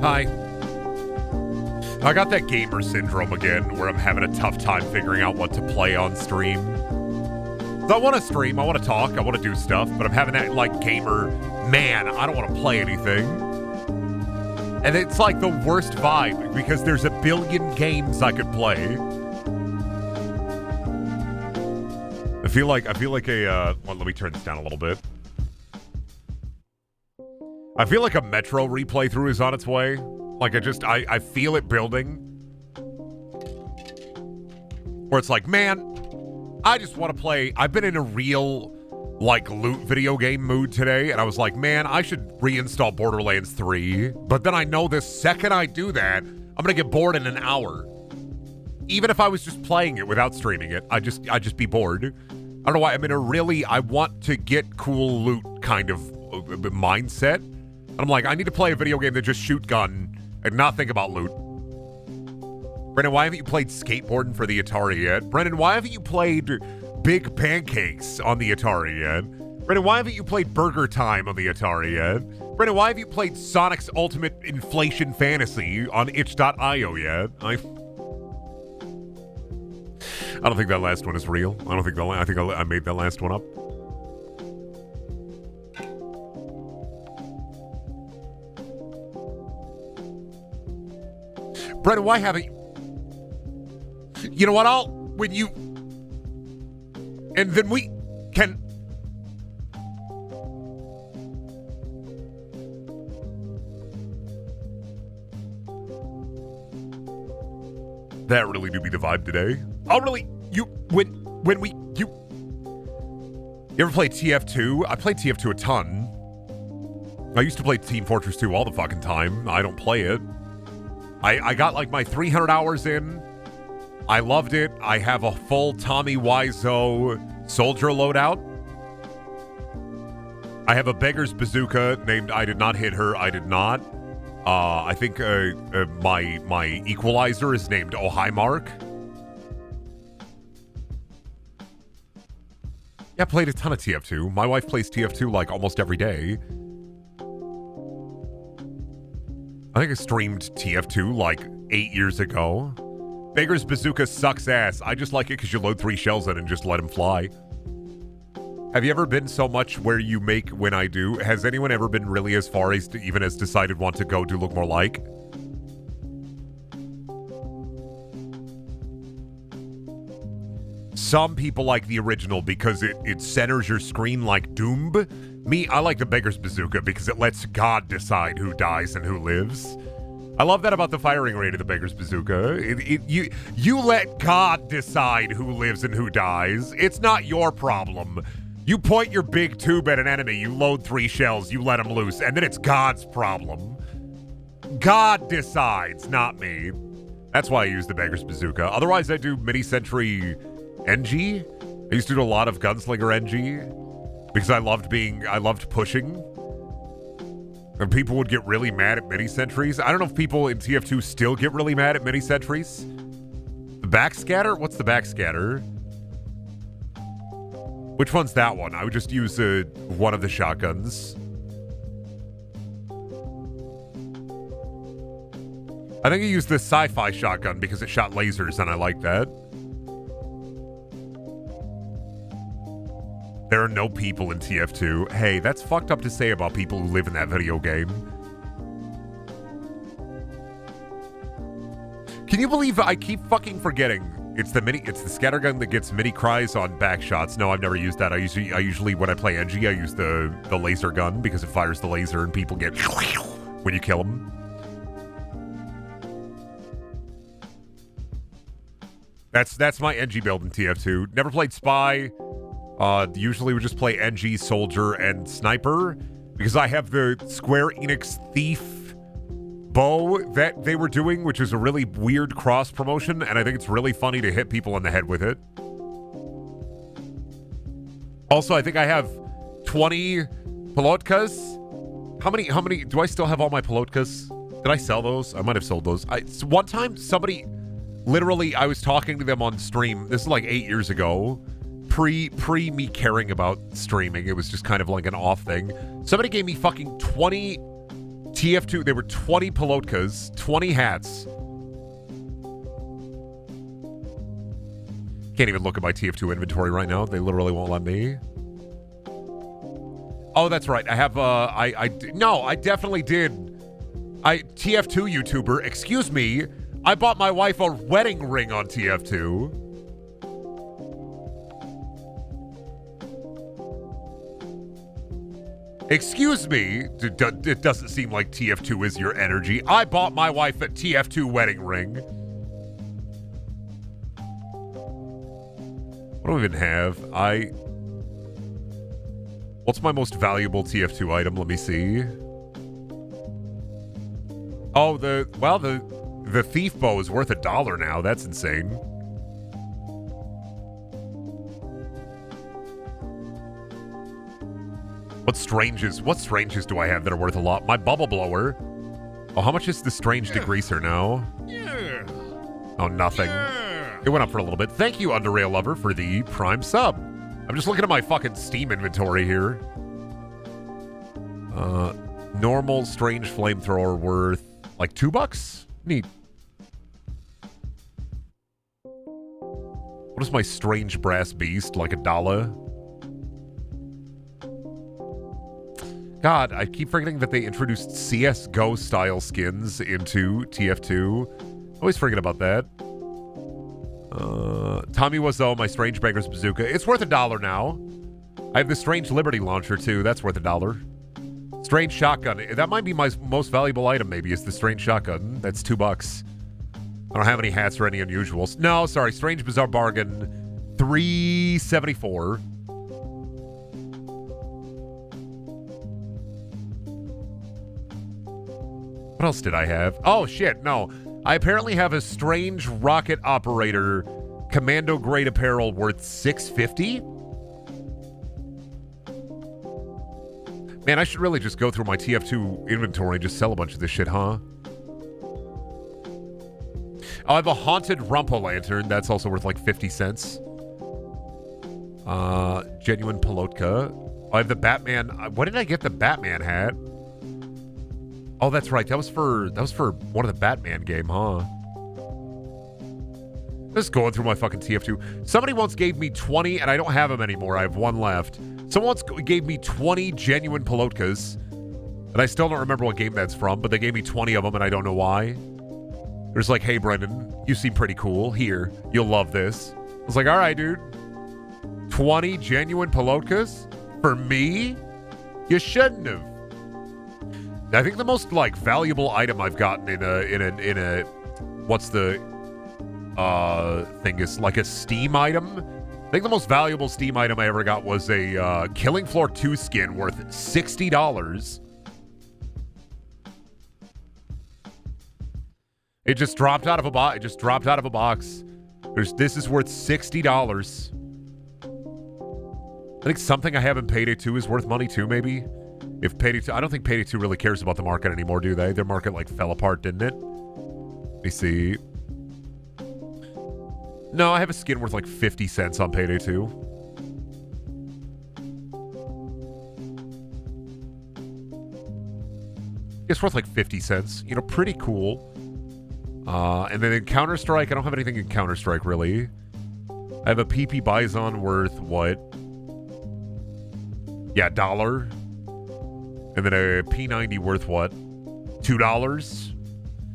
Hi. I got that gamer syndrome again, where I'm having a tough time figuring out what to play on stream. So I want to stream, I want to talk, I want to do stuff, but I'm having that, like, gamer, man, I don't want to play anything. And it's like the worst vibe, because there's a billion games I could play. I feel like a, well, let me turn this down a little bit. I feel like a Metro replay through is on its way. Like, I feel it building. Where it's like, man, I just want to play. I've been in a real, like, loot video game mood today, and I was like, man, I should reinstall Borderlands 3. But then I know the second I do that, I'm gonna get bored in an hour. Even if I was just playing it without streaming it, I'd just be bored. I don't know why. I'm in a really, I want to get cool loot kind of mindset. And I'm like, I need to play a video game that just shoot gun and not think about loot. Brendan, why haven't you played skateboarding for the Atari yet? Brendan, why haven't you played Big Pancakes on the Atari yet? Brendan, why haven't you played Burger Time on the Atari yet? Brendan, why have you played Sonic's Ultimate Inflation Fantasy on itch.io yet? I don't think that last one is real. I think I made that last one up. Brendan, why haven't you? You know what? And then we can. That really do be the vibe today. You ever play TF2? I played TF2 a ton. I used to play Team Fortress 2 all the fucking time. I don't play it. I got like my 300 hours in. I loved it. I have a full Tommy Wiseau soldier loadout. I have a beggar's bazooka named I Did Not Hit Her, I Did Not. I think my equalizer is named Oh Hi Mark. Yeah, I played a ton of TF2. My wife plays TF2 like almost every day. I think I streamed TF2 like 8 years ago. Beggar's Bazooka sucks ass. I just like it because you load 3 shells in and just let them fly. Have you ever been so much where you make when I do? Has anyone ever been really as far as to even as decided want to go do look more like? Some people like the original because it centers your screen like Doom. Me, I like the Beggar's Bazooka because it lets God decide who dies and who lives. I love that about the firing rate of the Beggar's Bazooka. You let God decide who lives and who dies. It's not your problem. You point your big tube at an enemy, you load 3 shells, you let them loose, and then it's God's problem. God decides, not me. That's why I use the Beggar's Bazooka. Otherwise, I do mini-sentry NG. I used to do a lot of Gunslinger NG because I loved pushing. And people would get really mad at mini-sentries. I don't know if people in TF2 still get really mad at mini-sentries. The backscatter? What's the backscatter? Which one's that one? I would just use one of the shotguns. I think I used the sci-fi shotgun because it shot lasers and I like that. There are no people in TF2. Hey, that's fucked up to say about people who live in that video game. Can you believe I keep fucking forgetting? It's the scattergun that gets mini cries on back shots. No, I've never used that. I usually when I play NG, I use the laser gun because it fires the laser and people get when you kill them. That's my NG build in TF2. Never played Spy. Usually we just play NG, Soldier, and Sniper because I have the Square Enix Thief bow that they were doing, which is a really weird cross promotion, and I think it's really funny to hit people in the head with it. Also, I think I have 20 Pelotkas. How many do I still have all my Pelotkas? Did I sell those? I might have sold those. One time somebody literally I was talking to them on stream. This is like 8 years ago. Pre me caring about streaming. It was just kind of like an off thing. Somebody gave me fucking 20 TF2, there were 20 Pelotkas, 20 hats. Can't even look at my TF2 inventory right now. They literally won't let me. Oh, that's right. I have, I definitely did. TF2 YouTuber, excuse me. I bought my wife a wedding ring on TF2. Excuse me, it doesn't seem like TF2 is your energy. I bought my wife a TF2 wedding ring. What do we even have? What's my most valuable TF2 item? Let me see. Oh, the thief bow is worth $1 now. That's insane. What stranges do I have that are worth a lot? My bubble blower. Oh, how much is the strange degreaser now? Yeah. Oh, nothing. Yeah. It went up for a little bit. Thank you, Underrail Lover, for the Prime sub. I'm just looking at my fucking Steam inventory here. Normal strange flamethrower worth like $2? Neat. What is my strange brass beast? Like $1? God, I keep forgetting that they introduced CSGO style skins into TF2. Always forget about that. Tommy Wiseau, my strange beggar's bazooka. It's worth $1 now. I have the strange Liberty launcher too. That's worth $1. Strange shotgun. That might be my most valuable item. Maybe is the strange shotgun. That's $2. I don't have any hats or any unusuals. No, sorry. Strange bizarre bargain. $374. What else did I have? Oh, shit, no. I apparently have a strange rocket operator commando grade apparel worth $650. Man, I should really just go through my TF2 inventory and just sell a bunch of this shit, huh? I have a haunted Rumpa lantern. That's also worth like 50 cents. Genuine Pelotka. I have the Batman. What did I get the Batman hat? Oh, that's right. That was for one of the Batman game, huh? Just going through my fucking TF2. Somebody once gave me 20, and I don't have them anymore. I have one left. Someone once gave me 20 genuine Pelotkas, and I still don't remember what game that's from, but they gave me 20 of them, and I don't know why. There's like, hey, Brendan, you seem pretty cool. Here, you'll love this. I was like, all right, dude. 20 genuine Pelotkas? For me? You shouldn't have. I think the most, like, valuable item I've gotten in a what's the thing is like a Steam item. I think the most valuable Steam item I ever got was a Killing Floor 2 skin worth $60. It just dropped out of a box. This is worth $60. I think something I have in Payday 2 is worth money too, maybe. If Payday 2, I don't think Payday 2 really cares about the market anymore, do they? Their market like fell apart, didn't it? Let me see. No, I have a skin worth like 50 cents on Payday 2. It's worth like 50 cents. You know, pretty cool. And then in Counter-Strike, I don't have anything in Counter-Strike, really. I have a PP Bison worth, what? Yeah, $1. And then a P90 worth, what? $2?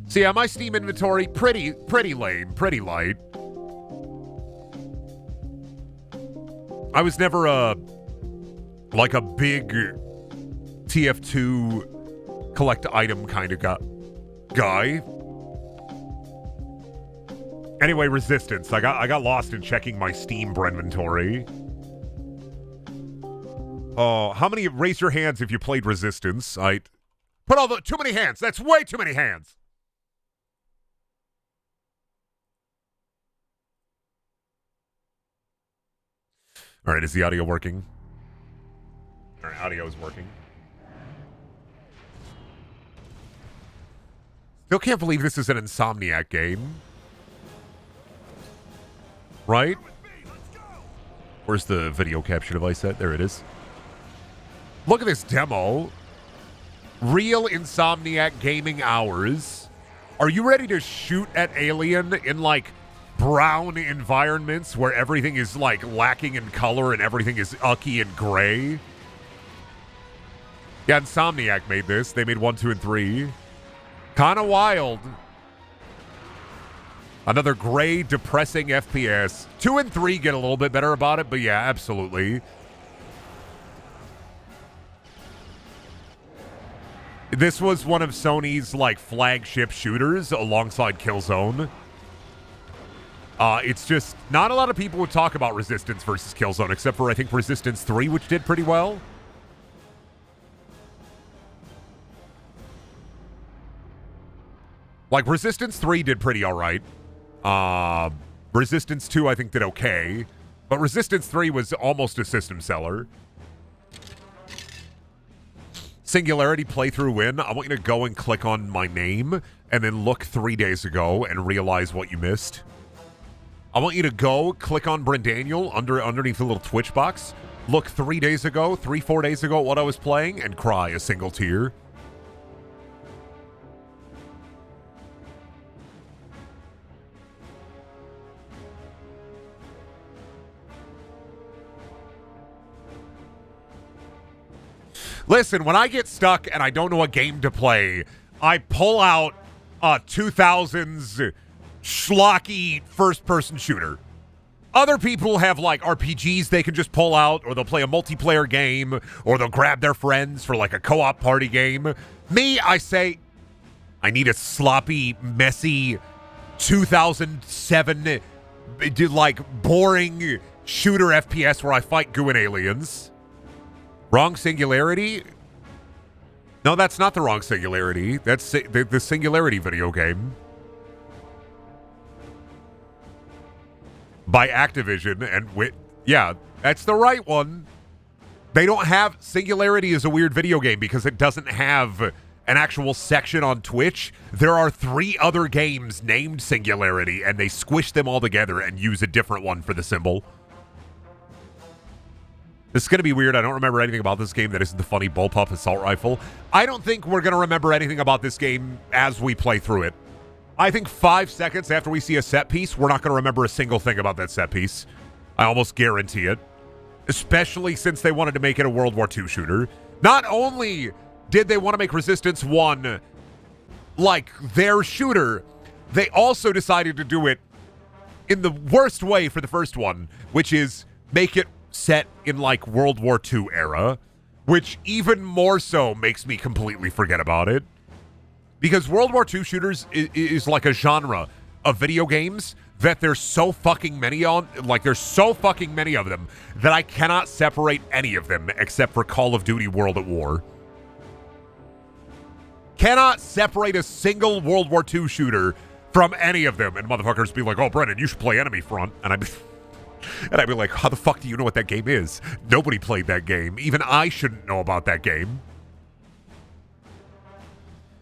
So yeah, my Steam inventory, pretty lame, pretty light. I was never like a big TF2 collect item kind of guy. Anyway, Resistance. I got lost in checking my Steam inventory. Oh, how many? Raise your hands if you played Resistance. I put all the too many hands. That's way too many hands. All right, is the audio working? All right, audio is working. Still can't believe this is an Insomniac game. Right? Where's the video capture device at? There it is. Look at this demo. Real Insomniac gaming hours. Are you ready to shoot at Alien in like brown environments where everything is like lacking in color and everything is ucky and gray? Yeah, Insomniac made this. They made 1, 2, and 3. Kinda wild. Another gray, depressing FPS. 2 and 3 get a little bit better about it, but yeah, absolutely. This was one of Sony's like flagship shooters alongside Killzone. It's just not a lot of people would talk about Resistance versus Killzone, except for I think Resistance 3, which did pretty well. Like Resistance 3 did pretty all right. Resistance 2 I think did okay, but Resistance 3 was almost a system seller. Singularity playthrough win. I want you to go and click on my name and then look 3 days ago and realize what you missed. I want you to go click on Brendaniel underneath the little Twitch box. Look 3 days ago, 4 days ago at what I was playing and cry a single tear. Listen, when I get stuck and I don't know a game to play, I pull out a 2000s schlocky first-person shooter. Other people have, like, RPGs they can just pull out, or they'll play a multiplayer game, or they'll grab their friends for, like, a co-op party game. Me, I say, I need a sloppy, messy 2007 do like boring shooter FPS where I fight goo and aliens. Wrong singularity? No, that's not the wrong singularity. That's the Singularity video game. By Activision and yeah, that's the right one. They don't have Singularity is a weird video game because it doesn't have an actual section on Twitch. There are 3 other games named Singularity and they squish them all together and use a different one for the symbol. This is going to be weird. I don't remember anything about this game that isn't the funny bullpup assault rifle. I don't think we're going to remember anything about this game as we play through it. I think 5 seconds after we see a set piece, we're not going to remember a single thing about that set piece. I almost guarantee it. Especially since they wanted to make it a World War II shooter. Not only did they want to make Resistance 1 like their shooter, they also decided to do it in the worst way for the first one, which is make it set in like World War II era, which even more so makes me completely forget about it. Because World War II shooters is like a genre of video games that there's so fucking many on, like there's so fucking many of them that I cannot separate any of them except for Call of Duty World at War. Cannot separate a single World War II shooter from any of them. And motherfuckers be like, oh, Brendan, you should play Enemy Front. And I'd be like, how the fuck do you know what that game is? Nobody played that game. Even I shouldn't know about that game.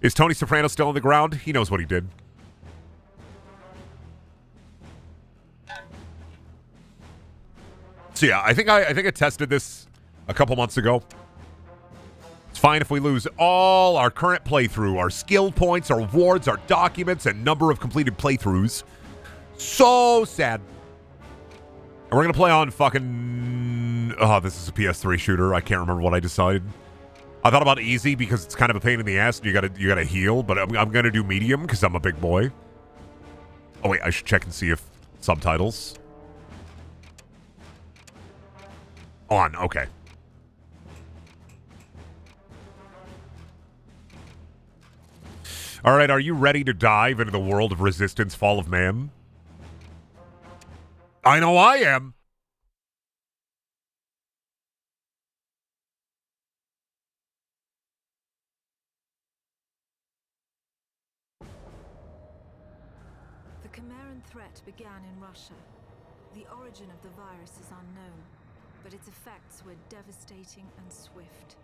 Is Tony Soprano still on the ground? He knows what he did. So yeah, I think I tested this a couple months ago. It's fine if we lose all our current playthrough, our skill points, our awards, our documents, and number of completed playthroughs. So sad. And we're gonna play on fucking. Oh, this is a PS3 shooter. I can't remember what I decided. I thought about easy because it's kind of a pain in the ass and you gotta heal, but I'm gonna do medium because I'm a big boy. Oh wait, I should check and see if subtitles. On, okay. Alright, are you ready to dive into the world of Resistance Fall of Man? I know I am. The Chimeran threat began in Russia. The origin of the virus is unknown, but its effects were devastating and swift.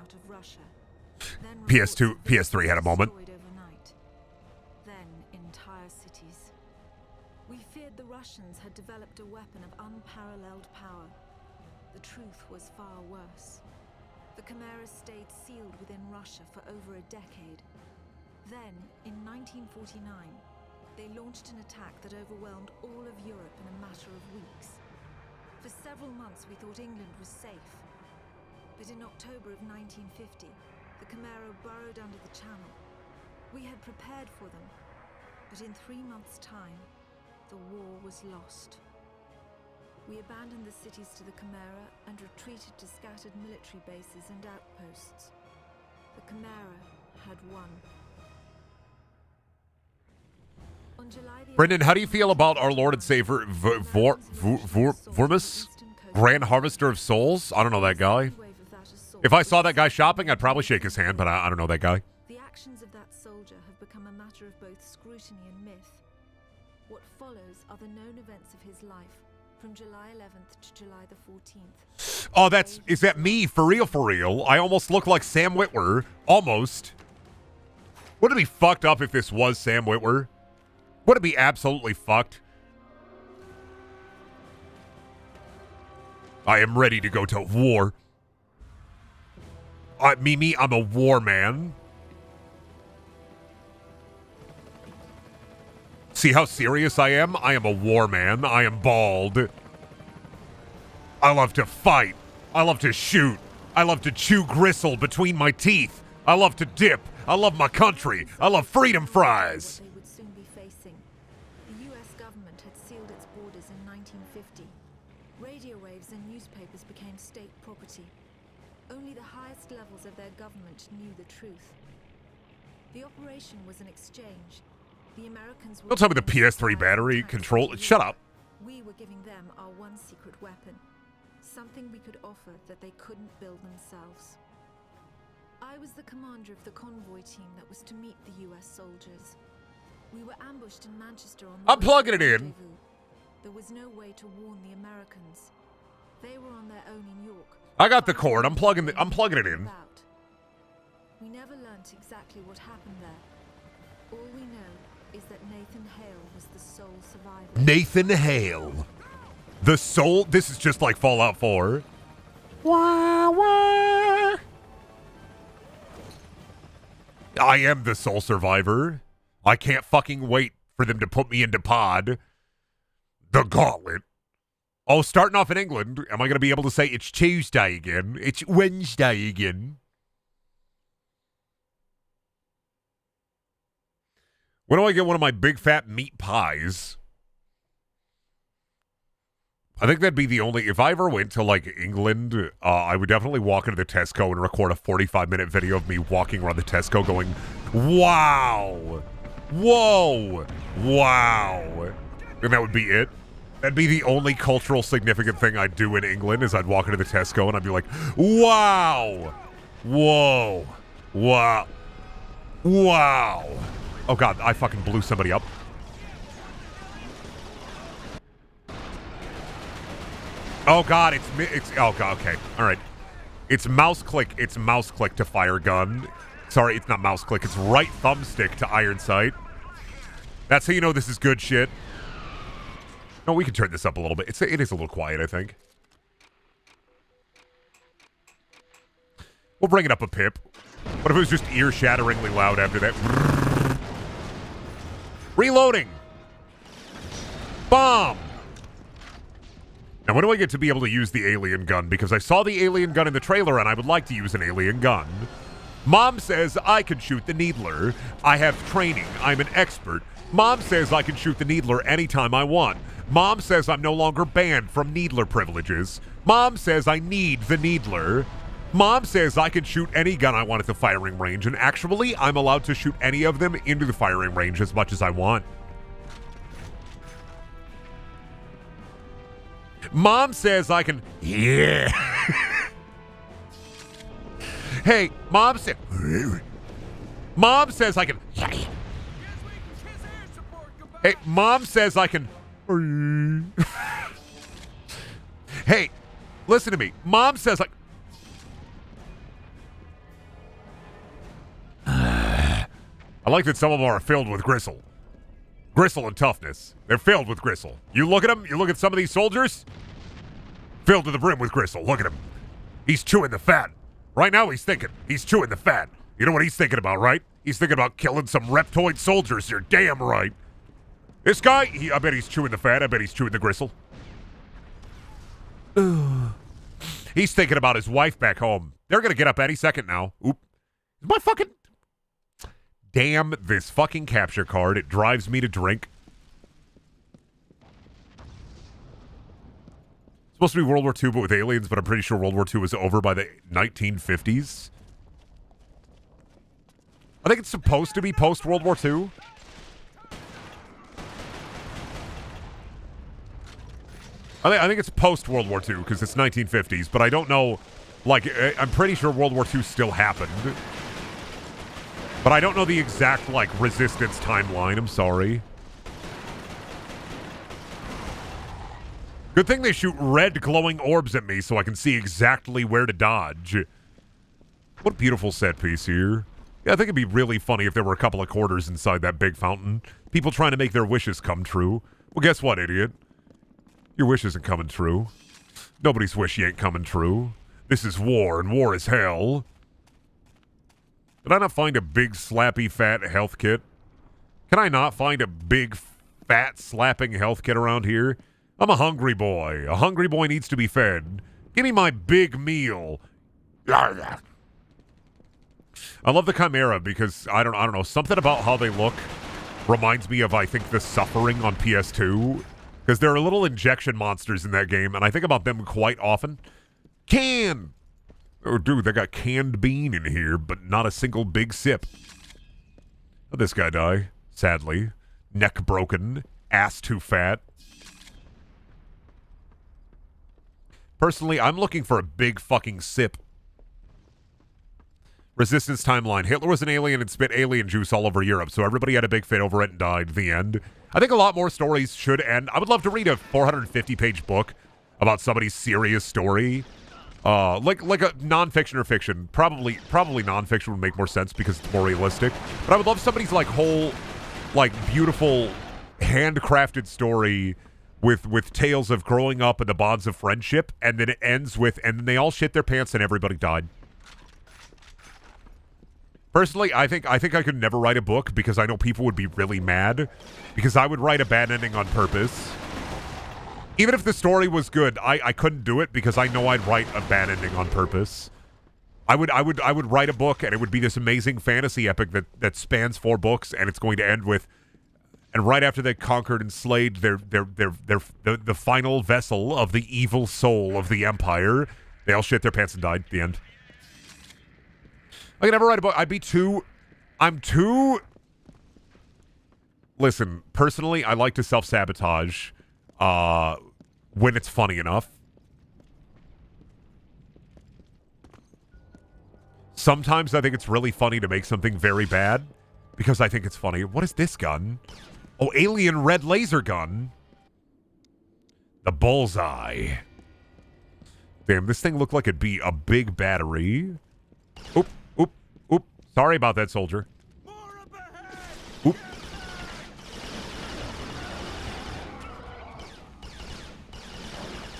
Out of Russia. Then PS3 had a moment. Overnight. Then entire cities. We feared the Russians had developed a weapon of unparalleled power. The truth was far worse. The Chimeras stayed sealed within Russia for over a decade. Then, in 1949, they launched an attack that overwhelmed all of Europe in a matter of weeks. For several months we thought England was safe. But in October of 1950, the Chimera burrowed under the Channel. We had prepared for them, but in 3 months' time, the war was lost. We abandoned the cities to the Chimera and retreated to scattered military bases and outposts. The Chimera had won. On July the Brendan, how do you feel about our Lord and Savior Vormus? Grand Harvester of Souls? I don't know that guy. If I saw that guy shopping, I'd probably shake his hand, but I don't know that guy. The actions of that soldier have become a matter of both scrutiny and myth. What follows are the known events of his life, from July 11th to July the 14th. Oh, is that me? For real, for real? I almost look like Sam Witwer. Almost. Wouldn't it be fucked up if this was Sam Witwer? Would it be absolutely fucked? I am ready to go to war. Mimi, I'm a war man. See how serious I am? I am a war man. I am bald. I love to fight. I love to shoot. I love to chew gristle between my teeth. I love to dip. I love my country. I love freedom fries. They would soon be facing. The US government had sealed its borders in 1950. Radio waves and newspapers became state property. Only the highest levels of their government knew the truth. The operation was an exchange. The Americans were Don't tell me the giving us PS3 supplies battery and tanks control. to Shut Europe. up. We were giving them our one secret weapon. Something we could offer that they couldn't build themselves. I was the commander of the convoy team that was to meet the US soldiers. We were ambushed in Manchester on the I'm plugging it in. rendezvous. There was no way to warn the Americans. They were on their own in York. I got the cord. I'm plugging it in. We never learnt exactly what happened there. All we know is that Nathan Hale was the sole survivor. Nathan Hale. The soul. This is just like Fallout 4. Wah, wah. I am the sole survivor. I can't fucking wait for them to put me into pod. The gauntlet. Oh, starting off in England, am I going to be able to say it's Tuesday again? It's Wednesday again. When do I get one of my big fat meat pies? I think that'd be the only... If I ever went to, like, England, I would definitely walk into the Tesco and record a 45-minute video of me walking around the Tesco going, wow! Whoa! Wow! And that would be it. That'd be the only cultural significant thing I'd do in England is I'd walk into the Tesco and I'd be like, wow! Whoa! Wow! Wow! Oh, God, I fucking blew somebody up. Oh, God, it's oh, God, okay. All right. It's mouse click to fire gun. Sorry, it's not mouse click. It's right thumbstick to iron sight. That's how you know this is good shit. No, we can turn this up a little bit. It is a little quiet, I think. We'll bring it up a pip. What if it was just ear-shatteringly loud after that? Reloading. Bomb. Now, when do I get to be able to use the alien gun? Because I saw the alien gun in the trailer, and I would like to use an alien gun. Mom says I can shoot the needler. I have training. I'm an expert. Mom says I can shoot the needler anytime I want. Mom says I'm no longer banned from needler privileges. Mom says I need the needler. Mom says I can shoot any gun I want at the firing range, and actually, I'm allowed to shoot any of them into the firing range as much as I want. Mom says I can... Yeah. Hey, Mom says... Mom says I can... Hey, Mom says I can... Hey, listen to me. Mom says I... I like that some of them are filled with gristle. Gristle and toughness. They're filled with gristle. You look at them, you look at some of these soldiers, filled to the brim with gristle. Look at him. He's chewing the fat. Right now he's thinking. He's chewing the fat. You know what he's thinking about, right? He's thinking about killing some reptoid soldiers. You're damn right. This guy, I bet he's chewing the fat. I bet he's chewing the gristle. He's thinking about his wife back home. They're going to get up any second now. Oop. My fucking... Damn this fucking capture card. It drives me to drink. It's supposed to be World War II, but with aliens, but I'm pretty sure World War II was over by the 1950s. I think it's supposed to be post-World War II. I think it's post-World War II, because it's 1950s, but I don't know, like, I'm pretty sure World War II still happened. But I don't know the exact, like, resistance timeline. I'm sorry. Good thing they shoot red glowing orbs at me so I can see exactly where to dodge. What a beautiful set piece here. Yeah, I think it'd be really funny if there were a couple of quarters inside that big fountain. People trying to make their wishes come true. Well, guess what, idiot? Your wish isn't coming true. Nobody's wish ain't coming true. This is war, and war is hell. Did I not find a big, slappy, fat health kit? Can I not find a big, fat, slapping health kit around here? I'm a hungry boy. A hungry boy needs to be fed. Give me my big meal. I love the Chimera because, I don't know, something about how they look reminds me of, I think, the Suffering on PS2. Because there are little injection monsters in that game, and I think about them quite often. Oh, dude, they got canned bean in here, but not a single big sip. How'd this guy die? Sadly. Neck broken. Ass too fat. Personally, I'm looking for a big fucking sip. Resistance timeline. Hitler was an alien and spit alien juice all over Europe, so everybody had a big fit over it and died. The end. I think a lot more stories should end. I would love to read a 450-page book about somebody's serious story. Like a nonfiction or fiction. Probably nonfiction would make more sense because it's more realistic. But I would love somebody's like whole, like beautiful, handcrafted story with tales of growing up and the bonds of friendship, and then it ends with, and then they all shit their pants and everybody died. Personally, I think I could never write a book because I know people would be really mad because I would write a bad ending on purpose. Even if the story was good, I couldn't do it because I know I'd write a bad ending on purpose. I would write a book and it would be this amazing fantasy epic that spans 4 books, and it's going to end with, and right after they conquered and slayed the final vessel of the evil soul of the Empire, they all shit their pants and died. The end. I could never write a book. I'm too... Listen, personally, I like to self-sabotage when it's funny enough. Sometimes I think it's really funny to make something very bad because I think it's funny. What is this gun? Oh, alien red laser gun. The bullseye. Damn, this thing looked like it'd be a big battery. Oop. Sorry about that, soldier. Oop.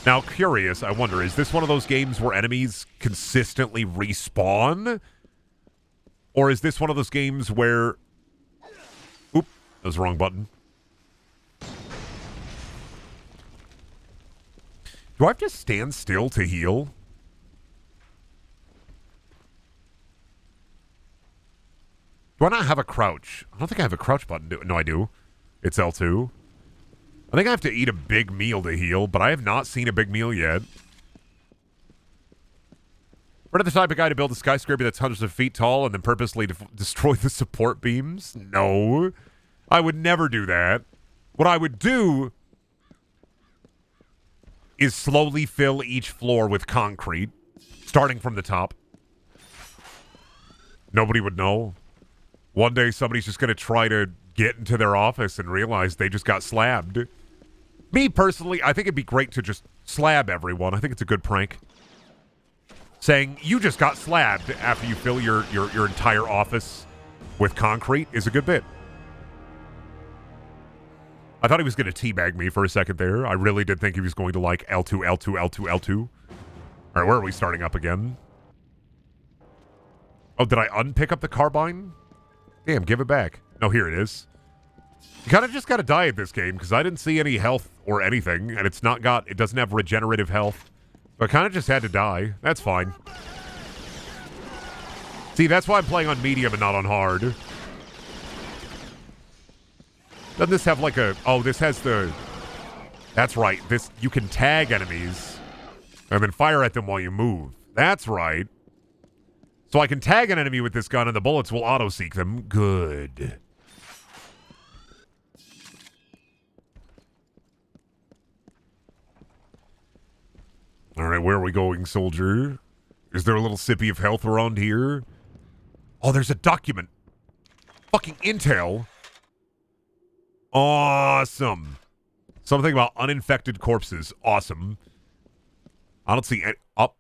Now, curious, I wonder, is this one of those games where enemies consistently respawn? Or is this one of those games where... Oop, that was the wrong button. Do I have to stand still to heal? Do I not have a crouch? I don't think I have a crouch button. No, I do. It's L2. I think I have to eat a big meal to heal, but I have not seen a big meal yet. We're not the type of guy to build a skyscraper that's hundreds of feet tall and then purposely destroy the support beams. No. I would never do that. What I would do is slowly fill each floor with concrete, starting from the top. Nobody would know. One day somebody's just going to try to get into their office and realize they just got slabbed. Me, personally, I think it'd be great to just slab everyone. I think it's a good prank. Saying, you just got slabbed after you fill your entire office with concrete is a good bit. I thought he was going to teabag me for a second there. I really did think he was going to like L2, L2, L2, L2. All right, where are we starting up again? Oh, did I unpick up the carbine? Damn, give it back. No, here it is. You kind of just got to die at this game because I didn't see any health or anything, and it doesn't have regenerative health. So I kind of just had to die. That's fine. See, that's why I'm playing on medium and not on hard. Doesn't this have like a... Oh, this has the... That's right. This, you can tag enemies and then fire at them while you move. That's right. So I can tag an enemy with this gun and the bullets will auto-seek them. Good. All right, where are we going, soldier? Is there a little sippy of health around here? Oh, there's a document. Fucking intel. Awesome. Something about uninfected corpses. Awesome. I don't see any... Oh.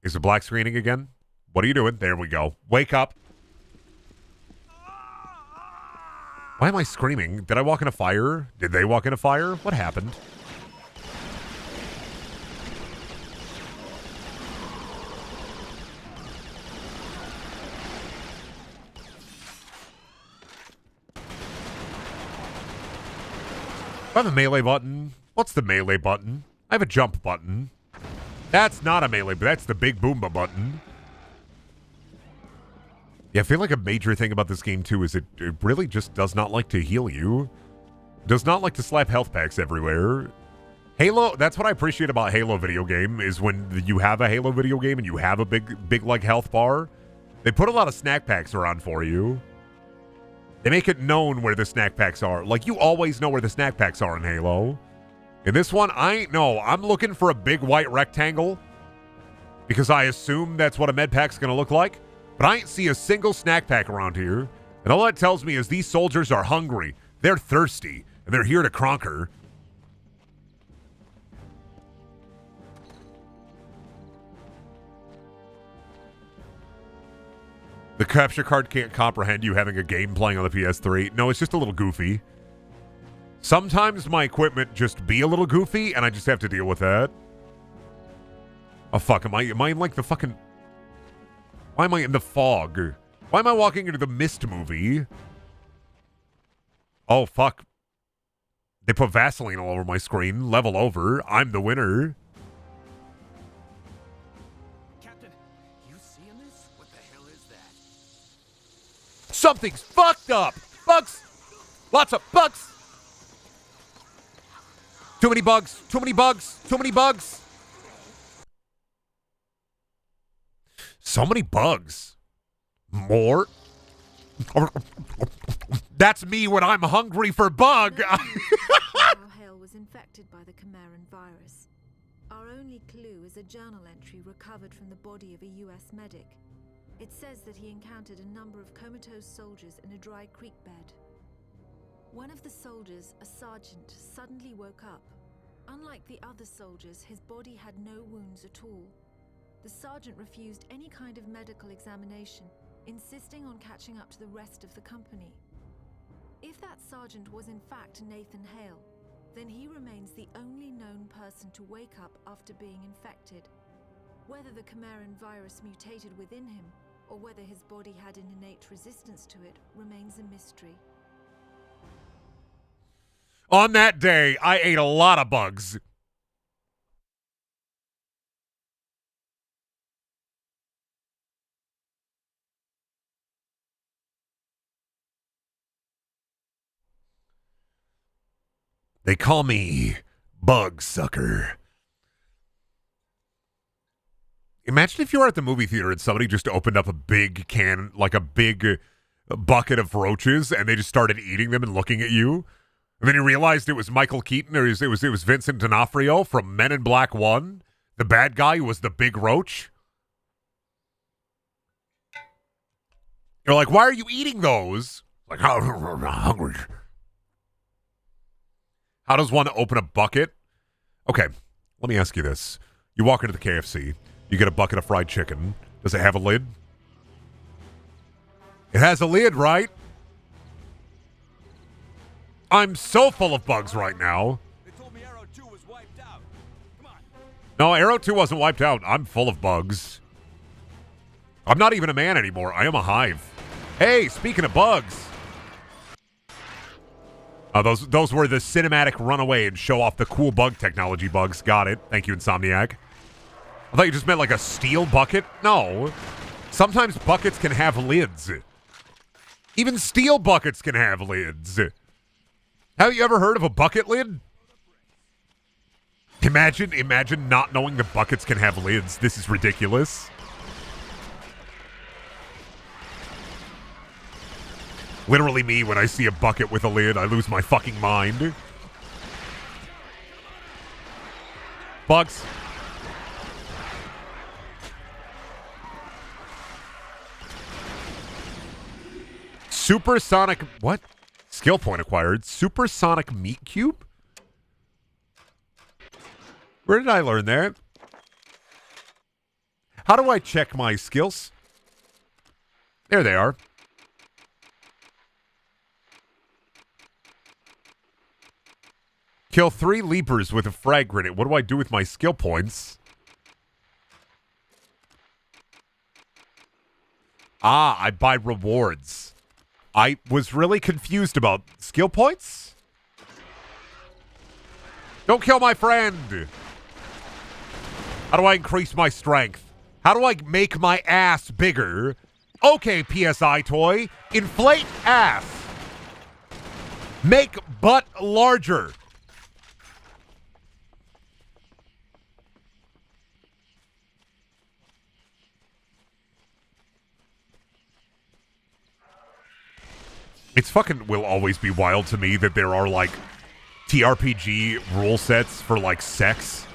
Is it black screening again? What are you doing? There we go. Wake up. Why am I screaming? Did I walk in a fire? Did they walk in a fire? What happened? I have a melee button. What's the melee button? I have a jump button. That's not a melee, but that's the big boomba button. Yeah, I feel like a major thing about this game, too, is it really just does not like to heal you. Does not like to slap health packs everywhere. Halo, that's what I appreciate about Halo video game, is when you have a Halo video game and you have a big like, health bar, they put a lot of snack packs around for you. They make it known where the snack packs are. Like, you always know where the snack packs are in Halo. In this one, I ain't know. I'm looking for a big white rectangle because I assume that's what a med pack's going to look like. But I ain't see a single snack pack around here. And all that tells me is these soldiers are hungry. They're thirsty. And they're here to conquer. The capture card can't comprehend you having a game playing on the PS3. No, it's just a little goofy. Sometimes my equipment just be a little goofy, and I just have to deal with that. Oh, fuck. Am I in, like, the fucking... Why am I in the fog? Why am I walking into the Mist movie? Oh, fuck. They put Vaseline all over my screen. Level over. I'm the winner. Something's fucked up. Bugs. Lots of bugs. Too many bugs. Too many bugs. Too many bugs. So many bugs. More. That's me when I'm hungry for bug. Hale was infected by the Chimeran virus. Our only clue is a journal entry recovered from the body of a US medic. It says that he encountered a number of comatose soldiers in a dry creek bed. One of the soldiers, a sergeant, suddenly woke up. Unlike the other soldiers, his body had no wounds at all. The sergeant refused any kind of medical examination, insisting on catching up to the rest of the company. If that sergeant was in fact Nathan Hale, then he remains the only known person to wake up after being infected. Whether the Chimeran virus mutated within him, or whether his body had an innate resistance to it, remains a mystery. On that day, I ate a lot of bugs. They call me Bug Sucker. Imagine if you were at the movie theater and somebody just opened up a big can, like a big bucket of roaches, and they just started eating them and looking at you. And then you realized it was Michael Keaton, or it was Vincent D'Onofrio from Men in Black 1. The bad guy who was the big roach. You're like, why are you eating those? Like, I'm hungry. How does one open a bucket? Okay, let me ask you this. You walk into the KFC. You get a bucket of fried chicken. Does it have a lid? It has a lid, right? I'm so full of bugs right now. They told me Arrow 2 was wiped out. Come on. No, Arrow 2 wasn't wiped out. I'm full of bugs. I'm not even a man anymore. I am a hive. Hey, speaking of bugs. Those were the cinematic runaway and show off the cool bug technology bugs. Got it. Thank you, Insomniac. I thought you just meant like a steel bucket. No. Sometimes buckets can have lids. Even steel buckets can have lids. Have you ever heard of a bucket lid? Imagine not knowing that buckets can have lids. This is ridiculous. Literally me, when I see a bucket with a lid, I lose my fucking mind. Bugs. Supersonic... What? Skill point acquired. Supersonic meat cube? Where did I learn that? How do I check my skills? There they are. Kill 3 leapers with a frag grenade. What do I do with my skill points? Ah, I buy rewards. I was really confused about skill points. Don't kill my friend. How do I increase my strength? How do I make my ass bigger? Okay, PSI toy. Inflate ass. Make butt larger. It's fucking will always be wild to me that there are like TRPG rule sets for like sex.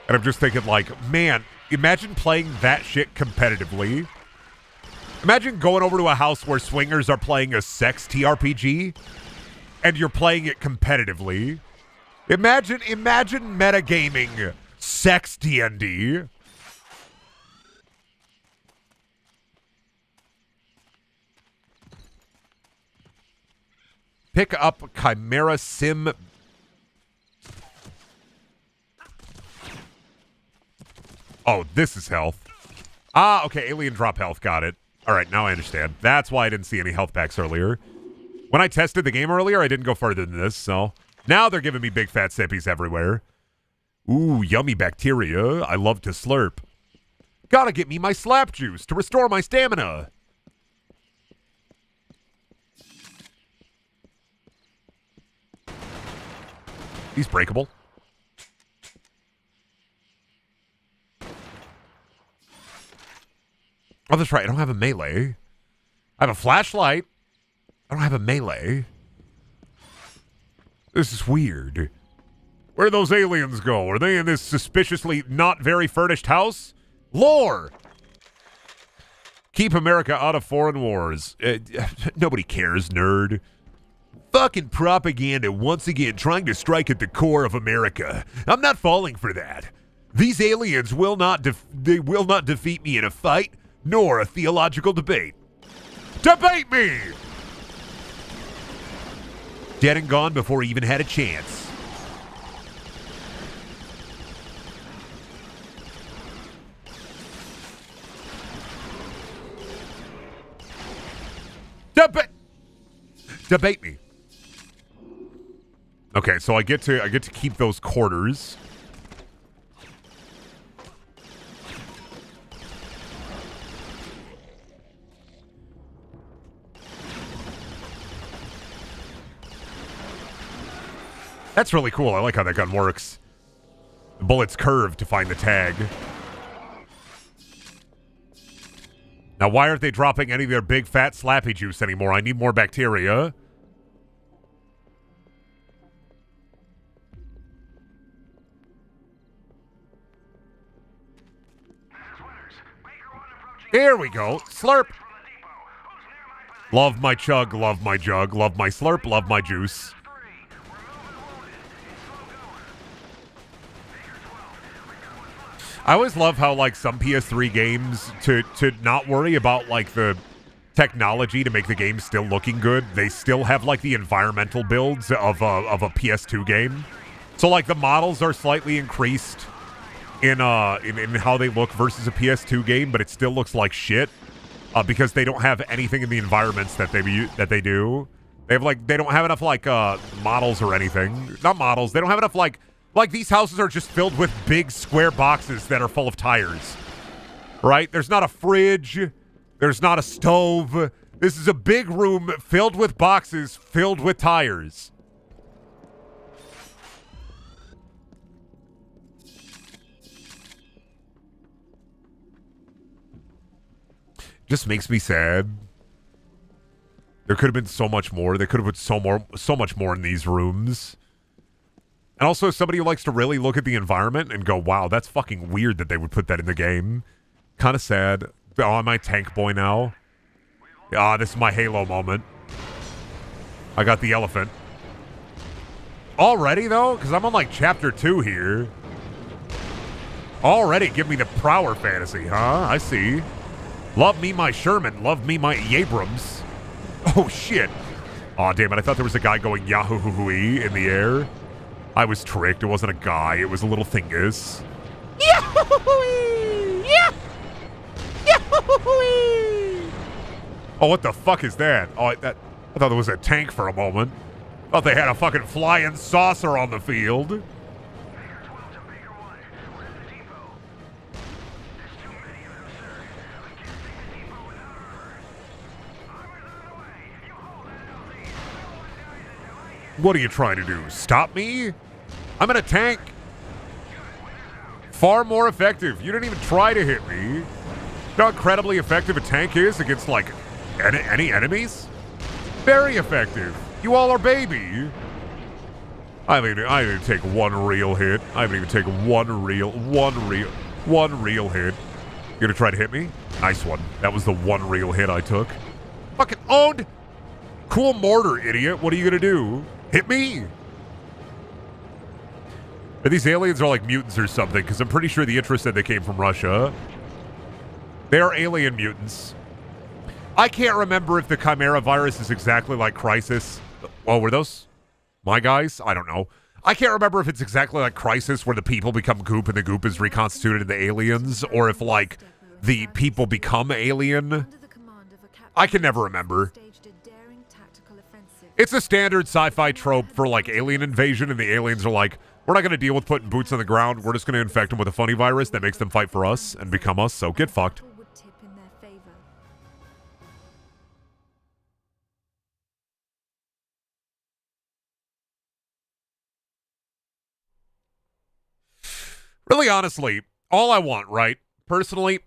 And I'm just thinking like, man, imagine playing that shit competitively. Imagine going over to a house where swingers are playing a sex TRPG and you're playing it competitively. Imagine metagaming sex D&D. Pick up Chimera Sim. Oh, this is health. Ah, okay, alien drop health, got it. All right, now I understand. That's why I didn't see any health packs earlier. When I tested the game earlier, I didn't go further than this, so... Now they're giving me big fat sippies everywhere. Ooh, yummy bacteria. I love to slurp. Gotta get me my slap juice to restore my stamina. He's breakable. Oh, that's right. I don't have a melee. I have a flashlight. I don't have a melee. This is weird. Where'd those aliens go? Are they in this suspiciously not very furnished house? Lore! Keep America out of foreign wars. Nobody cares, nerd. Fucking propaganda once again trying to strike at the core of America. I'm not falling for that. These aliens will not defeat me in a fight, nor a theological debate. Debate me! Dead and gone before he even had a chance. Debate me. Okay, so I get to keep those quarters. That's really cool. I like how that gun works. The bullet's curved to find the tag. Now, why aren't they dropping any of their big fat slappy juice anymore? I need more bacteria. Here we go. Slurp. Love my chug, love my jug, love my slurp, love my juice. I always love how, like, some PS3 games, to not worry about, like, the technology to make the game still looking good, they still have, like, the environmental builds of a PS2 game. So, like, the models are slightly increased in how they look versus a PS2 game, but it still looks like shit because they don't have anything in the environments that they do. They have, like, they don't have enough, like, models or anything. Not models. They don't have enough, like, these houses are just filled with big square boxes that are full of tires, right? There's not a fridge. There's not a stove. This is a big room filled with boxes filled with tires. Just makes me sad. There could have been so much more. They could have put so much more in these rooms. And also, somebody who likes to really look at the environment and go, wow, that's fucking weird that they would put that in the game. Kind of sad. Oh, am I tank boy now? Ah, this is my Halo moment. I got the elephant. Already, though? Because I'm on, like, chapter 2 here. Already give me the Prower fantasy, huh? I see. Love me my Sherman. Love me my Abrams. Oh, shit. Aw, damn it. I thought there was a guy going Yahoo-hoo-hoo-ee in the air. I was tricked. It wasn't a guy. It was a little thingus. Yahoo-hoo-wee! Yeah! Yahoo-hoo-wee! Oh, what the fuck is that? Oh, I thought there was a tank for a moment. Thought they had a fucking flying saucer on the field. What are you trying to do? Stop me? I'm in a tank. Far more effective. You didn't even try to hit me. You know how incredibly effective a tank is against, like, any enemies? Very effective. You all are baby. I didn't take one real hit. I haven't even taken one real hit. You gonna try to hit me? Nice one. That was the one real hit I took. Fucking owned. Cool mortar, idiot. What are you gonna do? Hit me? Are these aliens are like mutants or something? Because I'm pretty sure the interest said they came from Russia. They are alien mutants. I can't remember if the Chimera virus is exactly like Crisis. Oh, were those my guys? I don't know. I can't remember if it's exactly like Crisis where the people become goop and the goop is reconstituted into aliens, or if like the people become alien. I can never remember. It's a standard sci-fi trope for like alien invasion, and the aliens are like, we're not going to deal with putting boots on the ground. We're just going to infect them with a funny virus that makes them fight for us and become us, so get fucked. Really, honestly, all I want, right, personally,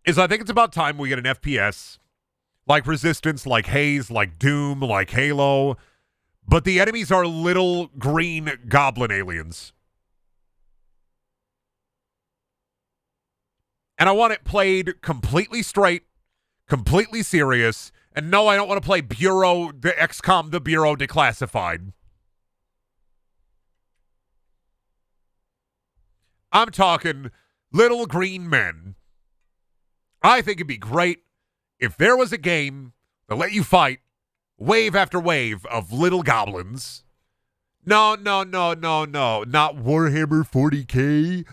is I think it's about time we get an FPS like Resistance, like Haze, like Doom, like Halo, but the enemies are little green goblin aliens. And I want it played completely straight, completely serious, and no, I don't want to play Bureau, the XCOM, the Bureau Declassified. I'm talking little green men. I think it'd be great if there was a game that let you fight wave after wave of little goblins. No. Not Warhammer 40K.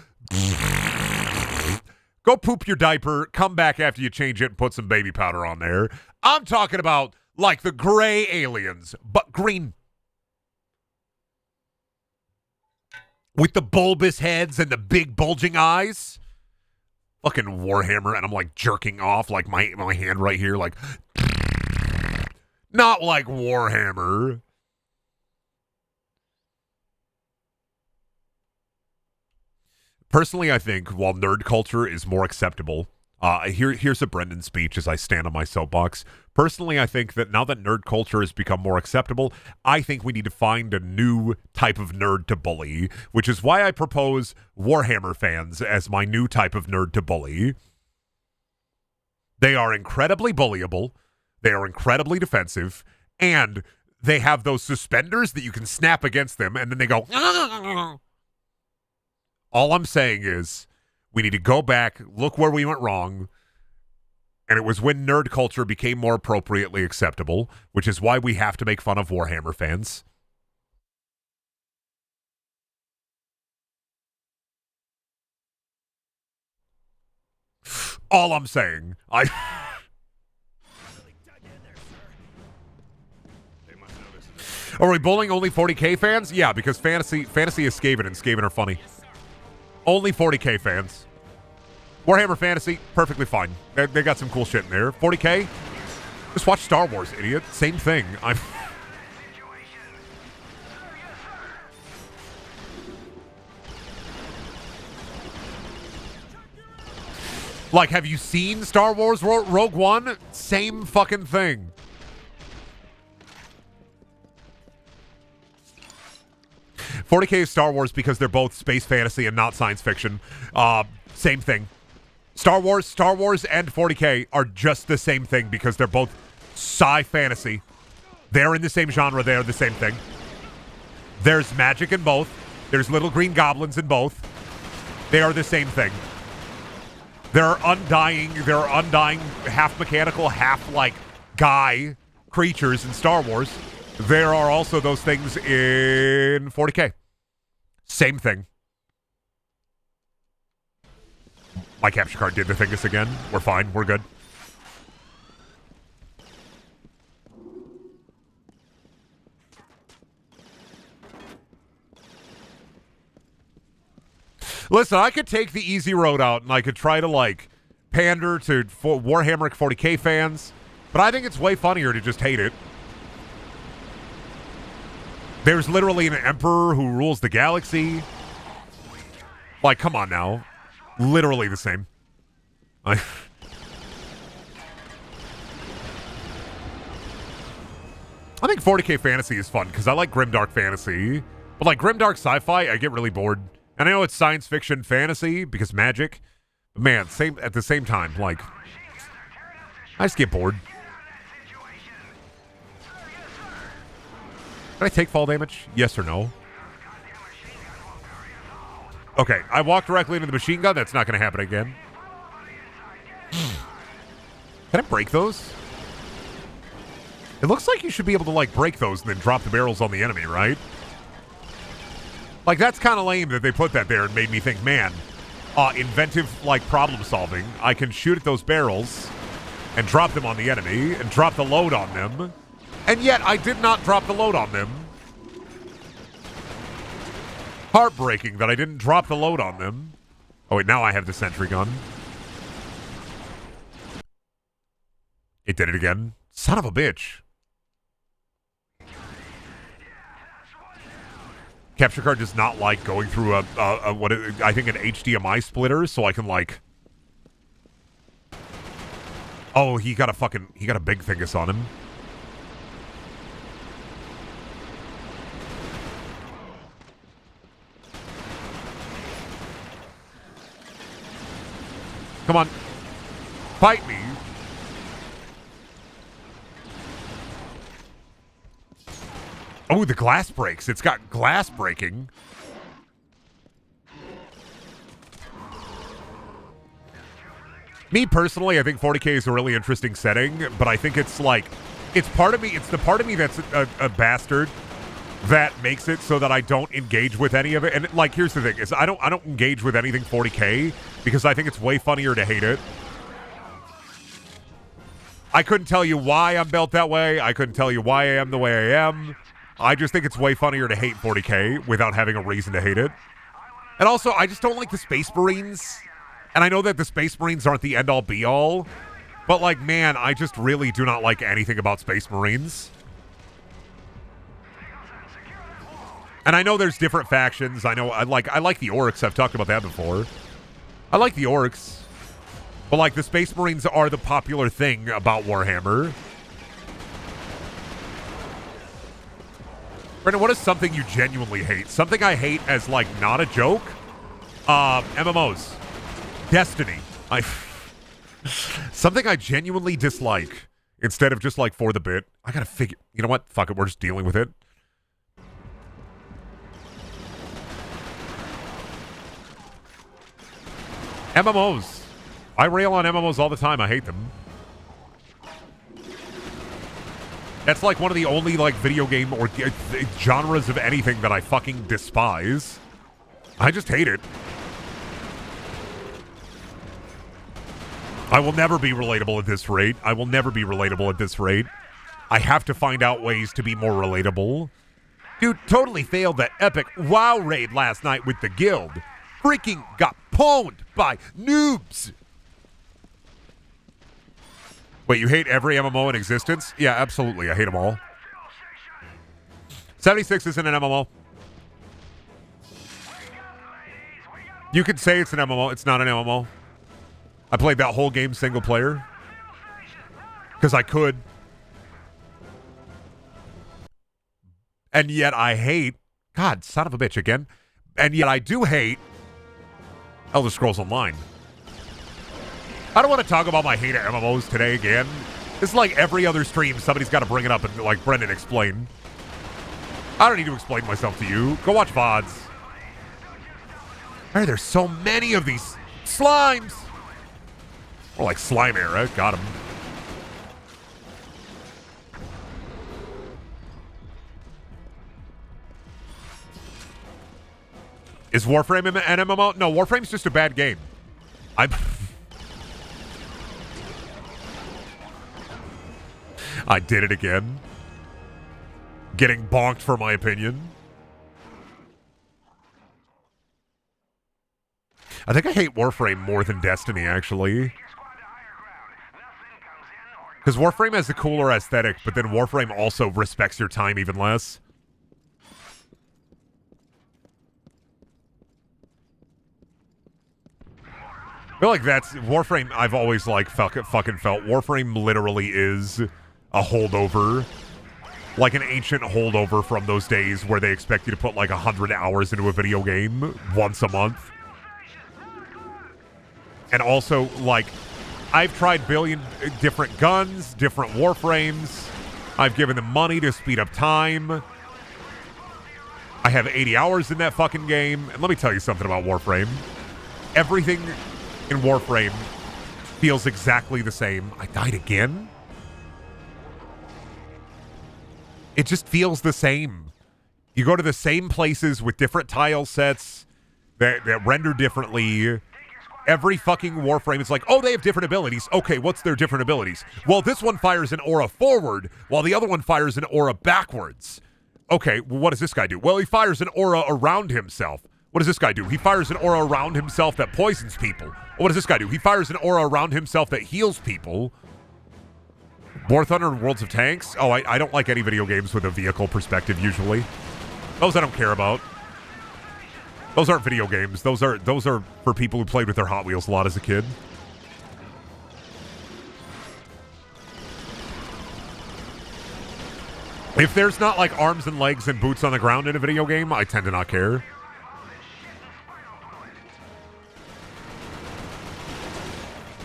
Go poop your diaper, come back after you change it and put some baby powder on there. I'm talking about like the gray aliens, but green. With the bulbous heads and the big bulging eyes. Fucking Warhammer, and I'm like jerking off like my hand right here, like not like Warhammer. Personally, I think while nerd culture is more acceptable, here's a Brendan speech as I stand on my soapbox. Personally, I think that now that nerd culture has become more acceptable, I think we need to find a new type of nerd to bully, which is why I propose Warhammer fans as my new type of nerd to bully. They are incredibly bullyable, they are incredibly defensive, and they have those suspenders that you can snap against them, and then they go... All I'm saying is we need to go back, look where we went wrong, and it was when nerd culture became more appropriately acceptable, which is why we have to make fun of Warhammer fans. All I'm saying. Are we bullying only 40K fans? Yeah, because fantasy is Skaven, and Skaven are funny. Only 40K fans. Warhammer Fantasy, perfectly fine. They got some cool shit in there. 40K? Just watch Star Wars, idiot. Same thing. Like, have you seen Star Wars Rogue One? Same fucking thing. $40K is Star Wars because they're both space fantasy and not science fiction. Same thing. Star Wars and 40K are just the same thing because they're both sci fantasy. They're in the same genre. They're the same thing. There's magic in both. There's little green goblins in both. They are the same thing. There are undying, half mechanical, half like guy creatures in Star Wars. There are also those things in 40K. Same thing. My capture card did the thingus again. We're fine. We're good. Listen, I could take the easy road out and I could try to like pander to Warhammer 40K fans, but I think it's way funnier to just hate it. There's literally an emperor who rules the galaxy. Like, come on now. Literally the same. I think 40k fantasy is fun because I like grimdark fantasy. But like grimdark sci-fi, I get really bored. And I know it's science fiction fantasy because magic. But man, at the same time, like, I just get bored. Can I take fall damage? Yes or no? Okay, I walked directly into the machine gun. That's not going to happen again. Can I break those? It looks like you should be able to, like, break those and then drop the barrels on the enemy, right? Like, that's kind of lame that they put that there and made me think, man, inventive, like, problem solving. I can shoot at those barrels and drop them on the enemy and drop the load on them. And yet, I did not drop the load on them. Heartbreaking that I didn't drop the load on them. Oh, wait, now I have the sentry gun. It did it again. Son of a bitch. Capture card does not like going through I think an HDMI splitter, so I can like. Oh, he got a big thingus on him. Come on. Fight me. Oh, the glass breaks. It's got glass breaking. Me personally, I think 40k is a really interesting setting, but I think it's like, it's part of me, it's the part of me that's a bastard that makes it so that I don't engage with any of it. And like, here's the thing, is I don't engage with anything 40k because I think it's way funnier to hate it. I couldn't tell you why I'm built that way. I couldn't tell you why I am the way I am. I just think it's way funnier to hate 40k without having a reason to hate it. And also, I just don't like the Space Marines. And I know that the Space Marines aren't the end-all be-all. But like, man, I just really do not like anything about Space Marines. And I know there's different factions. I know I like the Orcs. I've talked about that before. I like the Orcs. But like, the Space Marines are the popular thing about Warhammer. Brandon, what is something you genuinely hate? Something I hate as, like, not a joke? MMOs. Destiny. Something I genuinely dislike instead of just, like, for the bit. I gotta figure... You know what? Fuck it. We're just dealing with it. MMOs. I rail on MMOs all the time. I hate them. That's like one of the only like video game or genres of anything that I fucking despise. I just hate it. I will never be relatable at this rate. I will never be relatable at this rate. I have to find out ways to be more relatable. Dude, totally failed that epic WoW raid last night with the guild. Freaking got pwned by noobs. Wait, you hate every MMO in existence? Yeah, absolutely. I hate them all. 76 isn't an MMO. You could say it's an MMO. It's not an MMO. I played that whole game single player. Because I could. And yet I hate... God, son of a bitch again. And yet I do hate Elder Scrolls Online. I don't want to talk about my hate of MMOs today again. It's like every other stream, somebody's got to bring it up and, like, Brendan, explain. I don't need to explain myself to you. Go watch VODs. Why are there so many of these slimes? Or like Slime Era. Got him. Is Warframe an MMO? No, Warframe's just a bad game. I did it again. Getting bonked for my opinion. I think I hate Warframe more than Destiny, actually. Because Warframe has the cooler aesthetic, but then Warframe also respects your time even less. I feel like that's... Warframe, I've always, like, fucking felt. Warframe literally is a holdover like an ancient holdover from those days where they expect you to put like 100 hours into a video game once a month. And also, like, I've tried billion different guns, different warframes. I've given them money to speed up time. I have 80 hours in that fucking game. And let me tell you something about Warframe. Everything in Warframe feels exactly the same. I died again? It just feels the same. You go to the same places with different tile sets that render differently. Every fucking Warframe is like, oh, they have different abilities. Okay, what's their different abilities? Well, this one fires an aura forward, while the other one fires an aura backwards. Okay, well, what does this guy do? Well, he fires an aura around himself. What does this guy do? He fires an aura around himself that poisons people. What does this guy do? He fires an aura around himself that heals people. War Thunder and Worlds of Tanks? Oh, I don't like any video games with a vehicle perspective, usually. Those I don't care about. Those aren't video games. Those are for people who played with their Hot Wheels a lot as a kid. If there's not like arms and legs and boots on the ground in a video game, I tend to not care.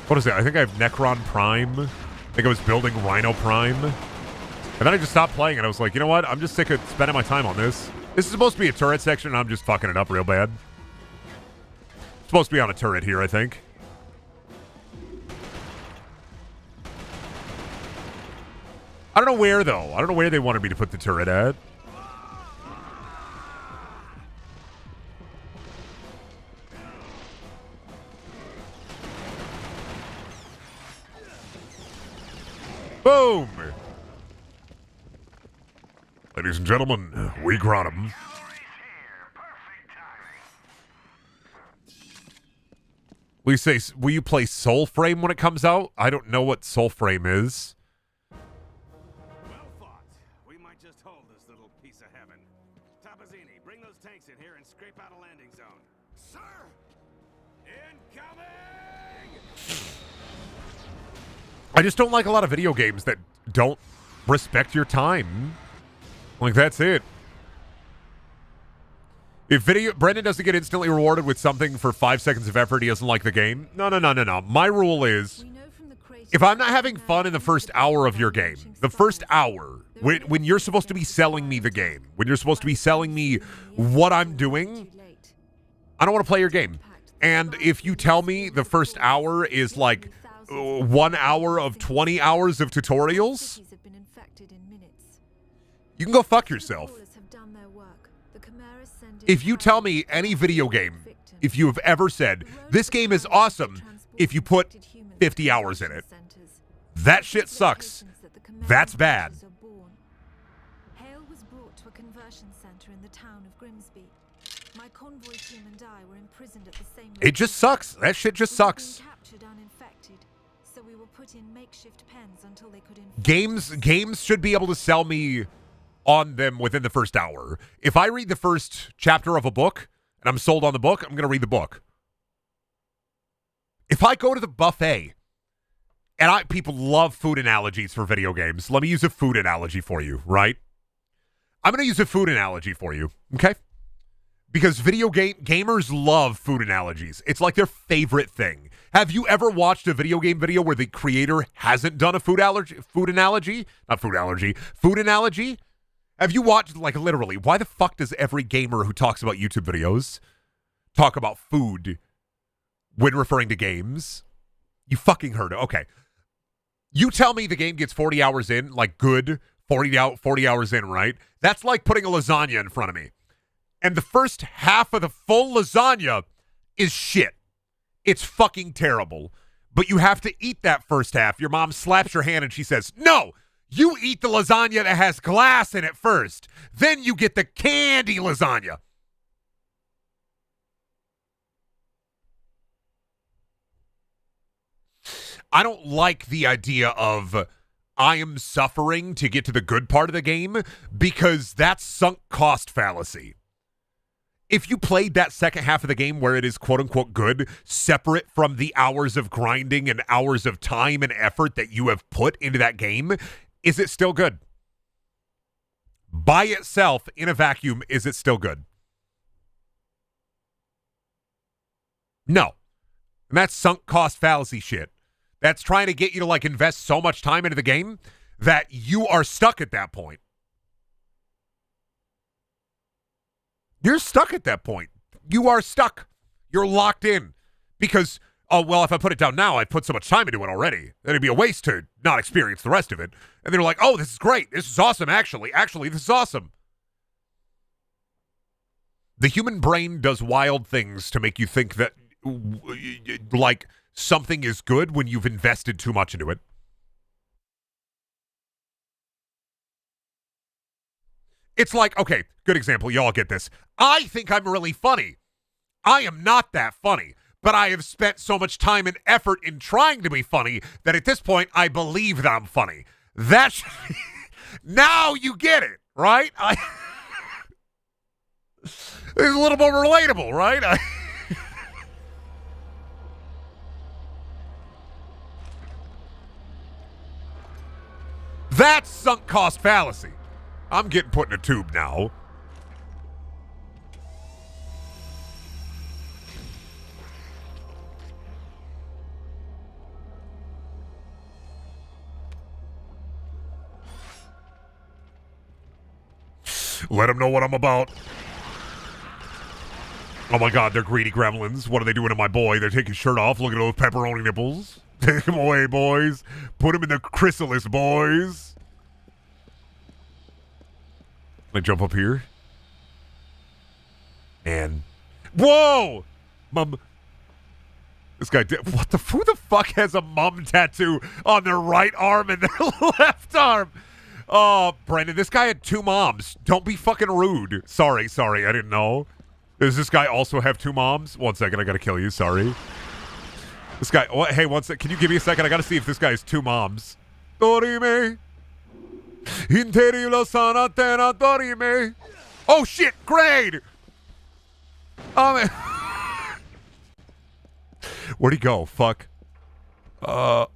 What is it? I think I have Necron Prime. I think I was building Rhino Prime. And then I just stopped playing and I was like, you know what? I'm just sick of spending my time on this. This is supposed to be a turret section and I'm just fucking it up real bad. It's supposed to be on a turret here, I think. I don't know where, though. I don't know where they wanted me to put the turret at. Boom! Ladies and gentlemen, we got him. Will you play Soulframe when it comes out? I don't know what Soulframe is. I just don't like a lot of video games that don't respect your time. Like, that's it. If Brendan doesn't get instantly rewarded with something for 5 seconds of effort, he doesn't like the game. No. My rule is, if I'm not having fun in the first hour of your game, the first hour, when you're supposed to be selling me the game, when you're supposed to be selling me what I'm doing, I don't want to play your game. And if you tell me the first hour is like 1 hour of 20 hours of tutorials, you can go fuck yourself. If you tell me any video game, if you have ever said, this game is awesome if you put 50 hours in it, that shit sucks. That's bad. Hale was brought to a conversion center in the town of Grimsby. My convoy team and I were imprisoned at the same It just sucks. That shit just sucks. Captured uninfected, so we were put in makeshift pens until they could Games should be able to sell me on them within the first hour. If I read the first chapter of a book and I'm sold on the book, I'm going to read the book. If I go to the buffet, and people love food analogies for video games. Let me use a food analogy for you, right? I'm going to use a food analogy for you, okay? Because gamers love food analogies. It's like their favorite thing. Have you ever watched a video game video where the creator hasn't done a food analogy? Have you watched, like, literally, why the fuck does every gamer who talks about YouTube videos talk about food when referring to games? You fucking heard it. Okay. You tell me the game gets 40 hours in, like good 40 hours in, right? That's like putting a lasagna in front of me. And the first half of the full lasagna is shit. It's fucking terrible. But you have to eat that first half. Your mom slaps your hand and she says, no, you eat the lasagna that has glass in it first. Then you get the candy lasagna. I don't like the idea of I am suffering to get to the good part of the game because that's sunk cost fallacy. If you played that second half of the game where it is quote-unquote good, separate from the hours of grinding and hours of time and effort that you have put into that game, is it still good? by itself in a vacuum, is it still good? No. And that's sunk cost fallacy shit. That's trying to get you to like invest so much time into the game that you are stuck at that point. You're stuck at that point. You are stuck. You're locked in. Because, oh, well, if I put it down now, I've put so much time into it already. It'd be a waste to not experience the rest of it. And they're like, oh, this is great. This is awesome, actually. Actually, this is awesome. The human brain does wild things to make you think that, like, something is good when you've invested too much into it. It's like, okay, good example. Y'all get this. I think I'm really funny. I am not that funny, but I have spent so much time and effort in trying to be funny that at this point, I believe that I'm funny. That's now you get it, right? It's a little more relatable, right? That's sunk cost fallacy. I'm getting put in a tube now. Let them know what I'm about. Oh my god, they're greedy gremlins. What are they doing to my boy? They're taking his shirt off. Look at those pepperoni nipples. Take him away, boys. Put him in the chrysalis, boys. Can I jump up here? And... Whoa! Mum... This guy did... What the... Who the fuck has a mum tattoo on their right arm and their left arm? Oh, Brendan, this guy had two moms. Don't be fucking rude. Sorry, I didn't know. Does this guy also have two moms? 1 second, I gotta kill you, sorry. This guy... Oh, hey, 1 sec. Can you give me a second? I gotta see if this guy has two moms. Dorime. Interi lo sanatena dorime. Oh, shit! Grade! Oh, man. Where'd he go? Fuck. Where'd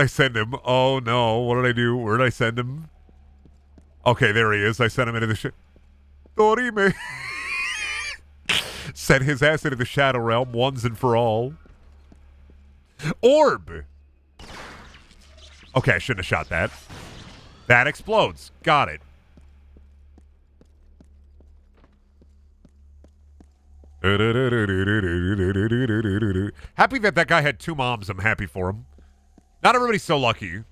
I send him? Oh, no. What did I do? Where did I send him? Okay, there he is. I sent him into the shit. Dorime. Sent his ass into the Shadow Realm once and for all. Orb. Okay, I shouldn't have shot that. That explodes. Got it. Happy that guy had two moms. I'm happy for him. Not everybody's so lucky.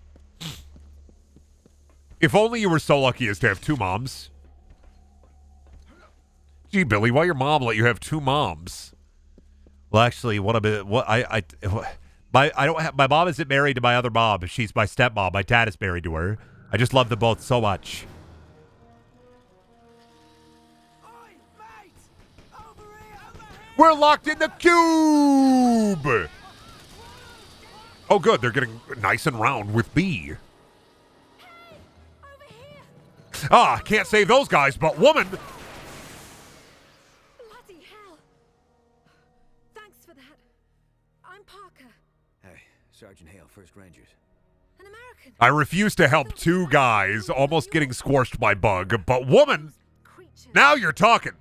If only you were so lucky as to have two moms. Gee, Billy, why your mom let you have two moms? Well, actually, my mom isn't married to my other mom. She's my stepmom. My dad is married to her. I just love them both so much. We're locked in the cube! Oh, good. They're getting nice and round with B. Ah, can't save those guys, but woman! Bloody hell! Thanks for that. I'm Parker. Hey, Sergeant Hale, 1st Rangers. An American. I refuse to help two guys almost getting squashed by bug, but woman, now you're talking.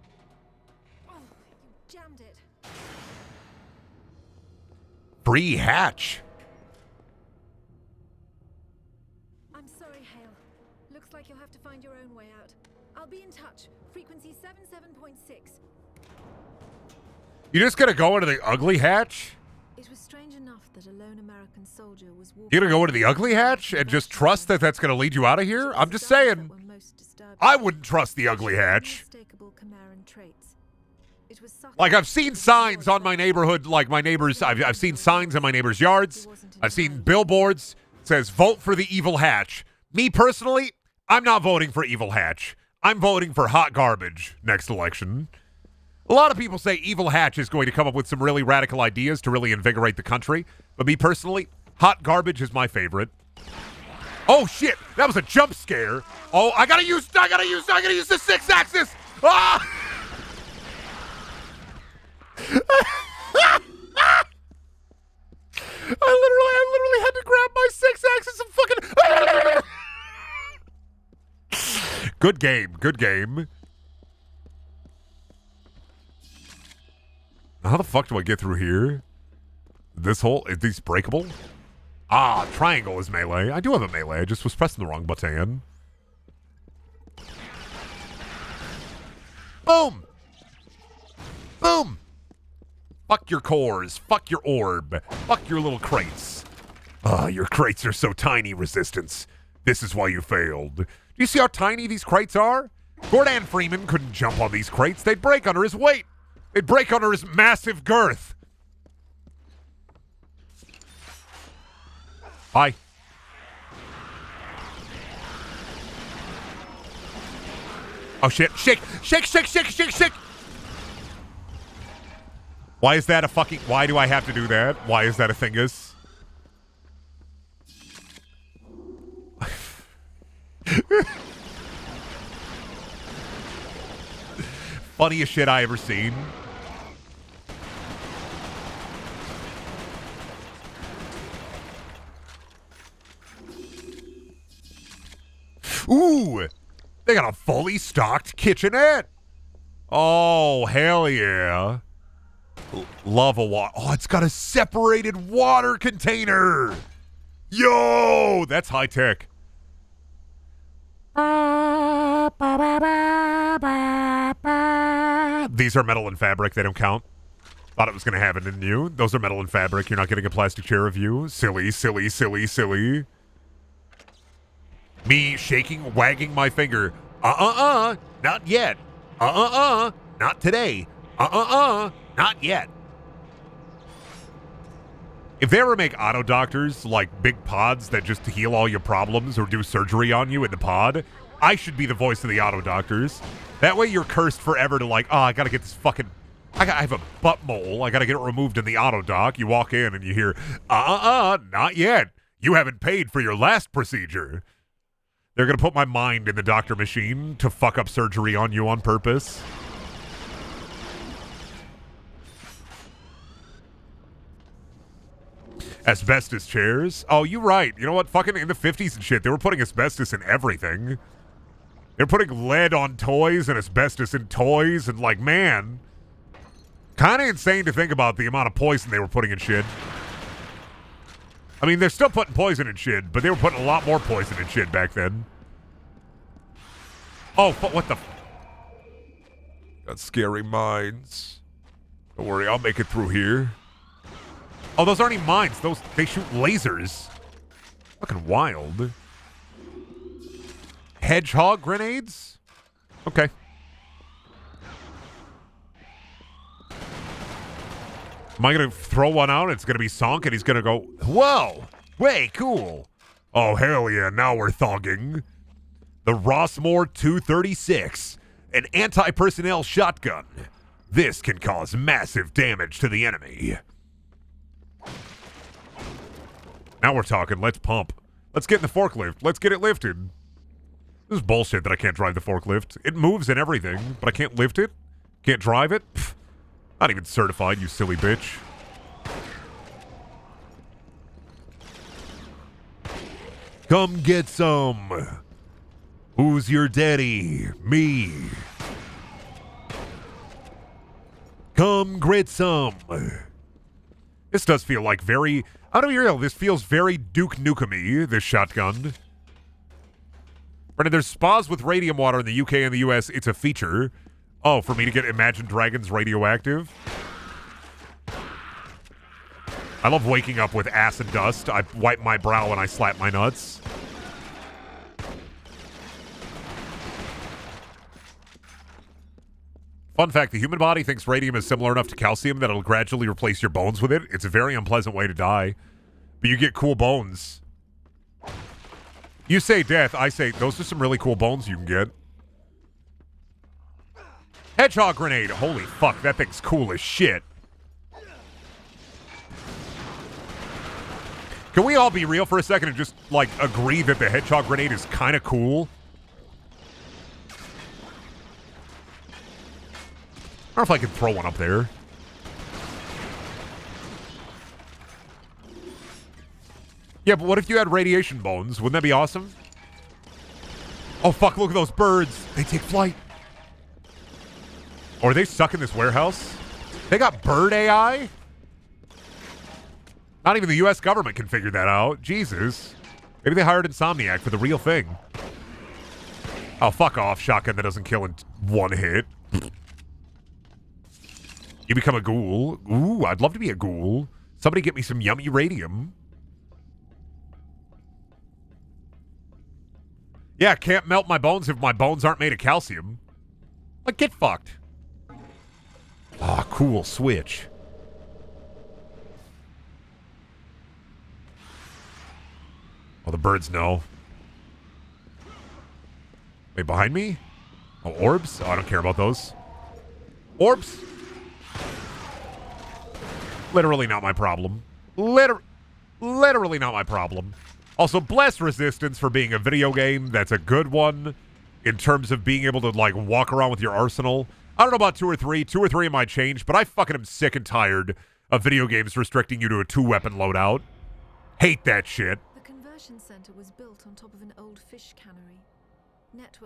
Oh, you jammed it. Free hatch. I'm sorry, Hale. Looks like you'll have to find your own way out. I'll be in touch. Frequency 77.6. You just gonna go into the ugly hatch? It was strange enough that a lone American soldier was walking. You're gonna go into the ugly hatch and just trust that that's gonna lead you out of here? I'm just saying. I wouldn't trust the ugly hatch. Like, I've seen signs on my neighborhood, like my neighbors, I've seen signs in my neighbors' yards. I've seen billboards. It says, vote for the evil hatch. Me personally, I'm not voting for evil hatch. I'm voting for hot garbage next election. A lot of people say evil hatch is going to come up with some really radical ideas to really invigorate the country. But me personally, hot garbage is my favorite. Oh shit, that was a jump scare. Oh, I gotta use the 6-axis. Ah! I literally had to grab my 6-axis and fucking. Good game. Good game. How the fuck do I get through here? This hole? Is these breakable? Ah, triangle is melee. I do have a melee. I just was pressing the wrong button. Boom! Boom! Fuck your cores. Fuck your orb. Fuck your little crates. Ah, your crates are so tiny, Resistance. This is why you failed. Do you see how tiny these crates are? Gordon Freeman couldn't jump on these crates. They'd break under his weight. They'd break under his massive girth. Bye. Oh, shit. Shake. Shake, shake, shake, shake, shake. Why is that a fucking... Why do I have to do that? Why is that a thingus? Funniest shit I ever seen. Ooh, they got a fully stocked kitchenette. Oh, hell yeah. Love a water. Oh, it's got a separated water container. Yo, that's high tech. These are metal and fabric. They don't count. Thought it was going to happen, didn't you? Those are metal and fabric. You're not getting a plastic chair review. Silly, silly, silly, silly. Me shaking, wagging my finger. Not yet. Not today. Not yet. If they ever make auto doctors, like big pods that just heal all your problems or do surgery on you in the pod, I should be the voice of the auto doctors. That way you're cursed forever to like, oh, I gotta get this fucking... I have a butt mole. I gotta get it removed in the auto doc. You walk in and you hear, not yet. You haven't paid for your last procedure. They're gonna put my mind in the doctor machine to fuck up surgery on you on purpose. Asbestos chairs. Oh, you're right. You know what? Fucking in the 50s and shit, they were putting asbestos in everything. They're putting lead on toys and asbestos in toys and like, man, kind of insane to think about the amount of poison they were putting in shit. I mean, they're still putting poison in shit, but they were putting a lot more poison in shit back then. Oh, what the... Got scary mines. Don't worry, I'll make it through here. Oh, those aren't even mines. They shoot lasers. Fucking wild. Hedgehog grenades? Okay. Am I going to throw one out? It's going to be sunk and he's going to go, whoa, way cool. Oh, hell yeah, now we're thogging. The Rossmore 236, an anti-personnel shotgun. This can cause massive damage to the enemy. Now we're talking. Let's pump. Let's get in the forklift. Let's get it lifted. This is bullshit that I can't drive the forklift. It moves and everything, but I can't lift it? Can't drive it? Pfft. Not even certified, you silly bitch. Come get some. Who's your daddy? Me. Come get some. This does feel like very... Out of real, this feels very Duke Nukem-y, this shotgun. Brendon, there's spas with radium water in the UK and the US. It's a feature. Oh, for me to get Imagine Dragons radioactive? I love waking up with ass and dust. I wipe my brow and I slap my nuts. Fun fact, the human body thinks radium is similar enough to calcium that it'll gradually replace your bones with it. It's a very unpleasant way to die. But you get cool bones. You say death, I say those are some really cool bones you can get. Hedgehog grenade. Holy fuck, that thing's cool as shit. Can we all be real for a second and just, like, agree that the hedgehog grenade is kind of cool? I don't know if I can throw one up there. Yeah, but what if you had radiation bones? Wouldn't that be awesome? Oh, fuck, look at those birds. They take flight. Or are they stuck in this warehouse? They got bird AI? Not even the U.S. government can figure that out. Jesus. Maybe they hired Insomniac for the real thing. Oh, fuck off, shotgun that doesn't kill in one hit. You become a ghoul. Ooh, I'd love to be a ghoul. Somebody get me some yummy radium. Yeah, can't melt my bones if my bones aren't made of calcium. Like, get fucked. Ah, cool switch. Oh, the birds know. Wait, behind me? Oh, orbs? Oh, I don't care about those. Orbs? Literally not my problem. Literally not my problem. Also, bless Resistance for being a video game that's a good one in terms of being able to, like, walk around with your arsenal. I don't know about 2 or 3. 2 or 3 might change, but I fucking am sick and tired of video games restricting you to a 2-weapon loadout. Hate that shit. The conversion center was built on top of an old fish cannery.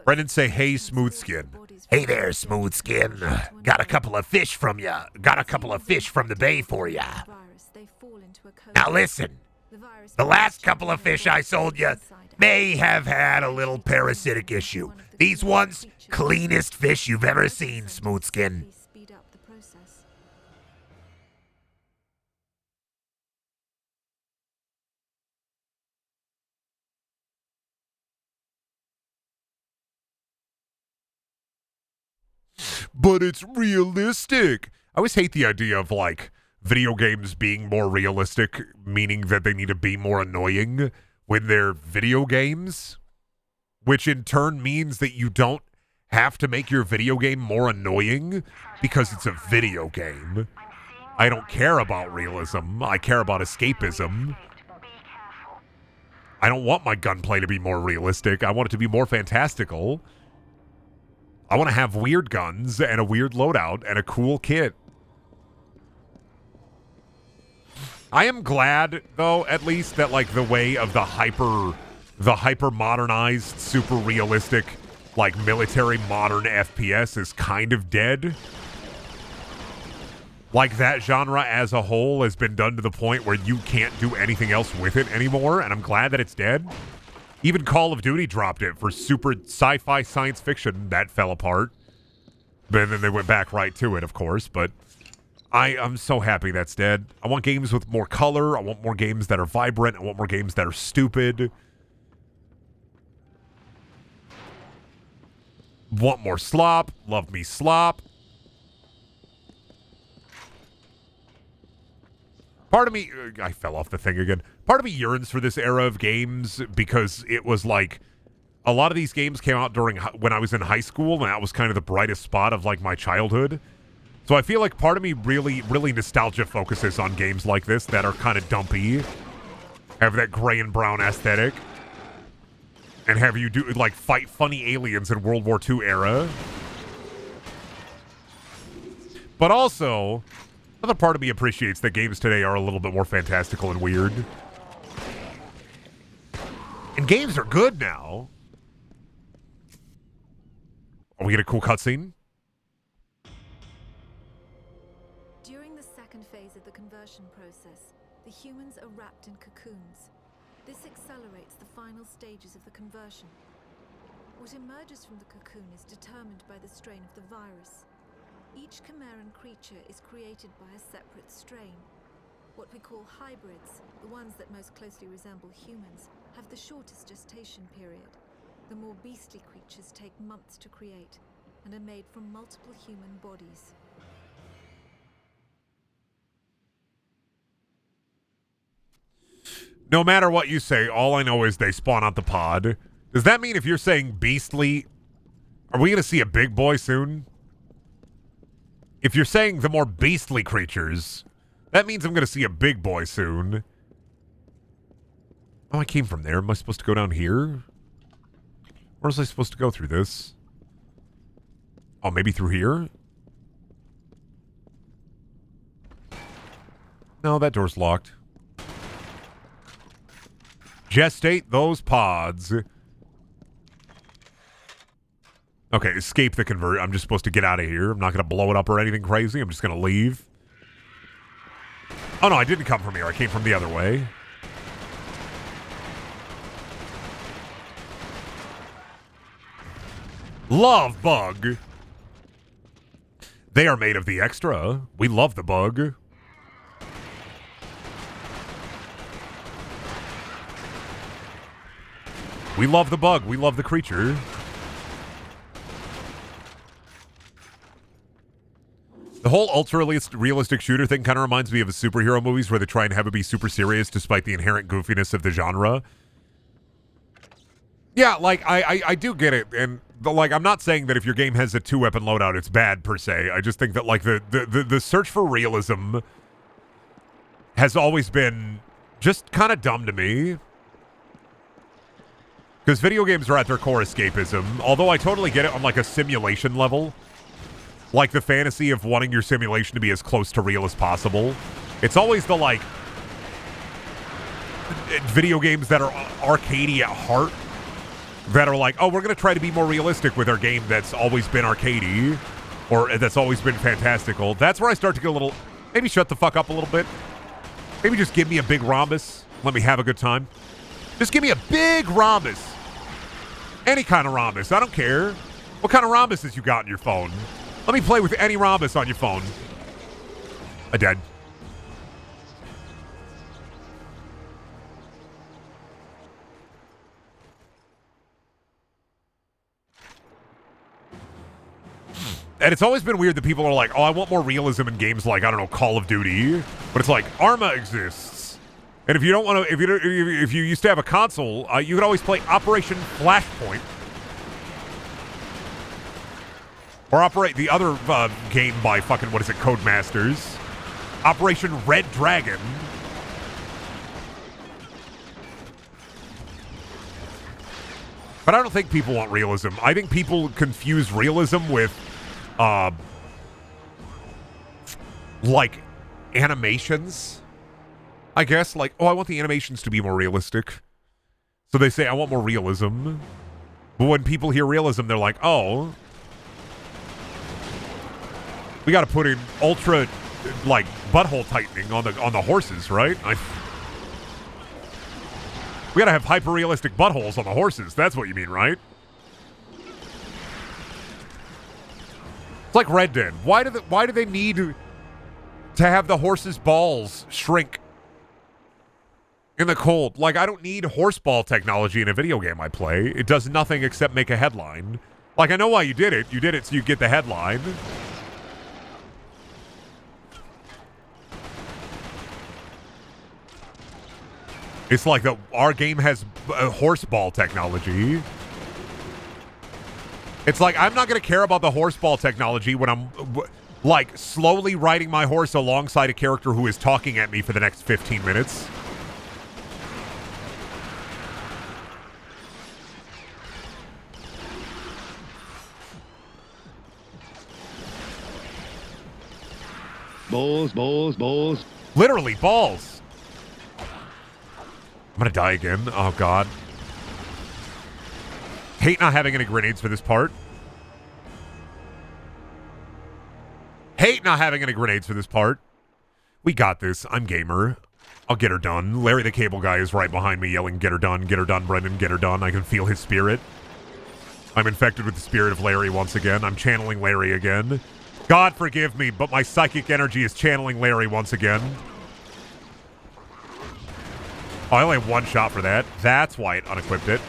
Brendan say, hey, Smooth Skin. Hey there, Smooth Skin. Got a couple of fish from ya. Got a couple of fish from the bay for ya. Now listen. The last couple of fish I sold you may have had a little parasitic issue. These ones, cleanest fish you've ever seen, Smooth Skin. But it's realistic. I always hate the idea of, like, video games being more realistic, meaning that they need to be more annoying when they're video games, which in turn means that you don't have to make your video game more annoying because it's a video game. I don't care about realism. I care about escapism. I don't want my gunplay to be more realistic. I want it to be more fantastical. I want to have weird guns and a weird loadout and a cool kit. I am glad, though, at least that, like, the way of the hyper modernized, super realistic, like, military modern FPS is kind of dead. Like, that genre as a whole has been done to the point where you can't do anything else with it anymore, and I'm glad that it's dead. Even Call of Duty dropped it for super sci-fi science fiction. That fell apart. But then they went back right to it, of course. But I'm so happy that's dead. I want games with more color. I want more games that are vibrant. I want more games that are stupid. Want more slop. Love me slop. Part of me, I fell off the thing again. Part of me yearns for this era of games because it was like, a lot of these games came out during when I was in high school, and that was kind of the brightest spot of, like, my childhood. So I feel like part of me really nostalgia focuses on games like this that are kind of dumpy, have that gray and brown aesthetic, and have you do, like, fight funny aliens in World War II era. But also, another part of me appreciates that games today are a little bit more fantastical and weird. And games are good now. Oh, we get a cool cutscene? During the second phase of the conversion process, the humans are wrapped in cocoons. This accelerates the final stages of the conversion. What emerges from the cocoon is determined by the strain of the virus. Each Chimeran creature is created by a separate strain. What we call hybrids, the ones that most closely resemble humans, have the shortest gestation period. The more beastly creatures take months to create and are made from multiple human bodies. No matter what you say, all I know is they spawn out the pod. Does that mean if you're saying beastly, are we going to see a big boy soon? If you're saying the more beastly creatures, that means I'm going to see a big boy soon. Oh, I came from there. Am I supposed to go down here? Where was I supposed to go through this? Oh, maybe through here? No, that door's locked. Gestate those pods. Okay, escape the convert. I'm just supposed to get out of here. I'm not going to blow it up or anything crazy. I'm just going to leave. Oh, no, I didn't come from here. I came from the other way. Love bug. They are made of the extra. We love the bug. We love the bug. We love the creature. The whole ultra-realistic shooter thing kind of reminds me of the superhero movies where they try and have it be super serious despite the inherent goofiness of the genre. Yeah, like, I do get it. And, I'm not saying that if your game has a 2-weapon loadout, it's bad, per se. I just think that, like, the search for realism has always been just kind of dumb to me. Because video games are at their core escapism, although I totally get it on, like, a simulation level. Like, the fantasy of wanting your simulation to be as close to real as possible. It's always the, like, video games that are arcadey at heart that are like, oh, we're going to try to be more realistic with our game that's always been arcadey or that's always been fantastical. That's where I start to get a little, maybe shut the fuck up a little bit. Maybe just give me a big rhombus. Let me have a good time. Just give me a big rhombus. Any kind of rhombus. I don't care. What kind of rhombuses you got on your phone? Let me play with any rhombus on your phone. I dead. And it's always been weird that people are like, oh, I want more realism in games like, I don't know, Call of Duty. But it's like, Arma exists. And if you don't want to, if you used to have a console, you could always play Operation Flashpoint. Or operate the other game by fucking, what is it, Codemasters. Operation Red Dragon. But I don't think people want realism. I think people confuse realism with, like, animations. I guess, like, oh, I want the animations to be more realistic. So they say, I want more realism. But when people hear realism, they're like, oh, we got to put in ultra, like, butthole tightening on the horses, right? We got to have hyper-realistic buttholes on the horses. That's what you mean, right? It's like Red Dead. Why do they need to have the horse's balls shrink in the cold? Like, I don't need horseball technology in a video game I play. It does nothing except make a headline. Like, I know why you did it. You did it so you get the headline. It's like our game has horseball technology. It's like, I'm not going to care about the horseball technology when I'm, like, slowly riding my horse alongside a character who is talking at me for the next 15 minutes. Balls, balls, balls. Literally, balls. I'm going to die again. Oh, God. Hate not having any grenades for this part. Hate not having any grenades for this part. We got this. I'm gamer. I'll get her done. Larry the Cable Guy is right behind me yelling, get her done, Brendan, get her done. I can feel his spirit. I'm infected with the spirit of Larry once again. I'm channeling Larry again. God forgive me, but my psychic energy is channeling Larry once again. Oh, I only have one shot for that. That's why it unequipped it.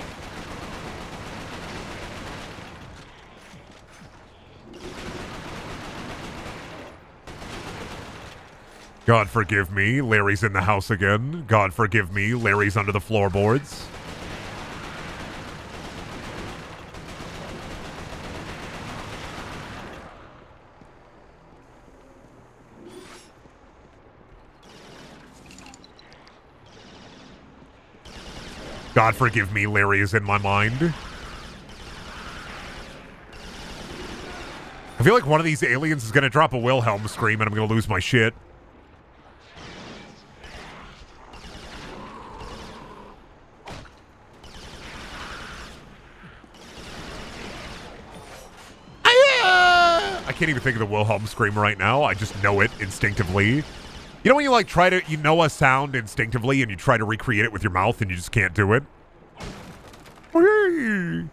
God forgive me, Larry's in the house again. God forgive me, Larry's under the floorboards. God forgive me, Larry is in my mind. I feel like one of these aliens is going to drop a Wilhelm scream and I'm going to lose my shit. can't even think of the Wilhelm scream right now. I just know it instinctively. You know when you like try to, you know a sound instinctively and you try to recreate it with your mouth and you just can't do it? Whee!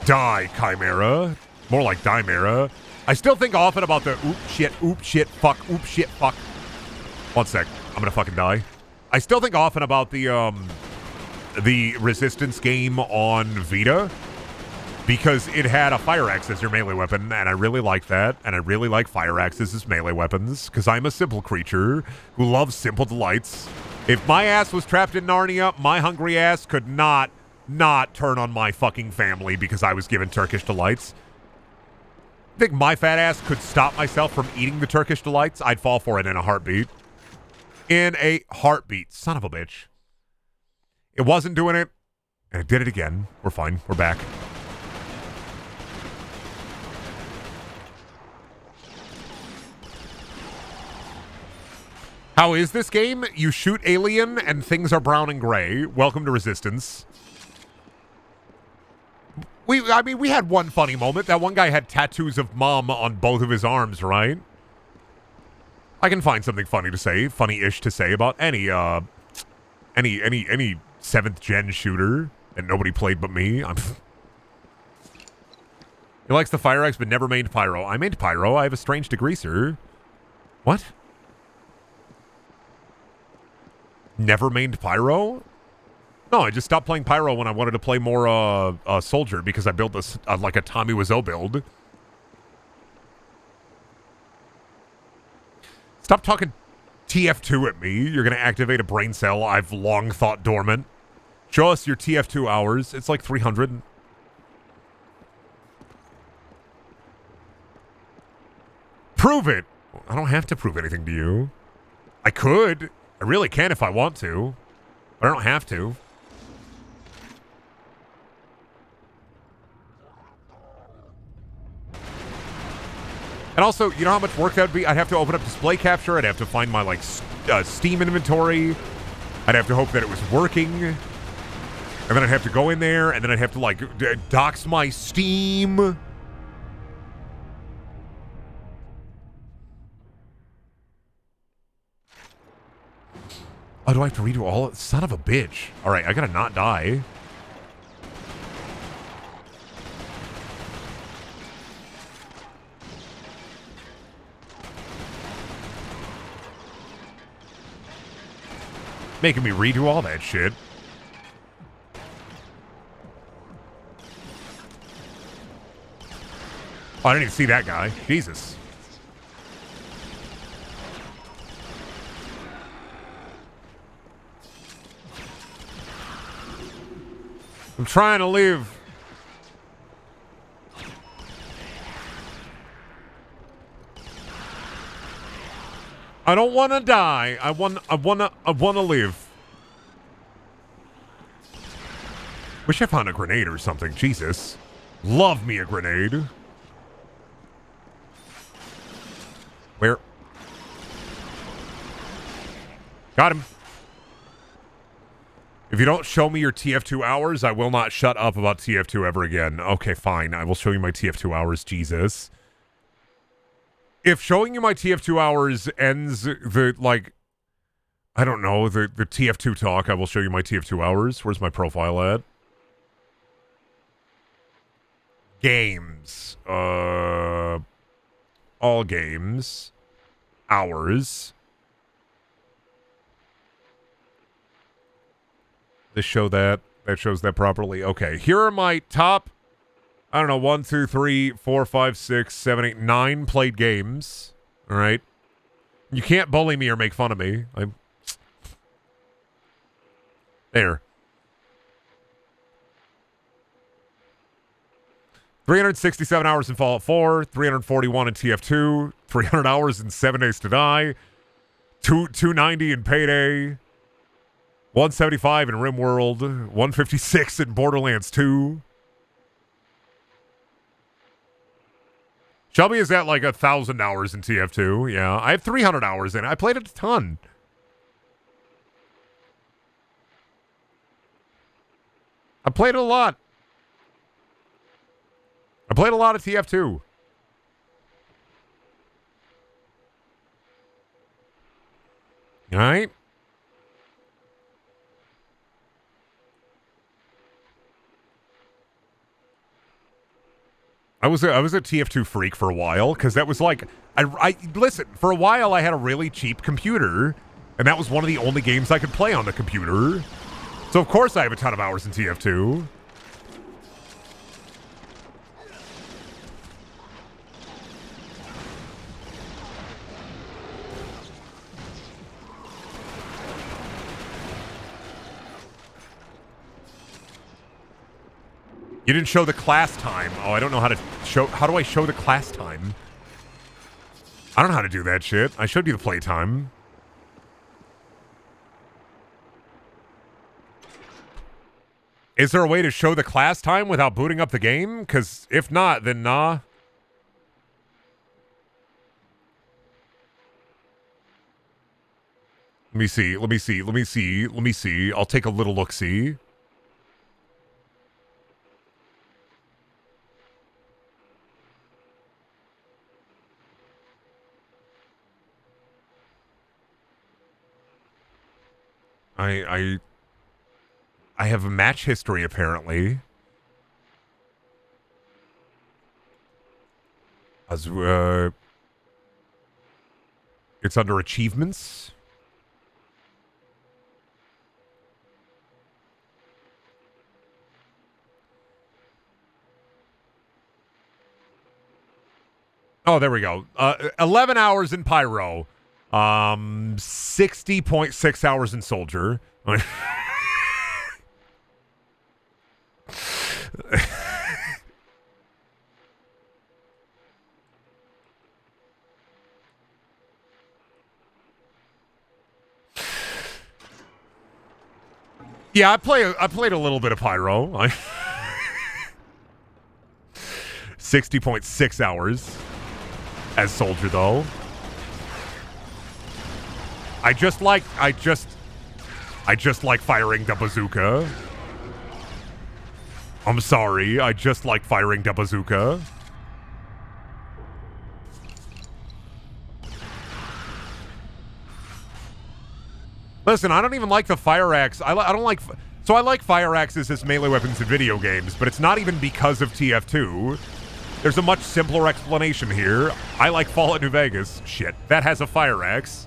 Die, Chimera. More like Dimera. I still think often about the oop, shit, fuck, oop, shit, fuck. One sec. I'm gonna fucking die. I still think often about the Resistance game on Vita because it had a fire axe as your melee weapon, and I really like that, and I really like fire axes as melee weapons because I'm a simple creature who loves simple delights. If my ass was trapped in Narnia, my hungry ass could not turn on my fucking family because I was given Turkish delights. I think my fat ass could stop myself from eating the Turkish delights. I'd fall for it in a heartbeat. In a heartbeat. Son of a bitch. It wasn't doing it, and it did it again. We're fine. We're back. How is this game? You shoot alien, and things are brown and gray. Welcome to Resistance. I mean, we had one funny moment. That one guy had tattoos of mom on both of his arms, right? I can find something funny to say, funny-ish to say about any 7th gen shooter that nobody played but me. He likes the fire axe, but never mained pyro. I mained pyro. I have a strange degreaser. What? Never mained pyro? No, I just stopped playing pyro when I wanted to play more soldier because I built this like a Tommy Wiseau build. Stop talking TF2 at me. You're going to activate a brain cell I've long thought dormant. Show us your TF2 hours. It's like 300. Prove it. I don't have to prove anything to you. I could. I really can if I want to. But I don't have to. And also, you know how much work that would be? I'd have to open up display capture. I'd have to find my, like, Steam inventory. I'd have to hope that it was working. And then I'd have to go in there, and then I'd have to, like, dox my Steam. Oh, do I have to redo all? Son of a bitch. All right, I gotta not die. Making me redo all that shit. Oh, I didn't even see that guy. Jesus. I'm trying to live. I don't want to die. I want to live. Wish I found a grenade or something. Jesus. Love me a grenade. Where? Got him. If you don't show me your TF2 hours, I will not shut up about TF2 ever again. Okay, fine. I will show you my TF2 hours, Jesus. If showing you my TF2 hours ends the, like, I don't know, the TF2 talk, I will show you my TF2 hours. Where's my profile at? Games. All games. Hours. This show that. That shows that properly. Okay, here are my top, I don't know, 1, 2, 3, 4, 5, 6, 7, 8, 9 played games. All right. You can't bully me or make fun of me. I'm there. 367 hours in Fallout 4, 341 in TF2, 300 hours in 7 Days to Die, 290 in Payday, 175 in RimWorld, 156 in Borderlands 2. Shelby is at like 1,000 hours in TF2. Yeah, I have 300 hours in it. I played it a ton. I played it a lot. I played a lot of TF2. All right. I was a TF2 freak for a while because that was like I listen, for a while I had a really cheap computer and that was one of the only games I could play on the computer. So of course I have a ton of hours in TF2. You didn't show the class time. Oh, I don't know how to show. How do I show the class time? I don't know how to do that shit. I showed you the playtime. Is there a way to show the class time without booting up the game? Because if not, then nah. Let me see. Let me see. Let me see. Let me see. I'll take a little look-see. I have a match history, apparently. As it's under achievements. Oh, there we go. 11 hours in Pyro. 60.6 hours in Soldier. Yeah, I played a little bit of Pyro. 60.6 hours as Soldier, though. I just like firing the bazooka. I'm sorry, I just like firing the bazooka. Listen, I don't even like the fire axe. I don't like... So I like fire axes as melee weapons in video games, but it's not even because of TF2. There's a much simpler explanation here. I like Fallout New Vegas. Shit, that has a fire axe.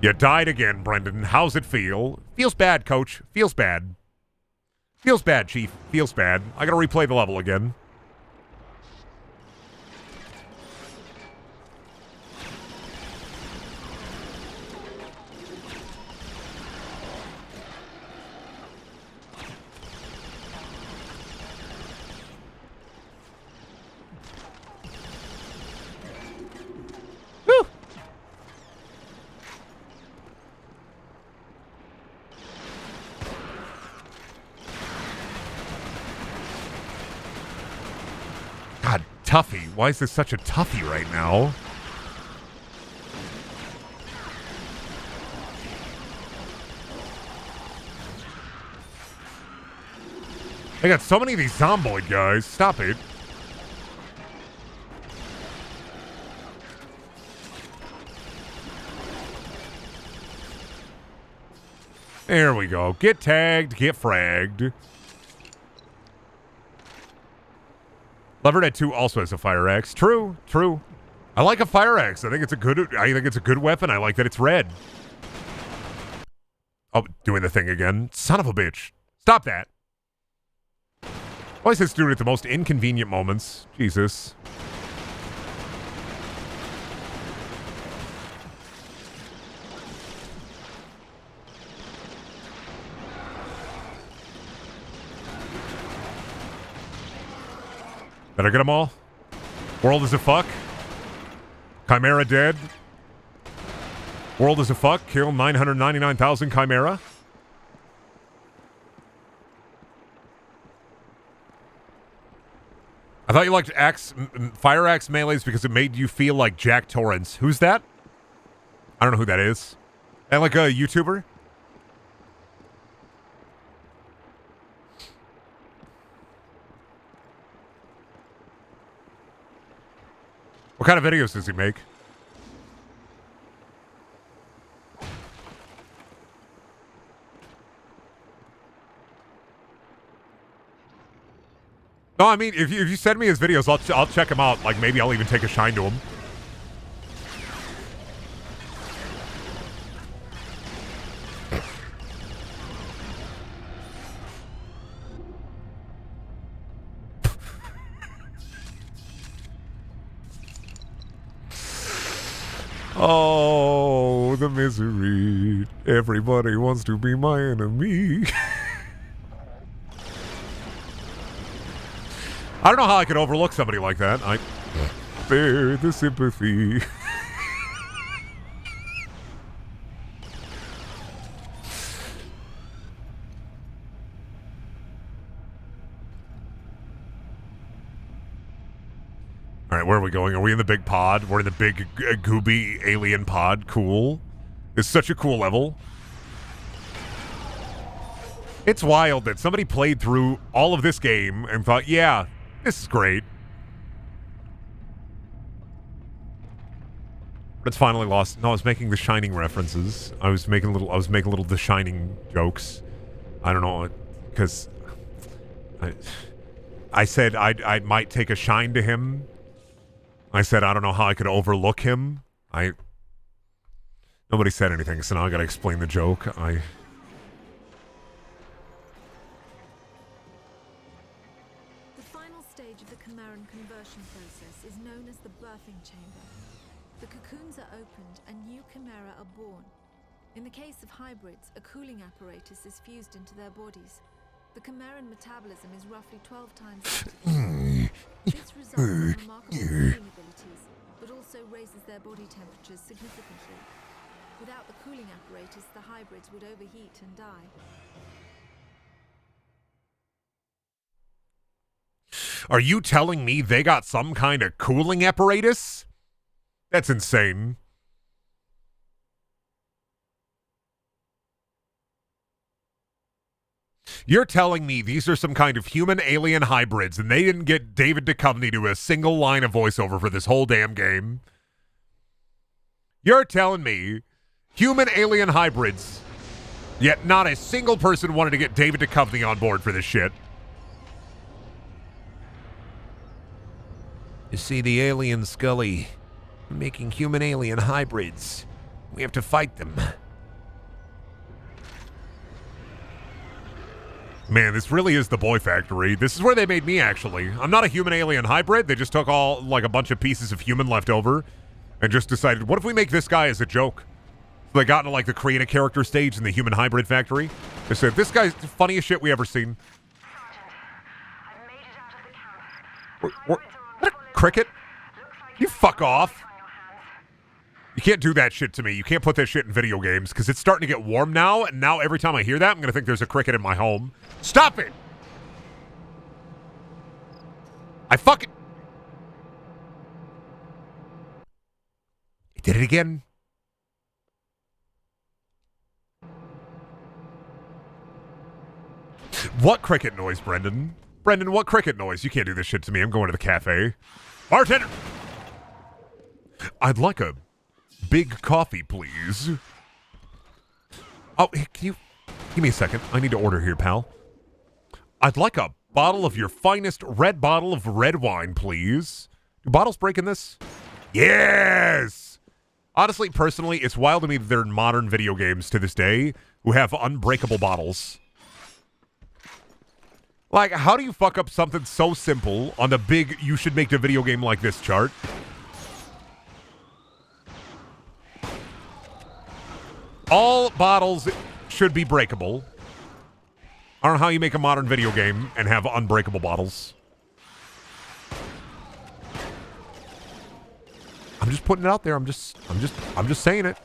You died again, Brendan. How's it feel? Feels bad, coach. Feels bad. Feels bad, Chief. Feels bad. I gotta replay the level again. Whew. God, toughie. Why is this such a toughie right now? I got so many of these zomboid guys. Stop it. There we go. Get tagged, get fragged. Left 4 Dead 2 also has a fire axe. True, true. I like a fire axe. I think it's a good weapon. I like that it's red. Oh, doing the thing again. Son of a bitch. Stop that. Why is this doing it at the most inconvenient moments? Jesus. Did I get them all? World is a fuck. Chimera dead. World is a fuck. Kill 999,000 Chimera. I thought you liked fire axe melees because it made you feel like Jack Torrance. Who's that? I don't know who that is. And like a YouTuber? What kind of videos does he make? No, I mean, if you send me his videos, I'll check him out. Like, maybe I'll even take a shine to him. Oh, the misery. Everybody wants to be my enemy. I don't know how I could overlook somebody like that. I bear the sympathy. All right, where are we going? Are we in the big pod? We're in the big gooby alien pod. Cool. It's such a cool level. It's wild that somebody played through all of this game and thought, yeah, this is great. But it's finally lost. No, I was making The Shining references. I was making little The Shining jokes. I don't know, because I said I might take a shine to him. I said I don't know how I could overlook him. Nobody said anything, so now I gotta explain the joke. Conversion process is known as the birthing chamber. The cocoons are opened and new chimera are born. In the case of hybrids, a cooling apparatus is fused into their bodies. The chimeran metabolism is roughly 12 times that. This results in remarkable cooling abilities, but also raises their body temperatures significantly. Without the cooling apparatus, the hybrids would overheat and die. Are you telling me they got some kind of cooling apparatus? That's insane. You're telling me these are some kind of human-alien hybrids and they didn't get David Duchovny to a single line of voiceover for this whole damn game? You're telling me human-alien hybrids, yet not a single person wanted to get David Duchovny on board for this shit? You see, the alien Scully making human-alien hybrids. We have to fight them. Man, this really is the boy factory. This is where they made me, actually. I'm not a human-alien hybrid. They just took all, like, a bunch of pieces of human left over and just decided, what if we make this guy as a joke? So they got into, like, the create a character stage in the human hybrid factory. They said, this guy's the funniest shit we ever seen. What? Cricket? You fuck off. You can't do that shit to me. You can't put that shit in video games because it's starting to get warm now, and now every time I hear that, I'm going to think there's a cricket in my home. Stop it! I fucking... He did it again. What cricket noise, Brendan? Brendan, what cricket noise? You can't do this shit to me. I'm going to the cafe. Bartender! I'd like a big coffee, please. Oh, can you... Give me a second. I need to order here, pal. I'd like a bottle of your finest red bottle of red wine, please. Do bottles break in this? Yes! Honestly, personally, it's wild to me that there are modern video games to this day who have unbreakable bottles. Like, how do you fuck up something so simple on the big you should make a video game like this chart? All bottles should be breakable. I don't know how you make a modern video game and have unbreakable bottles. I'm just putting it out there. I'm just saying it.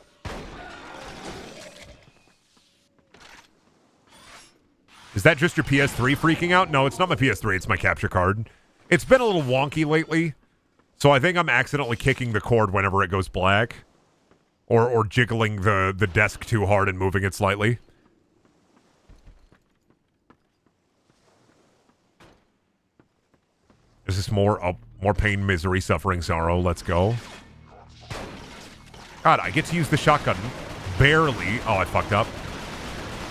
Is that just your PS3 freaking out? No, it's not my PS3. It's my capture card. It's been a little wonky lately, so I think I'm accidentally kicking the cord whenever it goes black. Or jiggling the desk too hard and moving it slightly. Is this more More pain, misery, suffering, sorrow. Let's go. God, I get to use the shotgun. Barely. Oh, I fucked up.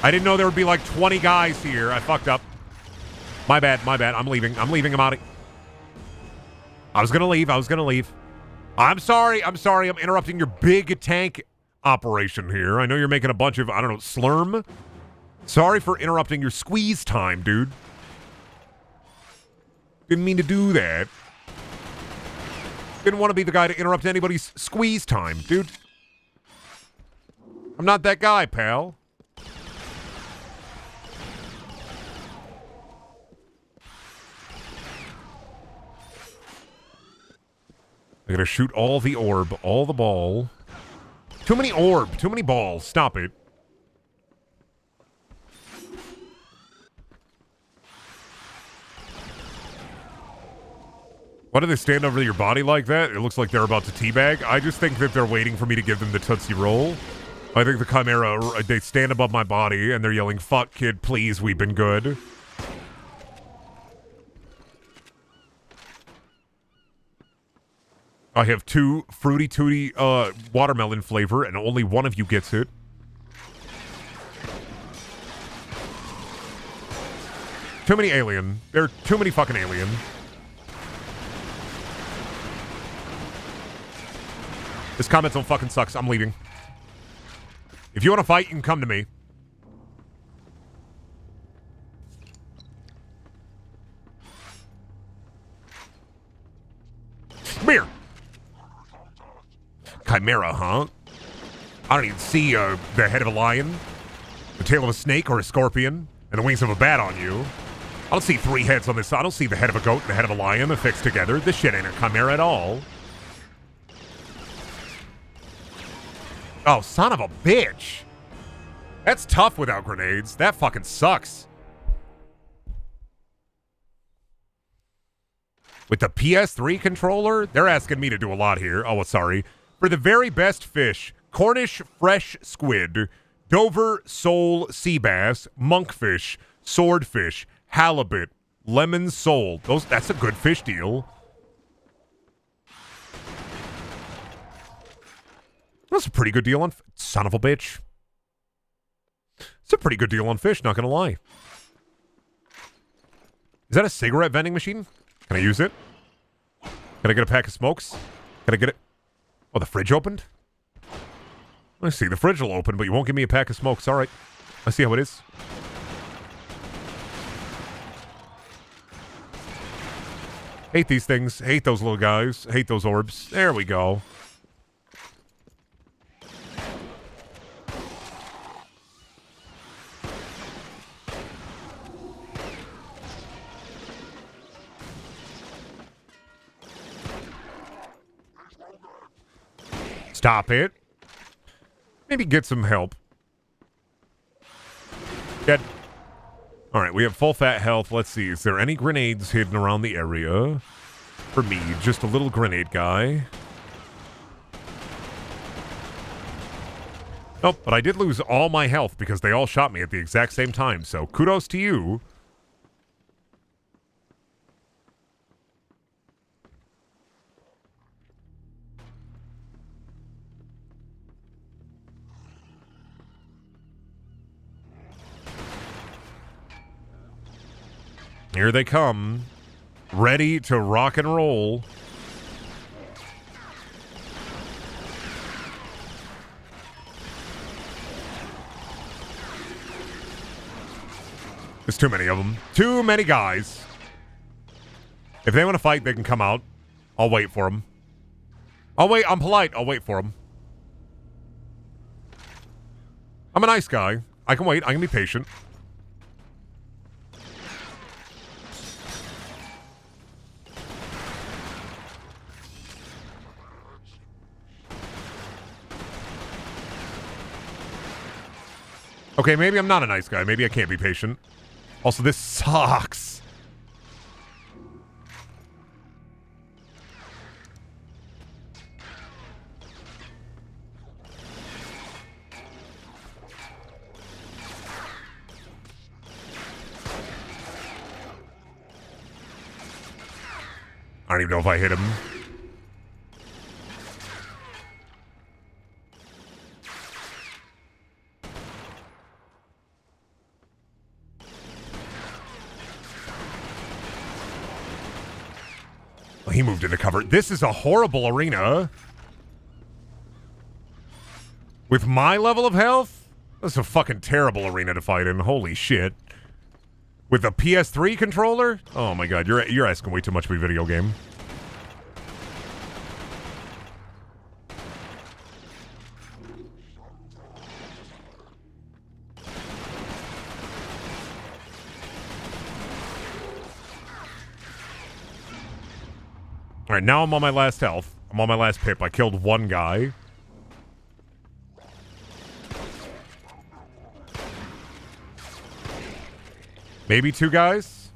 I didn't know there would be like 20 guys here. I fucked up. My bad, my bad. I'm leaving. I'm leaving. I'm out of... I was gonna leave. I'm sorry. I'm interrupting your big tank operation here. I know you're making a bunch of, I don't know, slurm. Sorry for interrupting your squeeze time, dude. Didn't mean to do that. Didn't want to be the guy to interrupt anybody's squeeze time, dude. I'm not that guy, pal. I gotta shoot all the orb, all the ball. Too many orb, too many balls. Stop it. Why do they stand over your body like that? It looks like they're about to teabag. I just think that they're waiting for me to give them the Tootsie Roll. I think the Chimera, they stand above my body and they're yelling, "Fuck, kid, please, we've been good." I have 2 Fruity Tooty watermelon flavor, and only one of you gets it. Too many alien. There are too many fucking alien. This comment zone fucking sucks. I'm leaving. If you want to fight, you can come to me. Beer. Chimera, huh? I don't even see the head of a lion, the tail of a snake or a scorpion, and the wings of a bat on you. I don't see 3 heads on this. I don't see the head of a goat and the head of a lion affixed together. This shit ain't a chimera at all. Oh, son of a bitch. That's tough without grenades. That fucking sucks. With the PS3 controller, they're asking me to do a lot here. Oh, sorry. For the very best fish, Cornish fresh squid, Dover sole sea bass, monkfish, swordfish, halibut, lemon sole. That's a good fish deal. That's a pretty good deal on... Son of a bitch. It's a pretty good deal on fish, not gonna lie. Is that a cigarette vending machine? Can I use it? Can I get a pack of smokes? Can I get it? Oh, the fridge opened? I see. The fridge will open, but you won't give me a pack of smokes. All right. I see how it is. Hate these things. Hate those little guys. Hate those orbs. There we go. Stop it. Maybe get some help. Get. All right, we have full fat health. Let's see. Is there any grenades hidden around the area? For me, just a little grenade guy. Nope, but I did lose all my health because they all shot me at the exact same time. So kudos to you. Here they come, ready to rock and roll. There's too many of them. Too many guys. If they want to fight, they can come out. I'll wait for them. I'll wait. I'm polite. I'll wait for them. I'm a nice guy. I can wait. I can be patient. Okay, maybe I'm not a nice guy. Maybe I can't be patient. Also, this sucks. I don't even know if I hit him. Oh, he moved into cover. This is a horrible arena. With my level of health? That's a fucking terrible arena to fight in. Holy shit. With a PS3 controller? Oh my god, you're asking way too much of a video game. Alright, now I'm on my last health. I'm on my last pip. I killed one guy. Maybe two guys?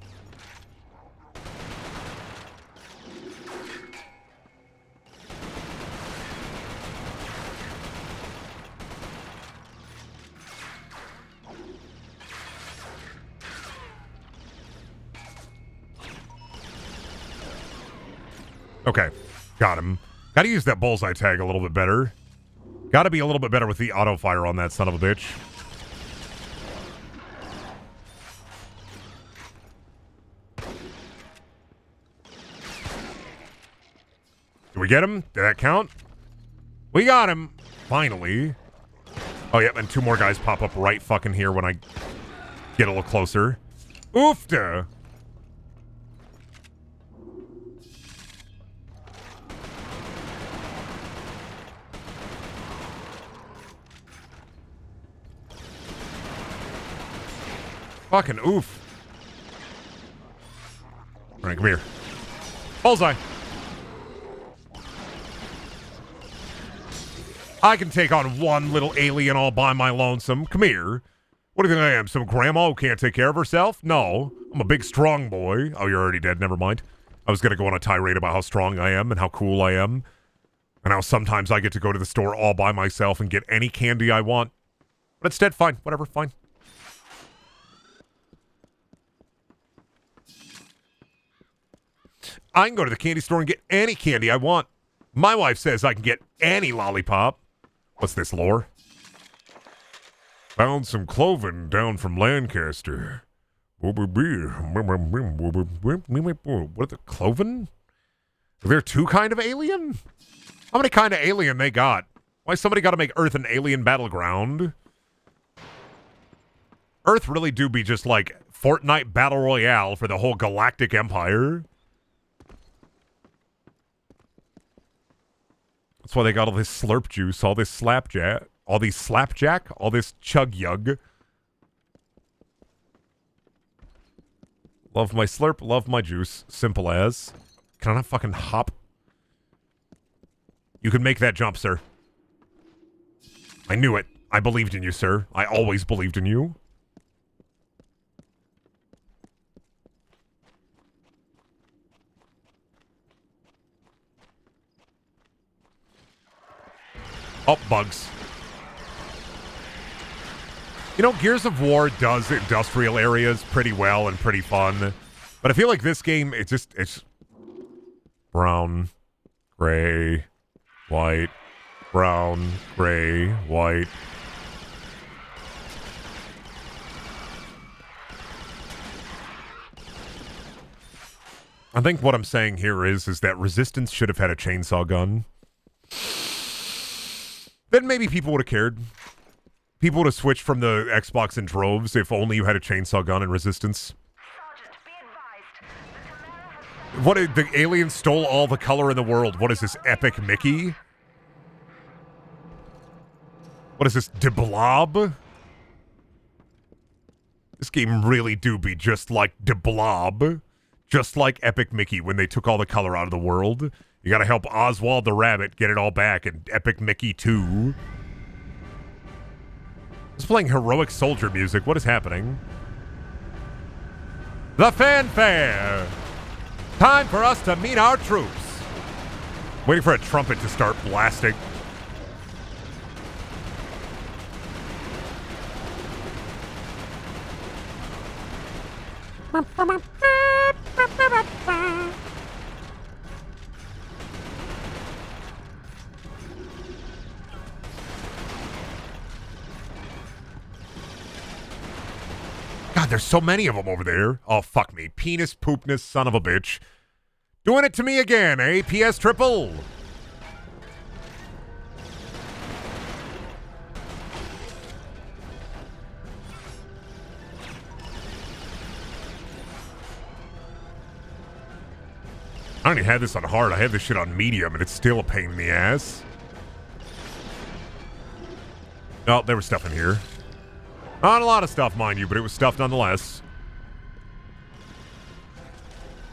Okay, got him. Gotta use that bullseye tag a little bit better. Gotta be a little bit better with the auto fire on that son of a bitch. Did we get him? Did that count? We got him. Finally. Oh, yep, and two more guys pop up right fucking here when I get a little closer. Oofta! Fucking oof. Alright, come here. Bullseye. I can take on one little alien all by my lonesome. Come here. What do you think I am? Some grandma who can't take care of herself? No. I'm a big strong boy. Oh, you're already dead. Never mind. I was going to go on a tirade about how strong I am and how cool I am. And how sometimes I get to go to the store all by myself and get any candy I want. But instead, fine. Whatever. Fine. I can go to the candy store and get any candy I want. My wife says I can get any lollipop. What's this, lore? Found some cloven down from Lancaster. What are the cloven? Are there two kind of alien? How many kind of alien they got? Why somebody got to make Earth an alien battleground? Earth really do be just like Fortnite Battle Royale for the whole galactic empire. That's why they got all this slurp juice, all this slapjack, all this chug yug. Love my slurp, love my juice. Simple as. Can I not fucking hop? You can make that jump, sir. I knew it. I believed in you, sir. I always believed in you. Oh, bugs. You know, Gears of War does industrial areas pretty well and pretty fun. But I feel like this game, it's brown, gray, white, brown, gray, white. I think what I'm saying here is that Resistance should have had a chainsaw gun. Then maybe people would have cared. People would have switched from the Xbox in droves if only you had a chainsaw gun in Resistance. What, the alien stole all the color in the world. What is this, Epic Mickey? What is this, De Blob? This game really do be just like De Blob. Just like Epic Mickey when they took all the color out of the world. You gotta help Oswald the Rabbit get it all back in Epic Mickey 2. It's playing heroic soldier music. What is happening? The fanfare! Time for us to meet our troops. Waiting for a trumpet to start blasting. God, there's so many of them over there. Oh, fuck me. Penis poopness, son of a bitch. Doing it to me again, eh? PS triple. I don't even have this on hard. I have this shit on medium, and it's still a pain in the ass. Oh, there was stuff in here. Not a lot of stuff, mind you, but it was stuff nonetheless.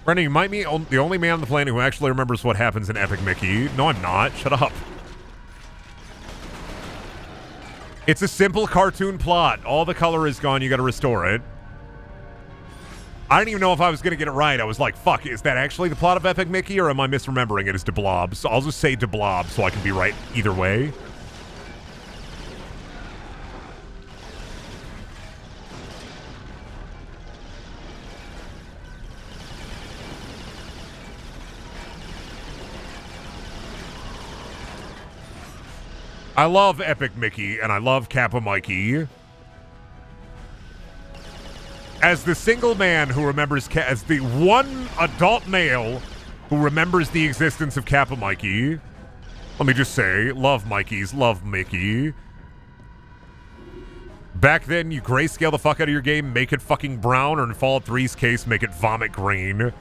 Brendan, you might be the only man on the planet who actually remembers what happens in Epic Mickey. No, I'm not. Shut up. It's a simple cartoon plot. All the color is gone. You got to restore it. I didn't even know if I was going to get it right. I was like, fuck, is that actually the plot of Epic Mickey, or am I misremembering it as DeBlob? So I'll just say DeBlob so I can be right either way. I love Epic Mickey, and I love Kappa Mikey. As the single man who remembers, as the one adult male who remembers the existence of Kappa Mikey, let me just say, love Mikey's, love Mickey. Back then, you grayscale the fuck out of your game, make it fucking brown, or in Fallout 3's case, make it vomit green.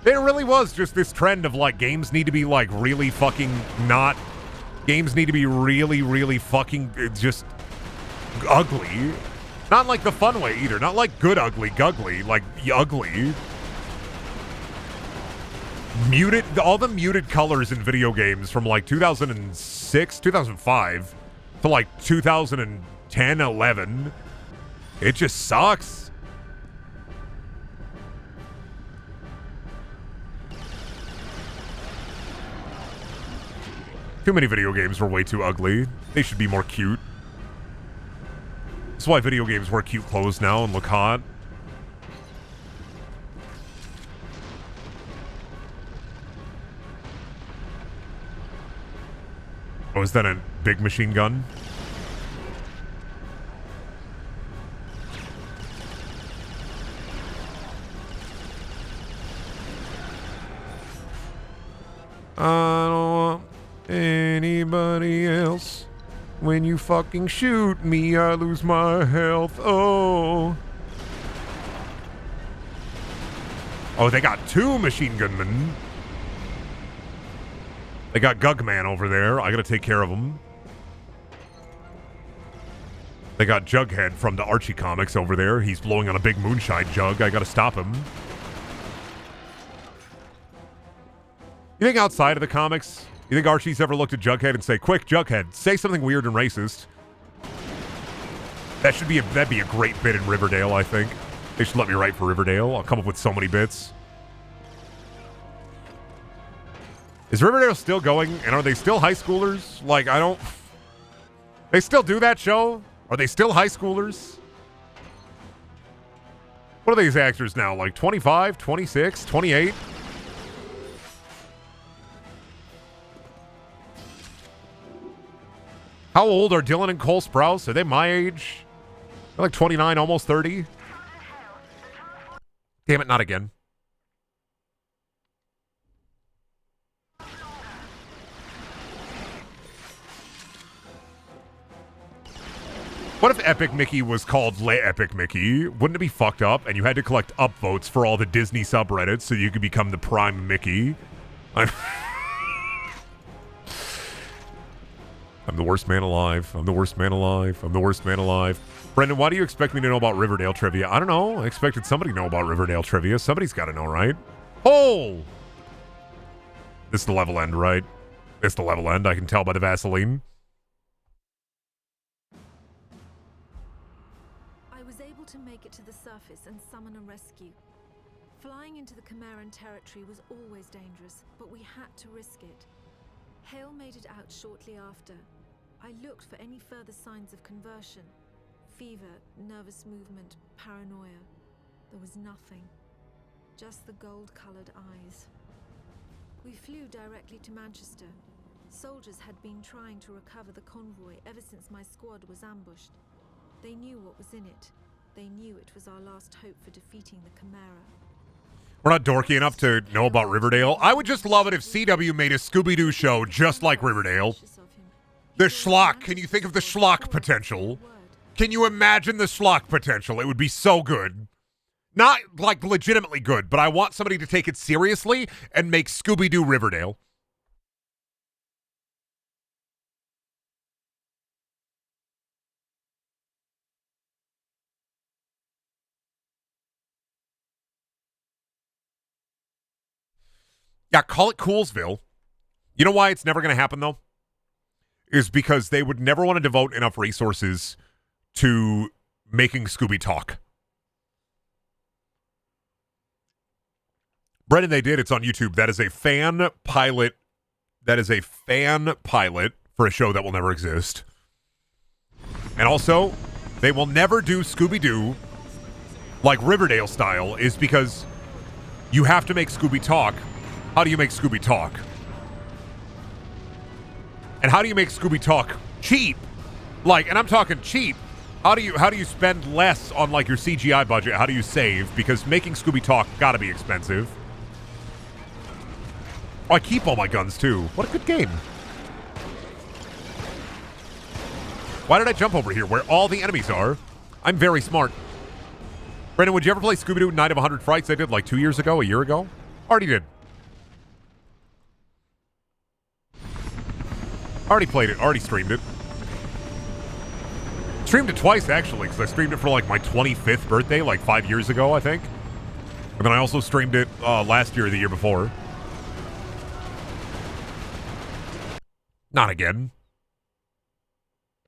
There really was just this trend of, like, games need to be, like, really fucking not... Games need to be really, really fucking just ugly. Not like the fun way either. Not like good ugly, guggly. Like ugly. Muted. All the muted colors in video games from like 2006, 2005 to like 2010, 11. It just sucks. Too many video games were way too ugly. They should be more cute. That's why video games wear cute clothes now and look hot. Oh, is that a big machine gun? I don't want anybody else. When you fucking shoot me, I lose my health. Oh. Oh, they got two machine gunmen. They got Gugman over there. I gotta take care of them. They got Jughead from the Archie comics over there. He's blowing on a big moonshine jug. I gotta stop him. You think outside of the comics, you think Archie's ever looked at Jughead and say, "Quick, Jughead, say something weird and racist"? That'd be a great bit in Riverdale, I think. They should let me write for Riverdale. I'll come up with so many bits. Is Riverdale still going? And are they still high schoolers? Like, I don't... They still do that show? Are they still high schoolers? What are these actors now? Like 25, 26, 28? How old are Dylan and Cole Sprouse? Are they my age? They're like 29, almost 30. Damn it, not again. What if Epic Mickey was called Le Epic Mickey? Wouldn't it be fucked up? And you had to collect upvotes for all the Disney subreddits so you could become the prime Mickey. I'm the worst man alive. I'm the worst man alive. I'm the worst man alive. Brendan, why do you expect me to know about Riverdale trivia? I don't know. I expected somebody to know about Riverdale trivia. Somebody's got to know, right? Oh! This is the level end, right? It's the level end. I can tell by the Vaseline. I was able to make it to the surface and summon a rescue. Flying into the Chimeran territory was always dangerous, but we had to risk it. Hale made it out shortly after. I looked for any further signs of conversion. Fever, nervous movement, paranoia. There was nothing. Just the gold-colored eyes. We flew directly to Manchester. Soldiers had been trying to recover the convoy ever since my squad was ambushed. They knew what was in it. They knew it was our last hope for defeating the Chimera. We're not dorky enough to know about Riverdale. I would just love it if CW made a Scooby-Doo show just like Riverdale. The schlock. Can you think of the schlock potential? Can you imagine the schlock potential? It would be so good. Not, like, legitimately good, but I want somebody to take it seriously and make Scooby-Doo Riverdale. Yeah, call it Coolsville. You know why it's never going to happen, though? Is because they would never want to devote enough resources to making Scooby talk. Brendan, they did. It's on YouTube. That is a fan pilot. That is a fan pilot for a show that will never exist. And also, they will never do Scooby-Doo like Riverdale style, is because you have to make Scooby talk. How do you make Scooby talk? And how do you make Scooby talk cheap? Like, and I'm talking cheap. How do you spend less on like your CGI budget? How do you save? Because making Scooby talk gotta be expensive. Oh, I keep all my guns too. What a good game. Why did I jump over here where all the enemies are? I'm very smart. Brendan, would you ever play Scooby-Doo Night of 100 Frights? I did like 2 years ago, a year ago. Already did. Already played it, already streamed it. Streamed it twice, actually, because I streamed it for like my 25th birthday, like 5 years ago, I think. And then I also streamed it last year or the year before. Not again.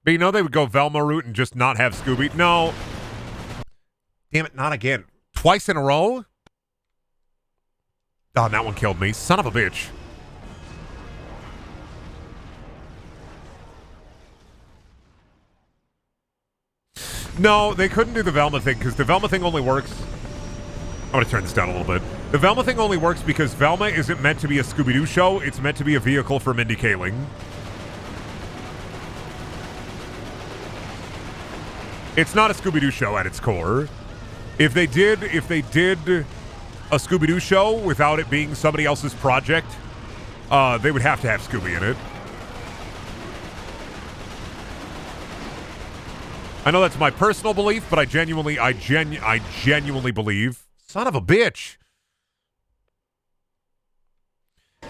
But you know they would go Velma route and just not have Scooby? No. Damn it, not again. Twice in a row? Oh, that one killed me. Son of a bitch. No, they couldn't do the Velma thing because the Velma thing only works. I'm going to turn this down a little bit. The Velma thing only works because Velma isn't meant to be a Scooby-Doo show. It's meant to be a vehicle for Mindy Kaling. It's not a Scooby-Doo show at its core. If they did a Scooby-Doo show without it being somebody else's project, they would have to have Scooby in it. I know that's my personal belief, but I genuinely believe. Son of a bitch.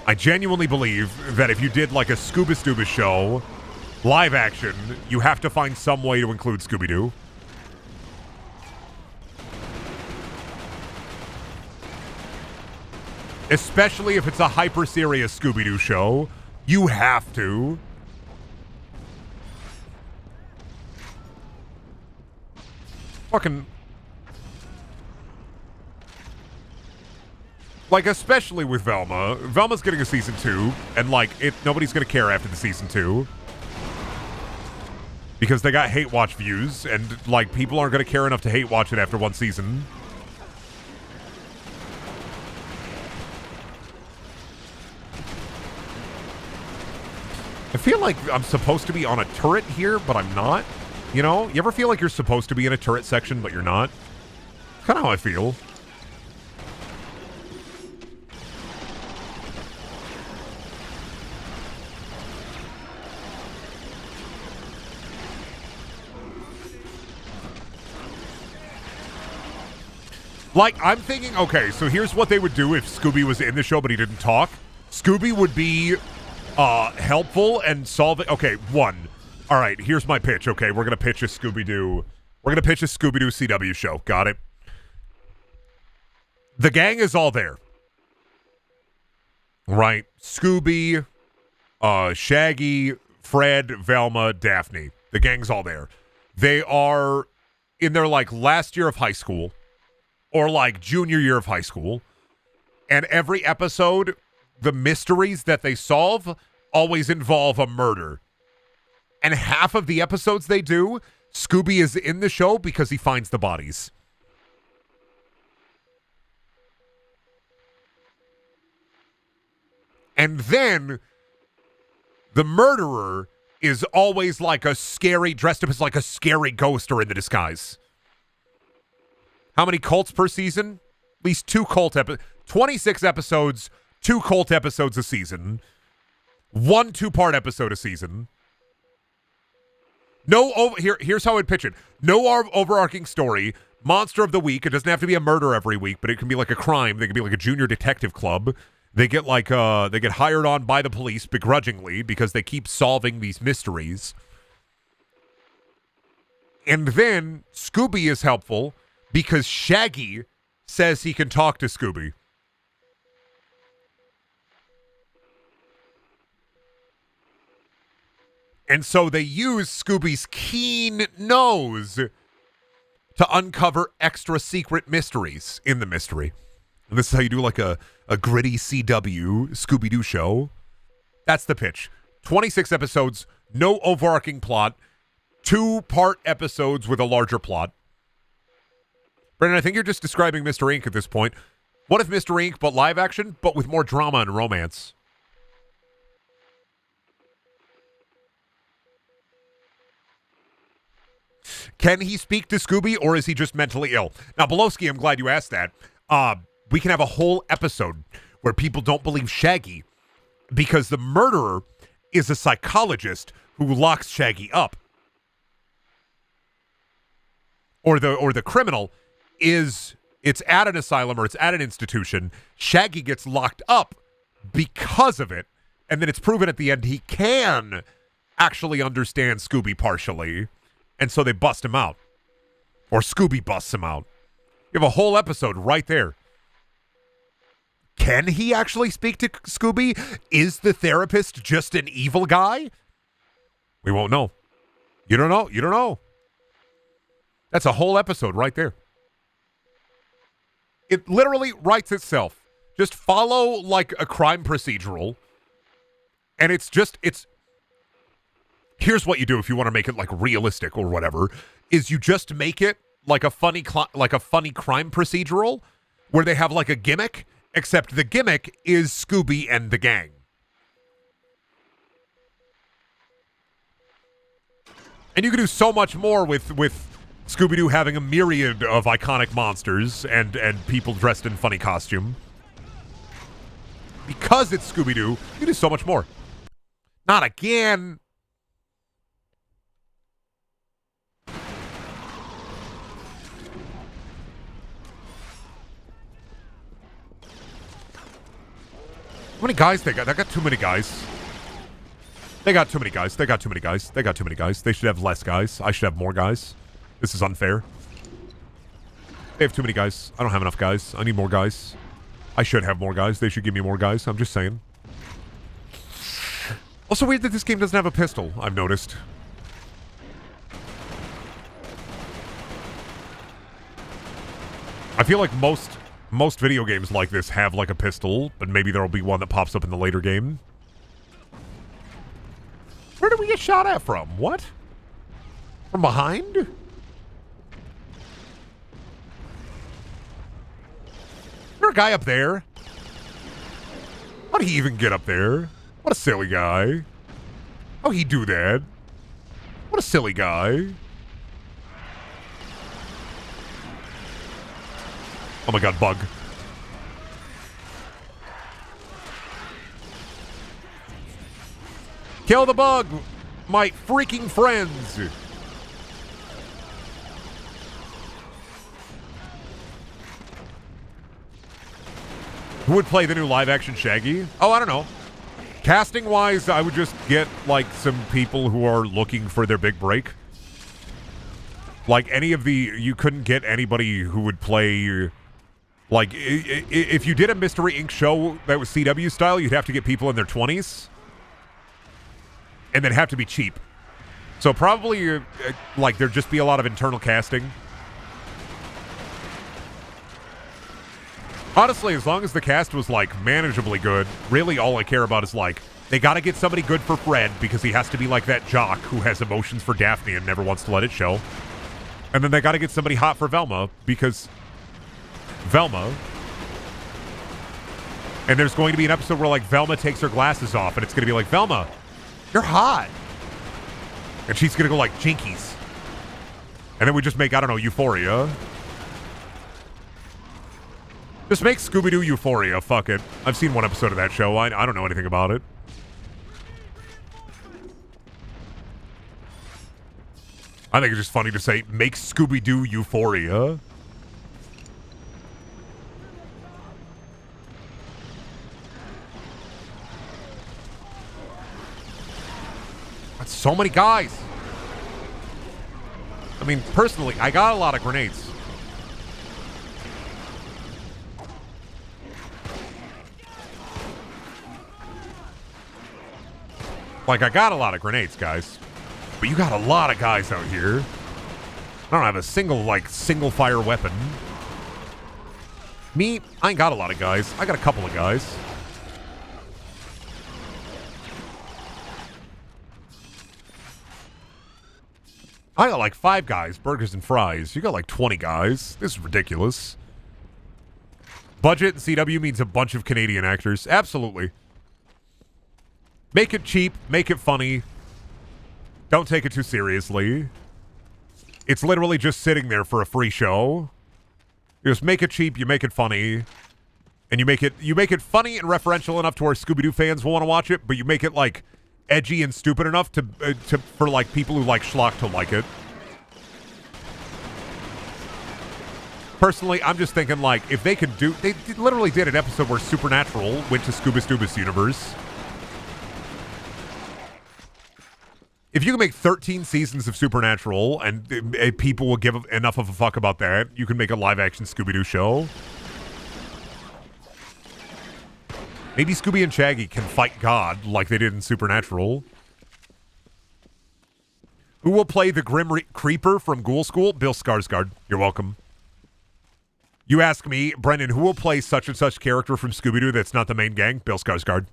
I genuinely believe that if you did like a Scooby-Stooba show, live action, you have to find some way to include Scooby-Doo. Especially if it's a hyper-serious Scooby-Doo show. You have to. Fucking... Like, especially with Velma. Velma's getting a season 2, and, like, nobody's gonna care after the season 2. Because they got hate watch views, and, like, people aren't gonna care enough to hate watch it after one season. I feel like I'm supposed to be on a turret here, but I'm not. You know? You ever feel like you're supposed to be in a turret section, but you're not? Kind of how I feel. Like, I'm thinking, okay, so here's what they would do if Scooby was in the show, but he didn't talk. Scooby would be helpful and solve it. Okay, one. All right, here's my pitch. Okay, we're going to pitch a Scooby-Doo. We're going to pitch a Scooby-Doo CW show. Got it? The gang is all there. Right? Scooby, Shaggy, Fred, Velma, Daphne. The gang's all there. They are in their, like, last year of high school or, like, junior year of high school. And every episode, the mysteries that they solve always involve a murder. And half of the episodes they do, Scooby is in the show because he finds the bodies. And then the murderer is always like a scary, dressed up as like a scary ghost or in the disguise. How many cults per season? At least 2 cult episodes. 26 episodes, 2 cult episodes a season. 1 2-part episode a season. Here's how I'd pitch it. No overarching story. Monster of the week. It doesn't have to be a murder every week, but it can be like a crime. They can be like a junior detective club. They get they get hired on by the police begrudgingly because they keep solving these mysteries. And then Scooby is helpful because Shaggy says he can talk to Scooby. And so they use Scooby's keen nose to uncover extra secret mysteries in the mystery. And this is how you do like a gritty CW Scooby-Doo show. That's the pitch. 26 episodes, no overarching plot, 2-part episodes with a larger plot. Brandon, I think you're just describing Mr. Inc. at this point. What if Mr. Inc. but live action, but with more drama and romance? Can he speak to Scooby, or is he just mentally ill? Now, Belowski, I'm glad you asked that. We can have a whole episode where people don't believe Shaggy because the murderer is a psychologist who locks Shaggy up. Or the criminal it's at an asylum or it's at an institution. Shaggy gets locked up because of it, and then it's proven at the end he can actually understand Scooby partially. And so they bust him out. Or Scooby busts him out. You have a whole episode right there. Can he actually speak to Scooby? Is the therapist just an evil guy? We won't know. You don't know. You don't know. That's a whole episode right there. It literally writes itself. Just follow like a crime procedural. And here's what you do if you want to make it like realistic or whatever, is you just make it like a funny crime procedural where they have like a gimmick, except the gimmick is Scooby and the gang. And you can do so much more with Scooby-Doo having a myriad of iconic monsters and people dressed in funny costume. Because it's Scooby-Doo, you can do so much more. Not again. How many guys they got? They got too many guys. They got too many guys. They got too many guys. They got too many guys. They should have less guys. I should have more guys. This is unfair. They have too many guys. I don't have enough guys. I need more guys. I should have more guys. They should give me more guys. I'm just saying. Also weird that this game doesn't have a pistol, I've noticed. I feel like most video games like this have like a pistol, but maybe there'll be one that pops up in the later game. Where did we get shot at from? What? From behind? Is there a guy up there? How did he even get up there? What a silly guy. How'd he do that? What a silly guy. Oh my god, bug. Kill the bug, my freaking friends. Who would play the new live-action Shaggy? Oh, I don't know. Casting-wise, I would just get, like, some people who are looking for their big break. Like, you couldn't get anybody who would play... Like, if you did a Mystery Inc. show that was CW style, you'd have to get people in their 20s. And then have to be cheap. So probably, like, there'd just be a lot of internal casting. Honestly, as long as the cast was, like, manageably good, really all I care about is, like, they gotta get somebody good for Fred because he has to be like that jock who has emotions for Daphne and never wants to let it show. And then they gotta get somebody hot for Velma because... Velma. And there's going to be an episode where, like, Velma takes her glasses off and it's going to be like, Velma, you're hot. And she's going to go like, Jinkies. And then we just make, I don't know, Euphoria. Just make Scooby-Doo Euphoria. Fuck it. I've seen one episode of that show. I don't know anything about it. I think it's just funny to say, make Scooby-Doo Euphoria. That's so many guys. I mean, personally, I got a lot of grenades. Like, I got a lot of grenades, guys. But you got a lot of guys out here. I don't have a single fire weapon. Me, I ain't got a lot of guys. I got a couple of guys. I got like 5 guys, burgers and fries. You got like 20 guys. This is ridiculous. Budget in CW means a bunch of Canadian actors. Absolutely. Make it cheap. Make it funny. Don't take it too seriously. It's literally just sitting there for a free show. You just make it cheap, you make it funny, and you make it funny and referential enough to where Scooby-Doo fans will want to watch it, but you make it like edgy and stupid enough for like people who like schlock to like it. Personally, I'm just thinking like if they could do, they literally did an episode where Supernatural went to Scuba Stubus universe. If you can make 13 seasons of Supernatural and people will give enough of a fuck about that, you can make a live-action Scooby-Doo show. Maybe Scooby and Shaggy can fight God like they did in Supernatural. Who will play the Grim Creeper from Ghoul School? Bill Skarsgård. You're welcome. You ask me, Brendan, who will play such and such character from Scooby-Doo that's not the main gang? Bill Skarsgård.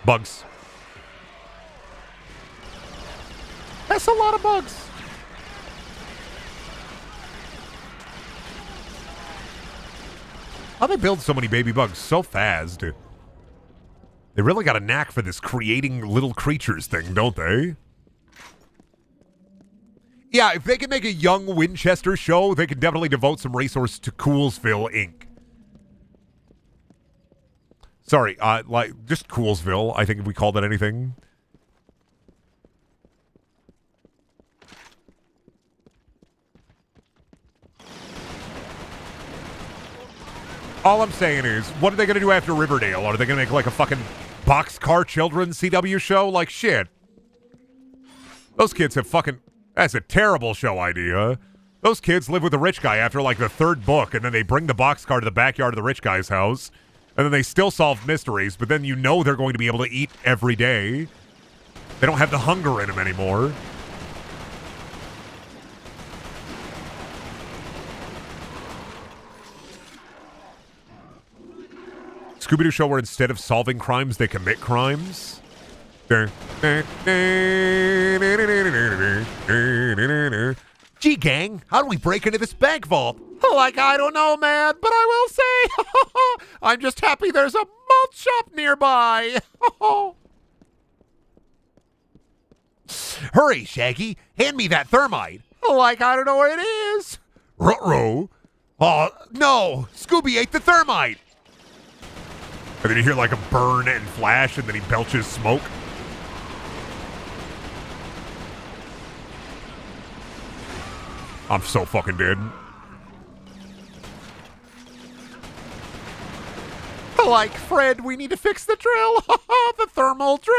Bugs. That's a lot of bugs. How they build so many baby bugs so fast? They really got a knack for this creating little creatures thing, don't they? Yeah, if they can make a young Winchester show, they can definitely devote some resources to Coolsville, Inc. Sorry, like, just Coolsville, I think if we called it anything. All I'm saying is, what are they going to do after Riverdale? Are they going to make, like, a fucking Boxcar Children's CW show? Like, shit. Those kids have fucking... That's a terrible show idea. Those kids live with a rich guy after, like, the 3rd book, and then they bring the boxcar to the backyard of the rich guy's house. And then they still solve mysteries, but then you know they're going to be able to eat every day. They don't have the hunger in them anymore. Scooby-Doo show where instead of solving crimes, they commit crimes. Gee, gang, how do we break into this bank vault? Like, I don't know, man, but I will say, I'm just happy there's a malt shop nearby. Hurry, Shaggy, hand me that thermite. Like, I don't know where it is. Ruh-roh. Oh, no, Scooby ate the thermite. And then you hear like a burn and flash, and then he belches smoke. I'm so fucking dead. Like, Fred, we need to fix the drill. The thermal drill.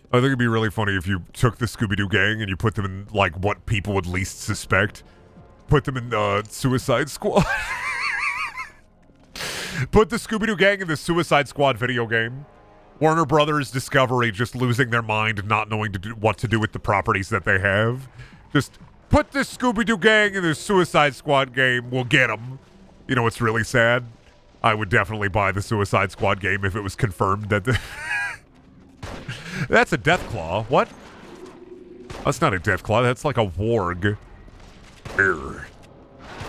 I think it'd be really funny if you took the Scooby-Doo gang and you put them in, like, what people would least suspect. Put them in, Suicide Squad. Put the Scooby-Doo gang in the Suicide Squad video game. Warner Brothers Discovery just losing their mind, not knowing what to do with the properties that they have. Just put the Scooby-Doo gang in the Suicide Squad game. We'll get them. You know what's really sad? I would definitely buy the Suicide Squad game if it was confirmed that the... That's a Death Claw. What? That's not a Deathclaw. That's like a warg. Here.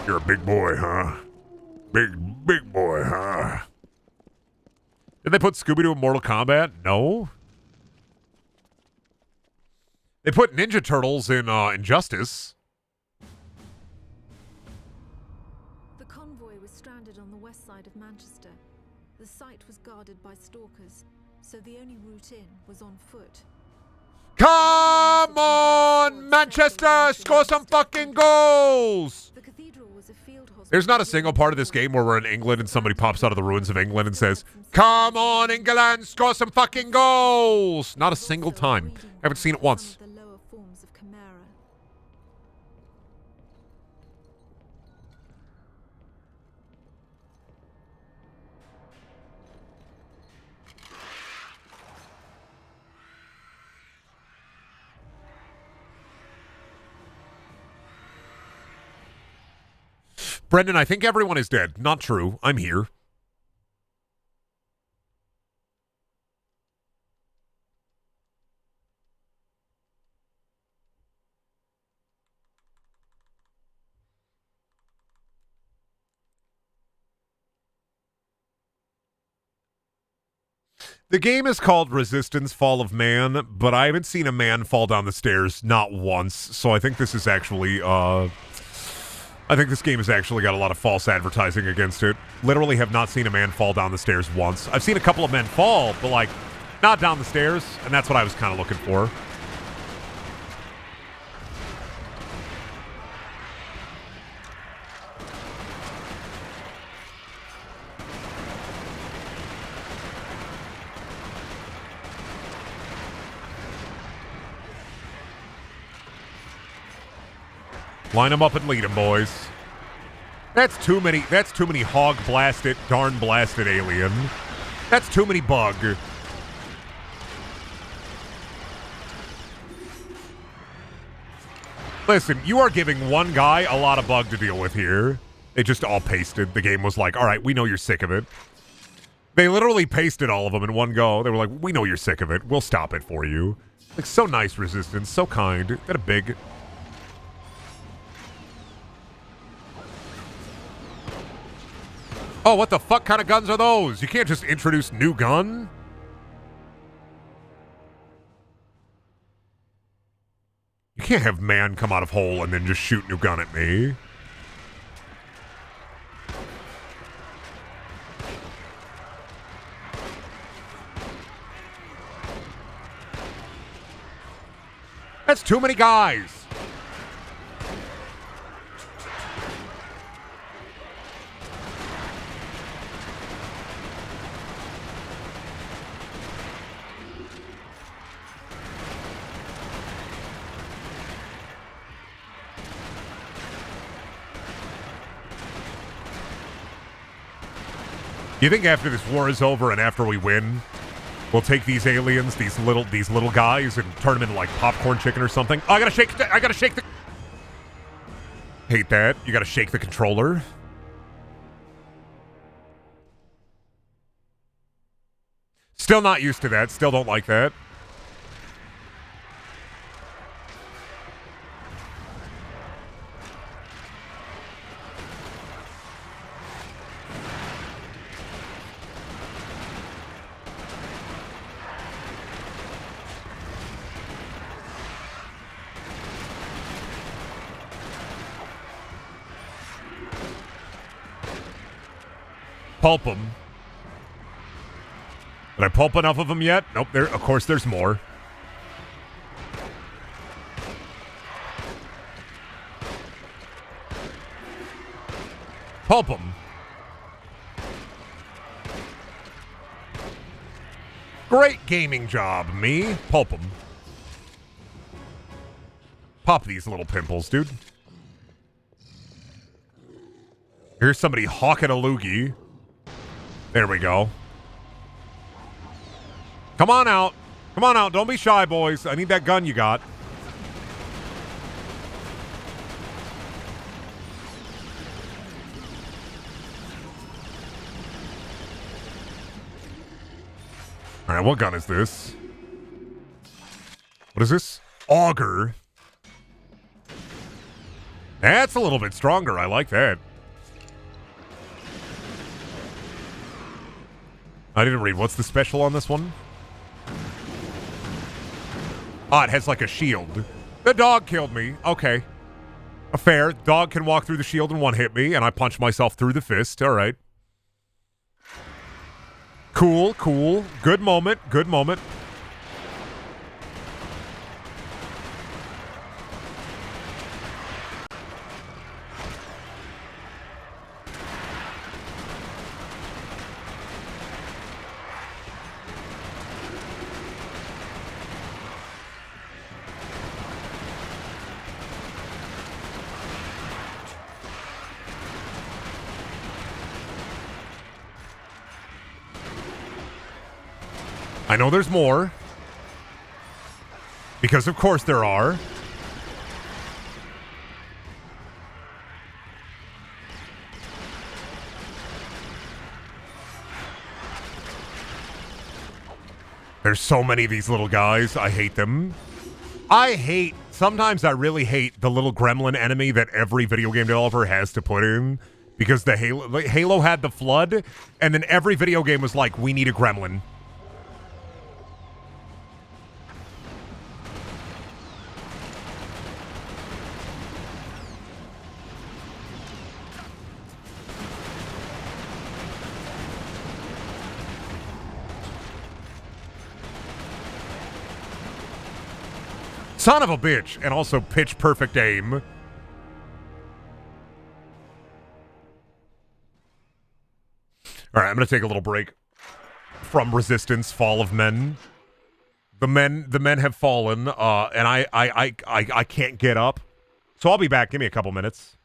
You're a big boy, huh? Big boy, huh? Did they put Scooby-Doo in Mortal Kombat? No. They put Ninja Turtles in Injustice. The convoy was stranded on the west side of Manchester. The site was guarded by stalkers, so the only route in was on foot. Come on, Manchester! Score some fucking goals! The cathedral was a field hospital. There's not a single part of this game where we're in England and somebody pops out of the ruins of England and says, "Come on, England, score some fucking goals!" Not a single time. Haven't seen it once. The lower forms of Chimera. Brendan, I think everyone is dead. Not true. I'm here. The game is called Resistance Fall of Man, but I haven't seen a man fall down the stairs not once, so I think this is actually, I think this game has actually got a lot of false advertising against it. Literally have not seen a man fall down the stairs once. I've seen a couple of men fall, but, like, not down the stairs, and that's what I was kind of looking for. Line them up and lead them, boys. That's too many hog blasted, darn blasted alien. That's too many bug. Listen, you are giving one guy a lot of bug to deal with here. They just all pasted. The game was like, all right, we know you're sick of it. They literally pasted all of them in one go. They were like, we know you're sick of it. We'll stop it for you. Like, so nice, Resistance. So kind. Got a big... Oh, what the fuck kind of guns are those? You can't just introduce new gun? You can't have man come out of hole and then just shoot new gun at me. That's too many guys. You think after this war is over and after we win, we'll take these aliens, these little guys, and turn them into like popcorn chicken or something? Oh, I gotta shake the. Hate that. You gotta shake the controller. Still not used to that. Still don't like that. Pulp them. Did I pulp enough of them yet? Nope. Of course, there's more. Pulp them. Great gaming job, me. Pulp them. Pop these little pimples, dude. Here's somebody hawking a loogie. There we go. Come on out. Come on out. Don't be shy, boys. I need that gun you got. All right, what gun is this? What is this? Auger. That's a little bit stronger. I like that. I didn't read. What's the special on this one? Ah, it has like a shield. The dog killed me. Okay. Fair. Dog can walk through the shield and one-hit me, and I punch myself through the fist. All right. Cool, cool. Good moment. Good moment. I know there's more. Because of course there are. There's so many of these little guys. I hate them. Sometimes I really hate the little gremlin enemy that every video game developer has to put in. Because the Halo had the Flood, and then every video game was like, we need a gremlin. Son of a bitch, and also pitch perfect aim. All right, I'm gonna take a little break from Resistance: Fall of Men. The men have fallen, and I can't get up, so I'll be back. Give me a couple minutes.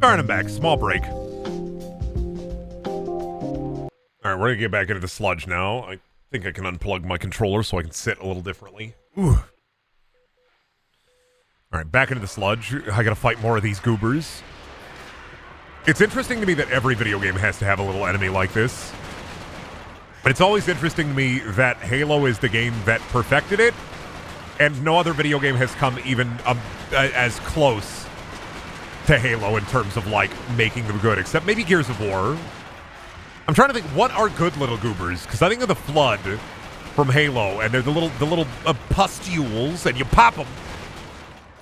Alright, I'm back. Small break. Alright, we're gonna get back into the sludge now. I think I can unplug my controller so I can sit a little differently. Ooh. Alright, back into the sludge. I gotta fight more of these goobers. It's interesting to me that every video game has to have a little enemy like this. But it's always interesting to me that Halo is the game that perfected it, and no other video game has come even as close to Halo in terms of, like, making them good, except maybe Gears of War. I'm trying to think, what are good little goobers? Because I think of the Flood from Halo, and they're the little pustules, and you pop them.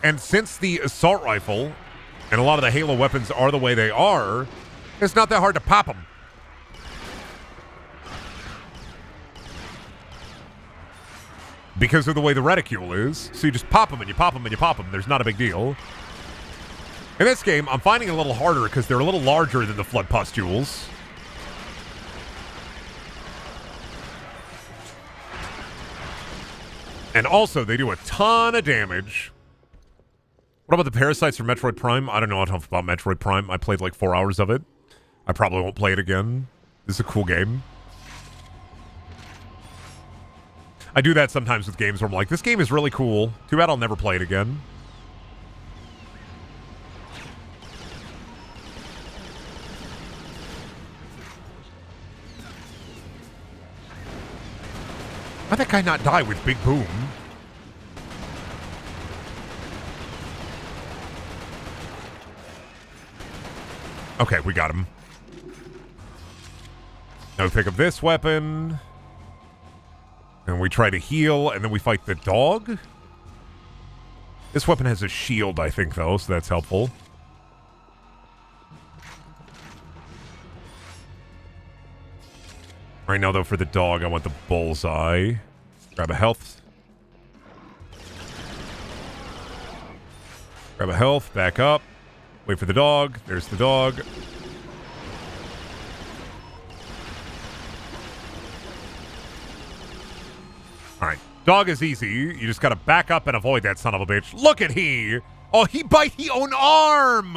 And since the assault rifle and a lot of the Halo weapons are the way they are, it's not that hard to pop them. Because of the way the reticule is. So you just pop them and you pop them and you pop them. There's not a big deal. In this game, I'm finding it a little harder because they're a little larger than the Flood pustules. And also, they do a ton of damage. What about the parasites from Metroid Prime? I don't know enough about Metroid Prime. I played like 4 hours of it. I probably won't play it again. This is a cool game. I do that sometimes with games where I'm like, this game is really cool. Too bad I'll never play it again. Why'd that guy not die with Big Boom? Okay, we got him. Now we pick up this weapon. And we try to heal, and then we fight the dog. This weapon has a shield, I think, though, so that's helpful. Right now, though, for the dog, I want the bullseye. Grab a health. Grab a health, back up. Wait for the dog. There's the dog. Alright, dog is easy. You just gotta back up and avoid that son of a bitch. Look at he! Oh, he bite his own arm!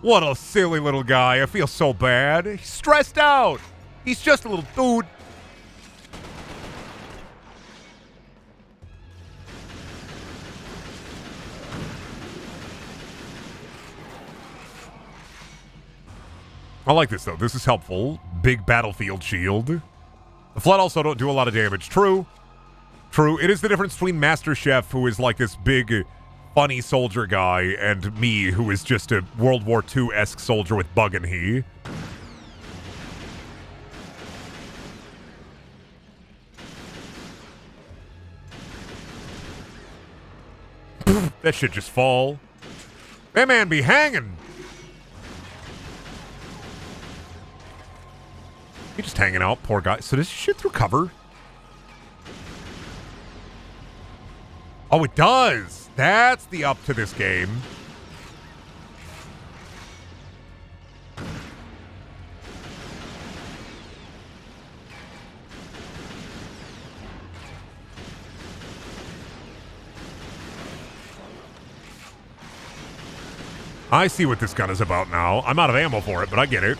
What a silly little guy. I feel so bad. He's stressed out. He's just a little dude. I like this, though. This is helpful. Big battlefield shield. The Flood also don't do a lot of damage. True. True. It is the difference between Master Chef, who is like this big, funny soldier guy, and me, who is just a World War II-esque soldier with bug and he. That shit just fall. That man be hanging. He just hanging out, poor guy. So does he shoot through cover? Oh, it does. That's the up to this game. I see what this gun is about now. I'm out of ammo for it, but I get it.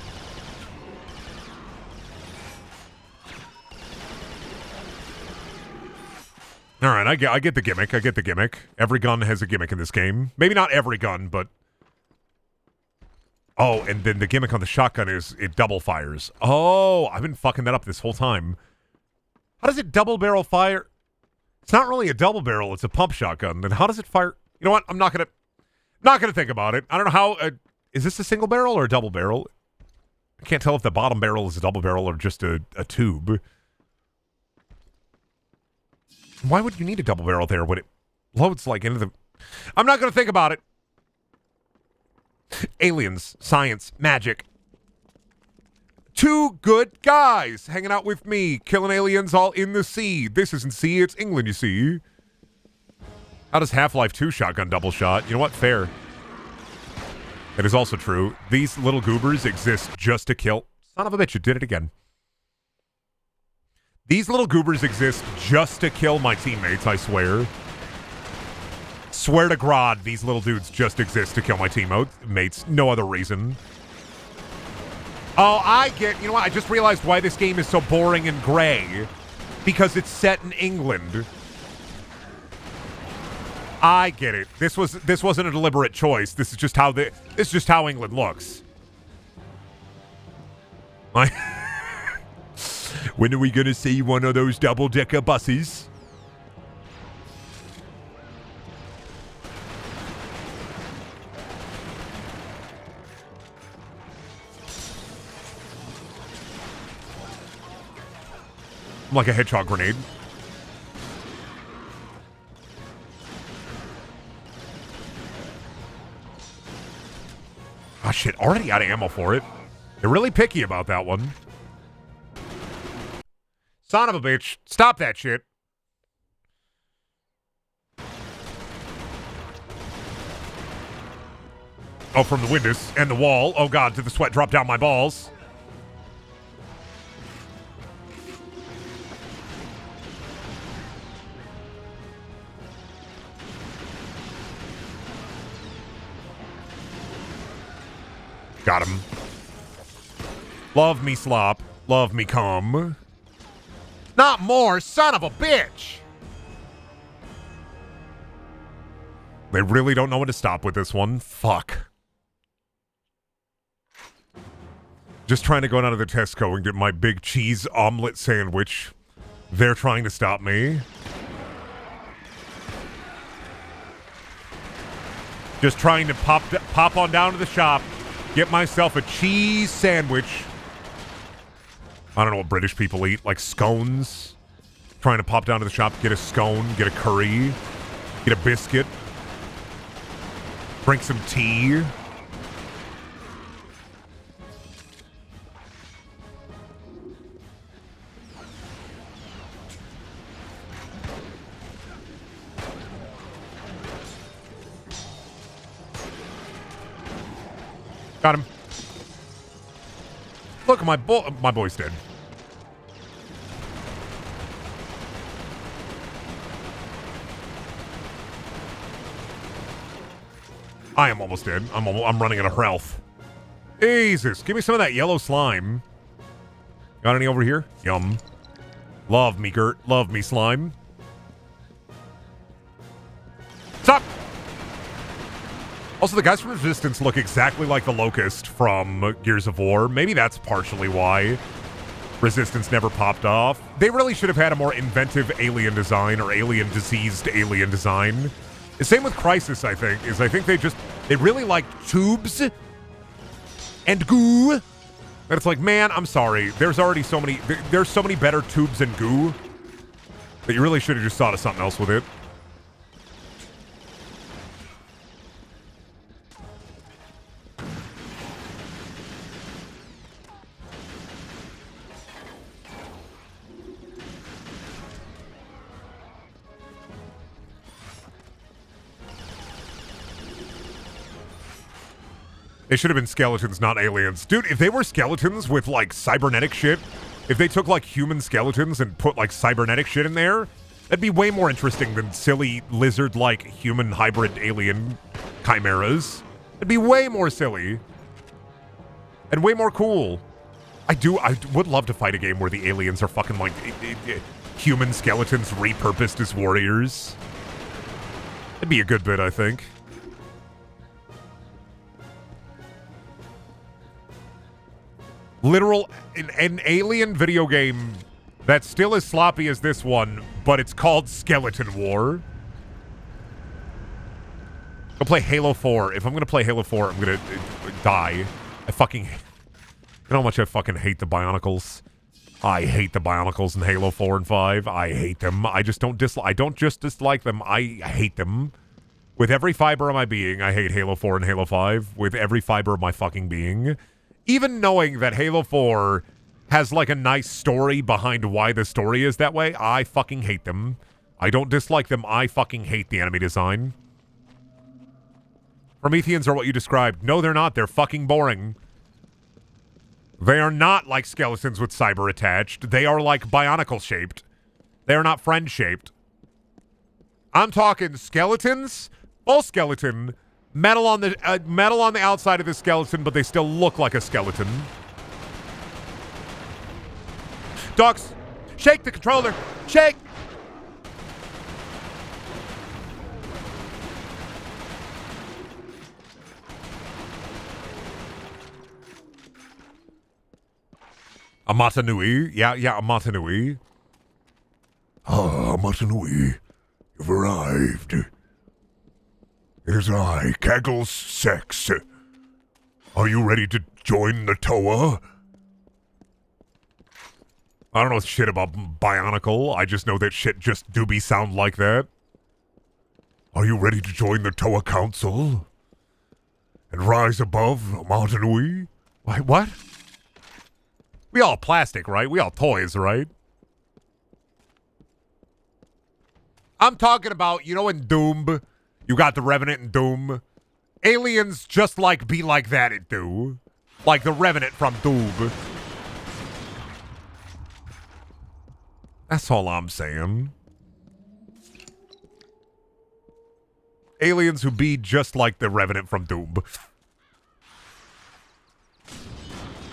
All right, I get the gimmick. I get the gimmick. Every gun has a gimmick in this game. Maybe not every gun, but... Oh, and then the gimmick on the shotgun is it double fires. Oh, I've been fucking that up this whole time. How does it double barrel fire? It's not really a double barrel. It's a pump shotgun. Then how does it fire? You know what? I'm not gonna think about it. I don't know how... is this a single barrel or a double barrel? I can't tell if the bottom barrel is a double barrel or just a tube. Why would you need a double barrel there when it loads like into the... I'm not going to think about it. Aliens, science, magic. Two good guys hanging out with me, killing aliens all in the sea. This isn't sea, it's England, you see. How does Half-Life 2 shotgun double shot? You know what? Fair. It is also true. These little goobers exist just to kill... Son of a bitch, you did it again. These little goobers exist just to kill my teammates, I swear. Swear to God, these little dudes just exist to kill my teammates. No other reason. Oh, I get... You know what? I just realized why this game is so boring and gray. Because it's set in England. I get it. This wasn't a deliberate choice. This is just how England looks. When are we gonna see one of those double-decker buses? I'm like a hedgehog grenade. Oh shit, already out of ammo for it. They're really picky about that one. Son of a bitch. Stop that shit. Oh, from the windows and the wall. Oh god, did the sweat drop down my balls? Got him. Love me slop. Love me cum. Not more, son of a bitch! They really don't know when to stop with this one. Fuck. Just trying to go down to the Tesco and get my big cheese omelet sandwich. They're trying to stop me. Just trying to pop on down to the shop, get myself a cheese sandwich. I don't know what British people eat, like scones. Trying to pop down to the shop, get a scone, get a curry, get a biscuit, drink some tea. Got him. Look, my boy's dead. I am almost dead. I'm running out of health. Jesus, give me some of that yellow slime. Got any over here? Yum. Love me, Gert. Love me, slime. Stop! Also, the guys from Resistance look exactly like the Locust from Gears of War. Maybe that's partially why Resistance never popped off. They really should have had a more inventive alien design or alien-diseased alien design. The same with Crysis, I think, is I think they really like tubes and goo. And it's like, man, I'm sorry. There's so many better tubes and goo that you really should have just thought of something else with it. They should have been skeletons, not aliens. Dude, if they were skeletons with, like, cybernetic shit, if they took, like, human skeletons and put, like, cybernetic shit in there, that'd be way more interesting than silly lizard-like human hybrid alien chimeras. It'd be way more silly. And way more cool. I would love to fight a game where the aliens are fucking, like, human skeletons repurposed as warriors. It'd be a good bit, I think. Literal, an alien video game that's still as sloppy as this one, but it's called Skeleton War. Go play Halo 4. If I'm going to play Halo 4, I'm going to die. You know how much I fucking hate the Bionicles? I hate the Bionicles in Halo 4 and 5. I hate them. I don't just dislike them. I hate them. With every fiber of my being, I hate Halo 4 and Halo 5. With every fiber of my fucking being. Even knowing that Halo 4 has, like, a nice story behind why the story is that way, I fucking hate them. I don't dislike them. I fucking hate the enemy design. Prometheans are what you described. No, they're not. They're fucking boring. They are not like skeletons with cyber attached. They are, like, Bionicle-shaped. They are not friend-shaped. I'm talking skeletons Full skeleton. Metal on the outside of the skeleton, but they still look like a skeleton. Dogs, shake the controller. Shake. Amatanui. Yeah, Amatanui. Ah, Amatanui. You've arrived. It is I, Kaggles Sex. Are you ready to join the Toa? I don't know shit about Bionicle. I just know that shit just doobie sound like that. Are you ready to join the Toa Council? And rise above Amatanui? Wait, what? We all plastic, right? We all toys, right? I'm talking about, you know, in Doom, you got the Revenant in Doom. Aliens just like be like that in Doom. Like the Revenant from Doom. That's all I'm saying. Aliens who be just like the Revenant from Doom.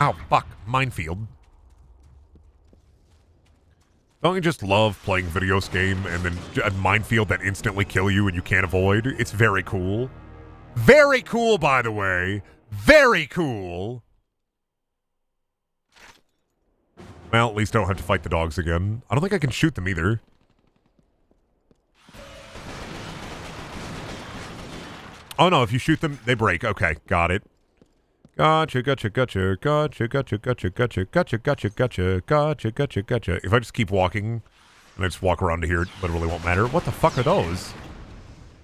Ow, fuck. Minefield. Don't you just love playing videos game and then a minefield that instantly kill you and you can't avoid? It's very cool. Very cool, by the way. Very cool. Well, at least I don't have to fight the dogs again. I don't think I can shoot them either. Oh no, if you shoot them, they break. Okay, got it. Gotcha. If I just keep walking, and I just walk around to here, it literally won't matter. What the fuck are those?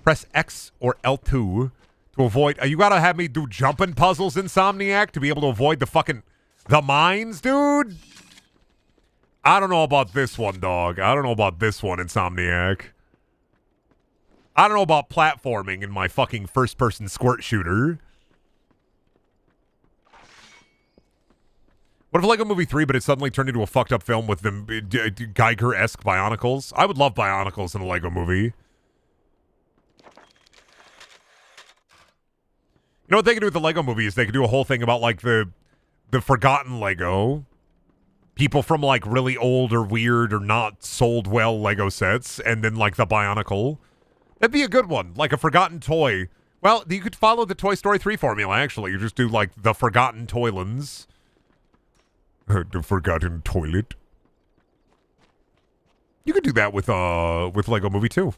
Press X or L2 to avoid... you gotta have me do jumping puzzles, Insomniac, to be able to avoid the mines, dude? I don't know about this one, dog. I don't know about this one, Insomniac. I don't know about platforming in my fucking first-person squirt shooter. What if Lego Movie 3, but it suddenly turned into a fucked up film with them Geiger-esque Bionicles? I would love Bionicles in a Lego movie. You know what they could do with the Lego movie is they could do a whole thing about, like, the forgotten Lego. People from, like, really old or weird or not sold well Lego sets, and then, like, the Bionicle. That'd be a good one, like a forgotten toy. Well, you could follow the Toy Story 3 formula, actually. You just do, like, the forgotten Toylands. The forgotten toilet. You could do that with Lego Movie 2.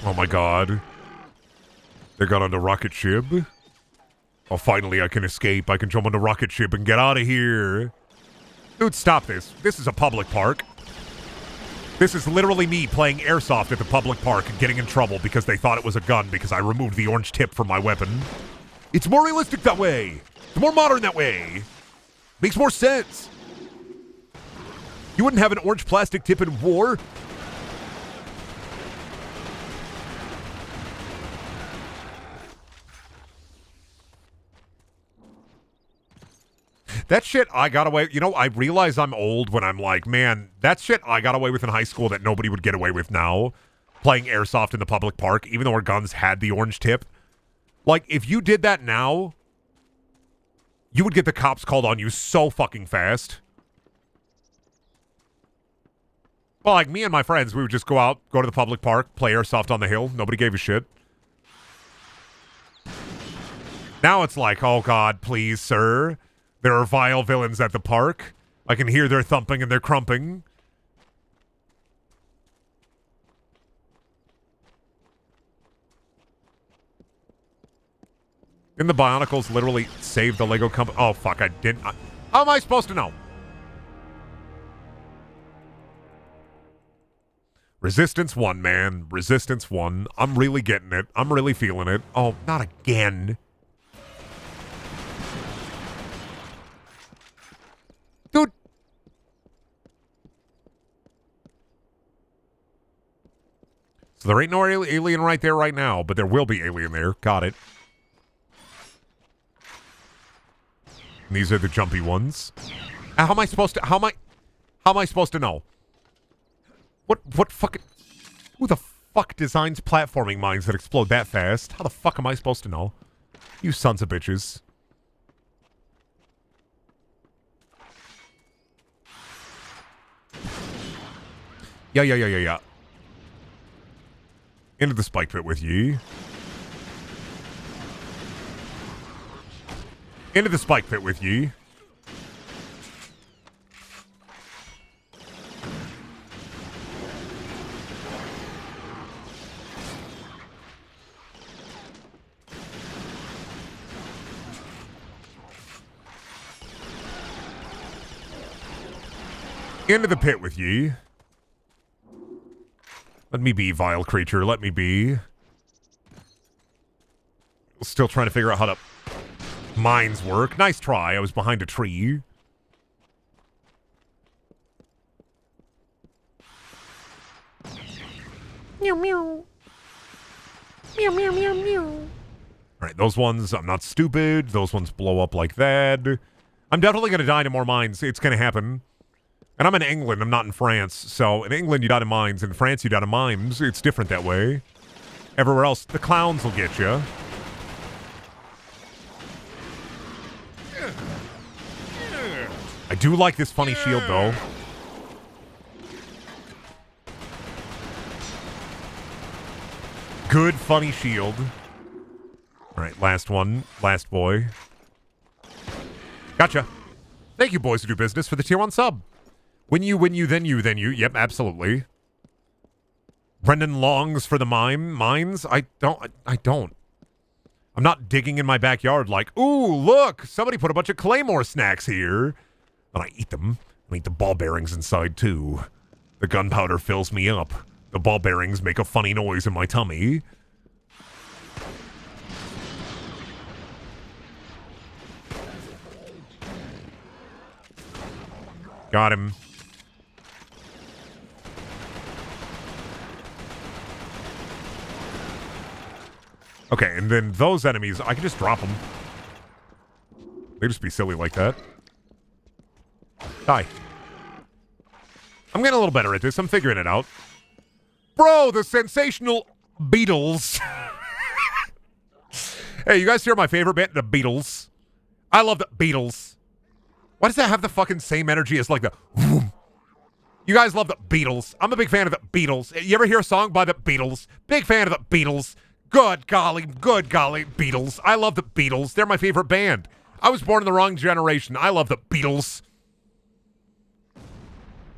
Oh my god. They got on the rocket ship. Oh, finally I can escape. I can jump on the rocket ship and get out of here. Dude, stop this. This is a public park. This is literally me playing airsoft at the public park and getting in trouble because they thought it was a gun because I removed the orange tip from my weapon. It's more realistic that way. It's more modern that way. Makes more sense. You wouldn't have an orange plastic tip in war? That shit I got away... You know, I realize I'm old when I'm like, man, that shit I got away with in high school that nobody would get away with now. Playing airsoft in the public park, even though our guns had the orange tip. Like, if you did that now, you would get the cops called on you so fucking fast. Well, like, me and my friends, we would just go out, go to the public park, play airsoft on the hill. Nobody gave a shit. Now it's like, oh god, please, sir. There are vile villains at the park. I can hear their thumping and their crumping. Didn't the Bionicles literally save the Lego company? Oh, fuck, I didn't. How am I supposed to know? Resistance 1, man. Resistance 1. I'm really getting it. I'm really feeling it. Oh, not again. Dude. So there ain't no alien right there right now, but there will be alien there. Got it. And these are the jumpy ones. How am I supposed to? How am I supposed to know? What fucking? Who the fuck designs platforming mines that explode that fast? How the fuck am I supposed to know? You sons of bitches. Yeah. Into the spike pit with ye. Into the spike pit with ye. Into the pit with ye. Let me be, vile creature. Let me be. Still trying to figure out how to mines work. Nice try. I was behind a tree. Meow meow. Meow meow meow meow. Alright, those ones, I'm not stupid. Those ones blow up like that. I'm definitely gonna die to more mines. It's gonna happen. And I'm in England, I'm not in France. So in England, you die to mines. In France, you die to mimes. It's different that way. Everywhere else, the clowns will get you. I do like this funny shield, though. Good, funny shield. All right, last one. Last boy. Gotcha. Thank you, boys who do business, for the tier 1 sub. When you, then you. Yep, absolutely. Brendan longs for the mines. I don't. I'm not digging in my backyard like, ooh, look, somebody put a bunch of Claymore snacks here. And I eat them. I eat the ball bearings inside, too. The gunpowder fills me up. The ball bearings make a funny noise in my tummy. Got him. Okay, and then those enemies, I can just drop them. They just be silly like that. Die. I'm getting a little better at this. I'm figuring it out. Bro, the sensational Beatles. Hey, you guys hear my favorite band? The Beatles. I love the Beatles. Why does that have the fucking same energy as like the... You guys love the Beatles. I'm a big fan of the Beatles. You ever hear a song by the Beatles? Big fan of the Beatles. Good golly, Beatles. I love the Beatles. They're my favorite band. I was born in the wrong generation. I love the Beatles.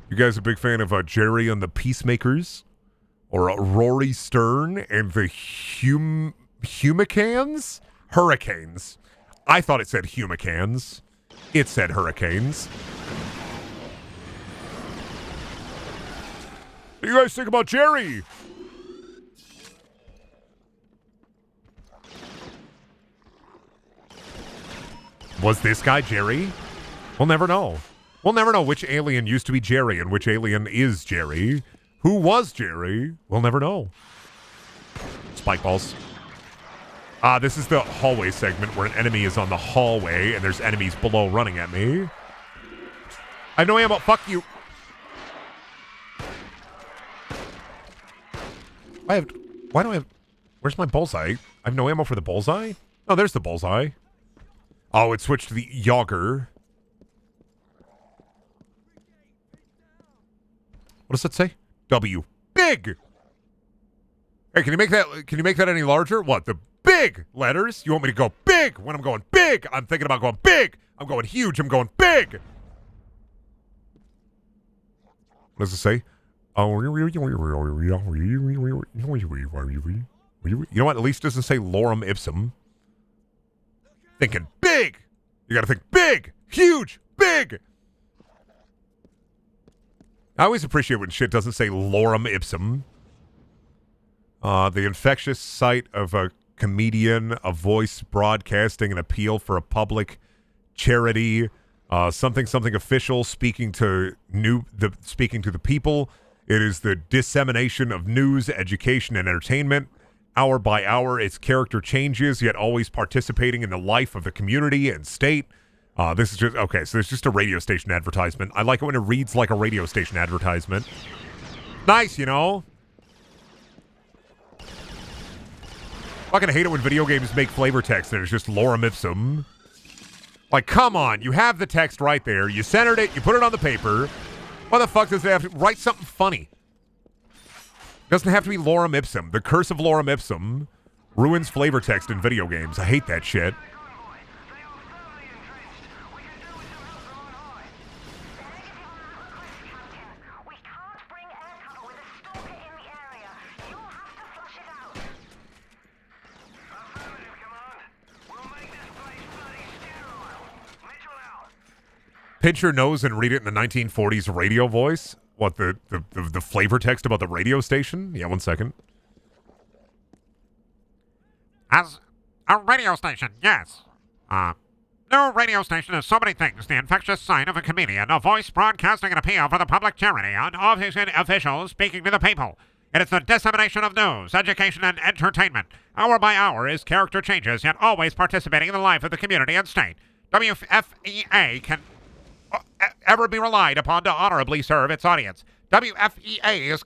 You guys a big fan of Jerry and the Peacemakers? Or Rory Stern and the Humicans? Hurricanes. I thought it said Humicans. It said Hurricanes. What do you guys think about Jerry? Was this guy Jerry? We'll never know. We'll never know which alien used to be Jerry and which alien is Jerry. Who was Jerry? We'll never know. Spike balls. This is the hallway segment where an enemy is on the hallway and there's enemies below running at me. I have no ammo. Fuck you. Why do I have... Where's my bullseye? I have no ammo for the bullseye? Oh, there's the bullseye. Oh, it switched to the Yager. What does that say? W. Big! Hey, can you make that any larger? What, the big letters? You want me to go big when I'm going big? I'm thinking about going big. I'm going huge. I'm going big. What does it say? Oh, you know what? At least it doesn't say lorem ipsum. Thinking big. You gotta think big, huge, big. I always appreciate when shit doesn't say lorem ipsum. The infectious sight of a comedian, a voice broadcasting an appeal for a public charity, something official speaking to the people. It is the dissemination of news, education, and entertainment. Hour by hour, its character changes, yet always participating in the life of the community and state. This is just, okay, so it's just a radio station advertisement. I like it when it reads like a radio station advertisement. Nice, you know? Fucking hate it when video games make flavor text and it's just lorem ipsum. Like, come on, you have the text right there. You centered it, you put it on the paper. Why the fuck does it have to write something funny? Doesn't have to be lorem ipsum. The curse of lorem ipsum ruins flavor text in video games. I hate that shit. Pinch your nose and read it in the 1940s radio voice. What, the flavor text about the radio station? Yeah, 1 second. As a radio station, yes. No radio station is so many things. The infectious sign of a comedian, a voice broadcasting an appeal for the public tyranny, an official speaking to the people. It is the dissemination of news, education, and entertainment. Hour by hour, his character changes, yet always participating in the life of the community and state. WFEA can ever be relied upon to honorably serve its audience. WFEA is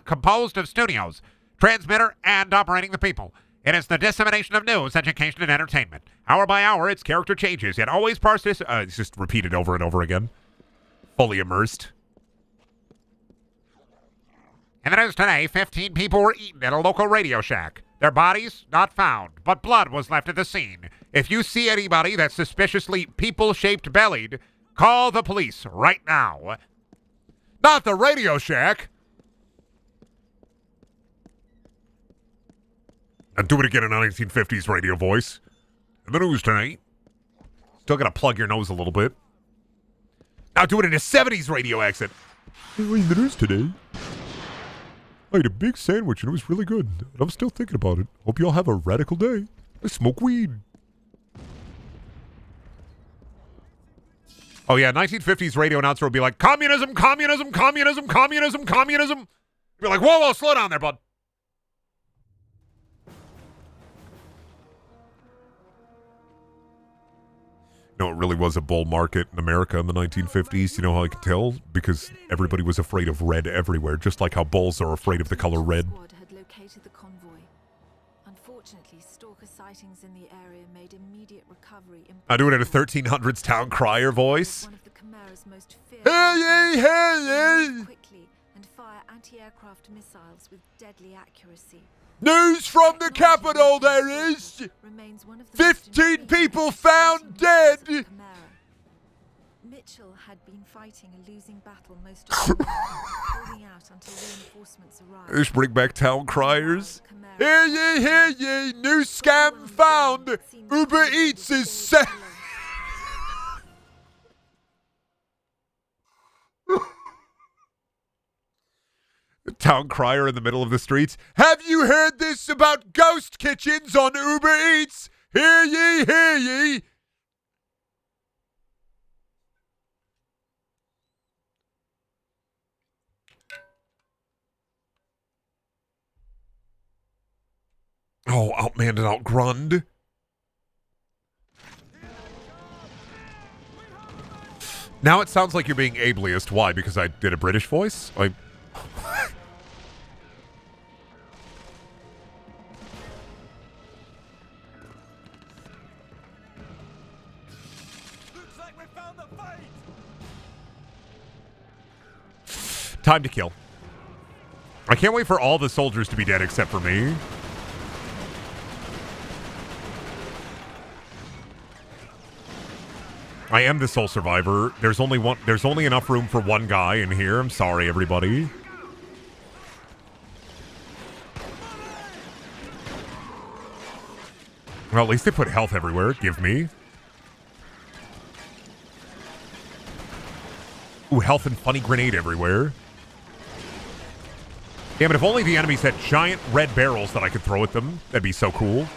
composed of studios, transmitter, and operating the people. It is the dissemination of news, education, and entertainment. Hour by hour, its character changes, yet always it's just repeated over and over again. Fully immersed. In the news today, 15 people were eaten at a local radio shack. Their bodies not found, but blood was left at the scene. If you see anybody that's suspiciously people-shaped bellied, call the police right now. Not the Radio Shack. And do it again in a 1950s radio voice. In the news tonight. Still gotta plug your nose a little bit. Now do it in a 70s radio accent. In the news today. I ate a big sandwich and it was really good. And I'm still thinking about it. Hope you all have a radical day. I smoke weed. Oh yeah, 1950s radio announcer would be like, communism, communism, communism, communism, communism. You'd be like, whoa, slow down there, bud. No, it really was a bull market in America in the 1950s. You know how I could tell? Because everybody was afraid of red everywhere, just like how bulls are afraid of the color red. Had located the convoy. Unfortunately, stalker sightings in the area made immediate recovery. I do it in a 1300s town crier voice. One of the Chimera's most feared. Hey! Quickly and fire anti-aircraft missiles with deadly accuracy. News from the capital, there is! 15 people found dead! Mitchell had been fighting a losing battle most of the time, holding out until reinforcements arrived. Just bring back town criers. Hear ye, new scam found! Uber Eats is set! Town crier in the middle of the streets. Have you heard this about ghost kitchens on Uber Eats? Hear ye, hear ye. Oh, outmanned and outgrunned. Now it sounds like you're being ableist. Why? Because I did a British voice? Time to kill. I can't wait for all the soldiers to be dead except for me. I am the sole survivor. There's only enough room for one guy in here. I'm sorry, everybody. Well, at least they put health everywhere. Give me. Ooh, health and funny grenade everywhere. Damn it, if only the enemies had giant red barrels that I could throw at them. That'd be so cool.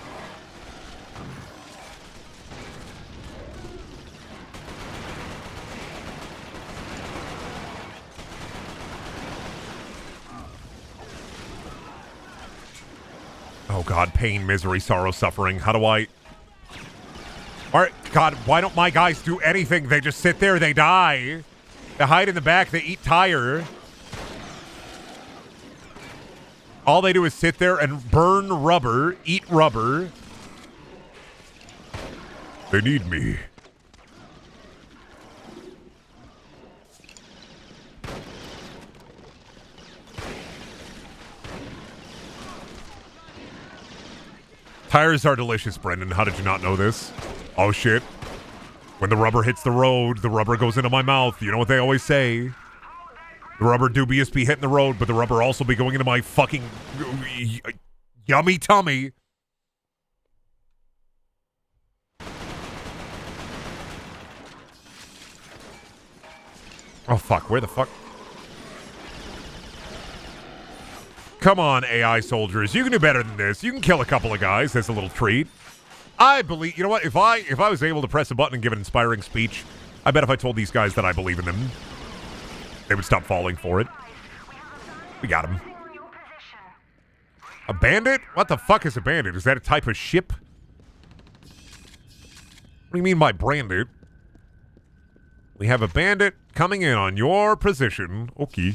Oh god, pain, misery, sorrow, suffering. How do I... Alright, God, why don't my guys do anything? They just sit there, they die. They hide in the back, they eat tire. All they do is sit there and burn rubber, eat rubber. They need me. Tires are delicious, Brendan. How did you not know this? Oh, shit. When the rubber hits the road, the rubber goes into my mouth. You know what they always say? The rubber dubious be hitting the road, but the rubber also be going into my fucking yummy tummy. Oh, fuck. Where the fuck? Come on, AI soldiers. You can do better than this. You can kill a couple of guys. That's a little treat. I believe... You know what? If I was able to press a button and give an inspiring speech, I bet if I told these guys that I believe in them, they would stop falling for it. We got him. A bandit? What the fuck is a bandit? Is that a type of ship? What do you mean by bandit? We have a bandit coming in on your position. Okay.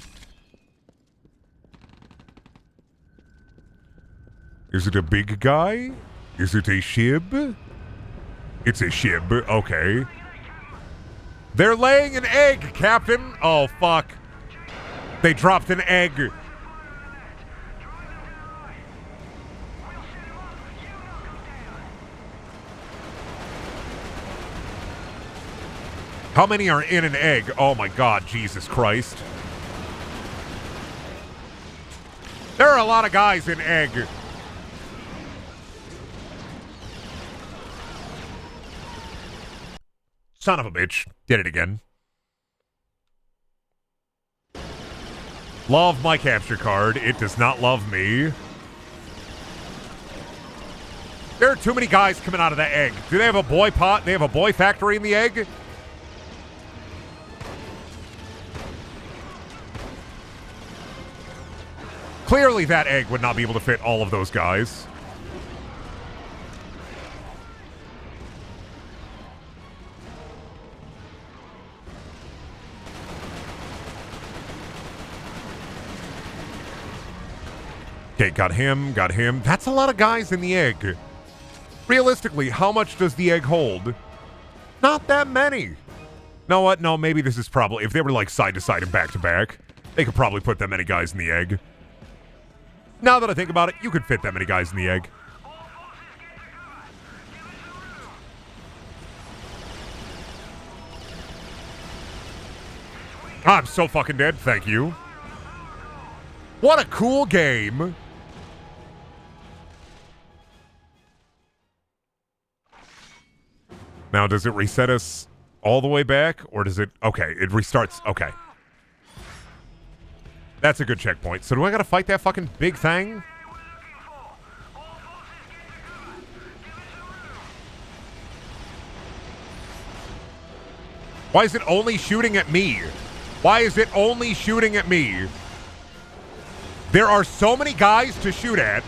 Is it a big guy? Is it a shib? It's a shib. Okay. They're laying an egg, Captain. Oh, fuck. They dropped an egg. How many are in an egg? Oh, my God. Jesus Christ. There are a lot of guys in egg. Son of a bitch. Did it again. Love my capture card. It does not love me. There are too many guys coming out of that egg. Do they have a boy pot? They have a boy factory in the egg? Clearly that egg would not be able to fit all of those guys. Okay, got him, got him. That's a lot of guys in the egg. Realistically, how much does the egg hold? Not that many. Know what? No, maybe this is probably... If they were like side to side and back to back, they could probably put that many guys in the egg. Now that I think about it, you could fit that many guys in the egg. I'm so fucking dead. Thank you. What a cool game. Now, does it reset us all the way back? Or does it... Okay, it restarts. Okay. That's a good checkpoint. So do I gotta fight that fucking big thing? Why is it only shooting at me? Why is it only shooting at me? There are so many guys to shoot at.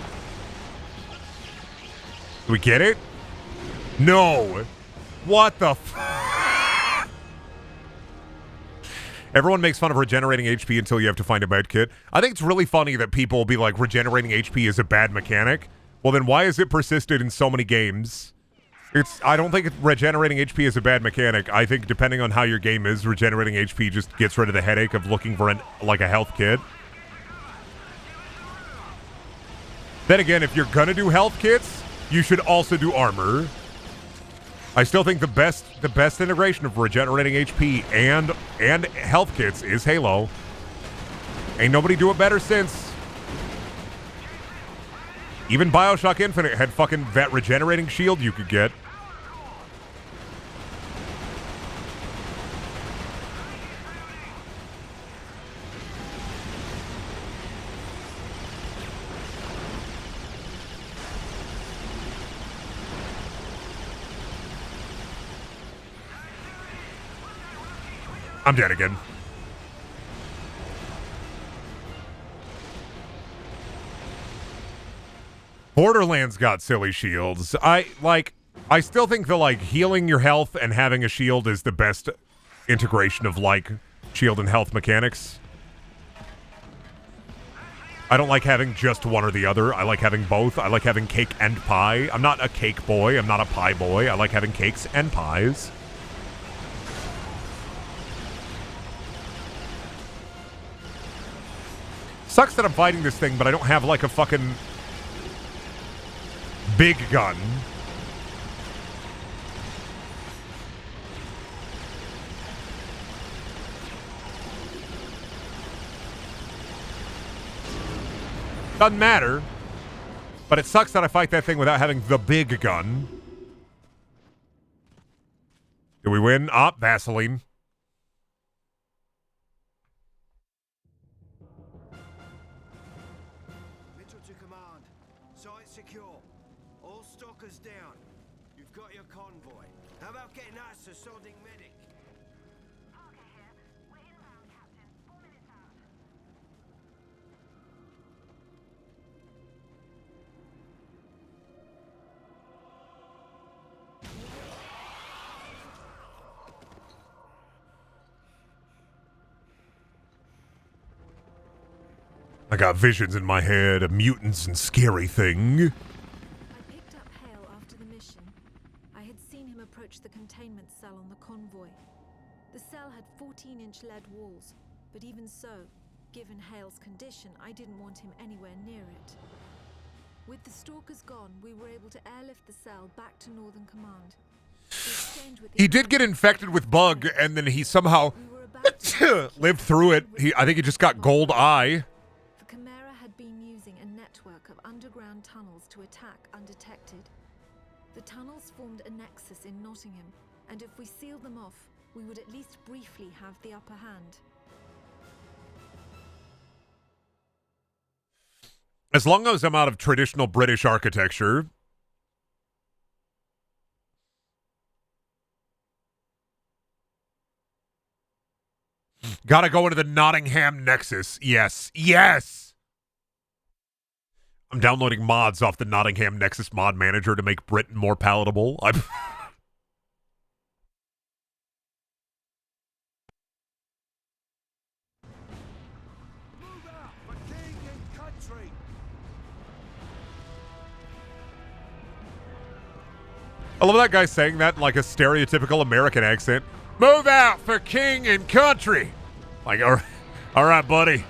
Do we get it? No. What the f... Everyone makes fun of regenerating HP until you have to find a med kit. I think it's really funny that people will be like, regenerating HP is a bad mechanic. Well, then why has it persisted in so many games? I don't think regenerating HP is a bad mechanic. I think depending on how your game is, regenerating HP just gets rid of the headache of looking for like a health kit. Then again, if you're gonna do health kits, you should also do armor. I still think the best integration of regenerating HP and health kits is Halo. Ain't nobody do it better since. Even BioShock Infinite had fucking that regenerating shield you could get. I'm dead again. Borderlands got silly shields. I still think the, like, healing your health and having a shield is the best integration of, like, shield and health mechanics. I don't like having just one or the other. I like having both. I like having cake and pie. I'm not a cake boy. I'm not a pie boy. I like having cakes and pies. Sucks that I'm fighting this thing, but I don't have, like, a fucking big gun. Doesn't matter. But it sucks that I fight that thing without having the big gun. Do we win? Vaseline. Mitchell to command. Site secure. All stalkers down. You've got your convoy. How about getting us a sodding medic? Parker here. We're inbound, Captain. 4 minutes out. I got visions in my head of mutants and scary thing. I picked up Hale after the mission. I had seen him approach the containment cell on the convoy. The cell had 14-inch lead walls, but even so, given Hale's condition, I didn't want him anywhere near it. With the stalkers gone, we were able to airlift the cell back to Northern Command. The exchange with the He did get infected with bug, and then he somehow we were about to lived through it. I think he just got gold eye. The Chimera had been using a network of underground tunnels to attack undetected. The tunnels formed a nexus in Nottingham, and if we sealed them off, we would at least briefly have the upper hand. As long as I'm out of traditional British architecture. Gotta go into the Nottingham Nexus. Yes. Yes! I'm downloading mods off the Nottingham Nexus mod manager to make Britain more palatable. I'm... Move out for king and country. I love that guy saying that in like a stereotypical American accent. Move out for king and country. Like, all right, buddy.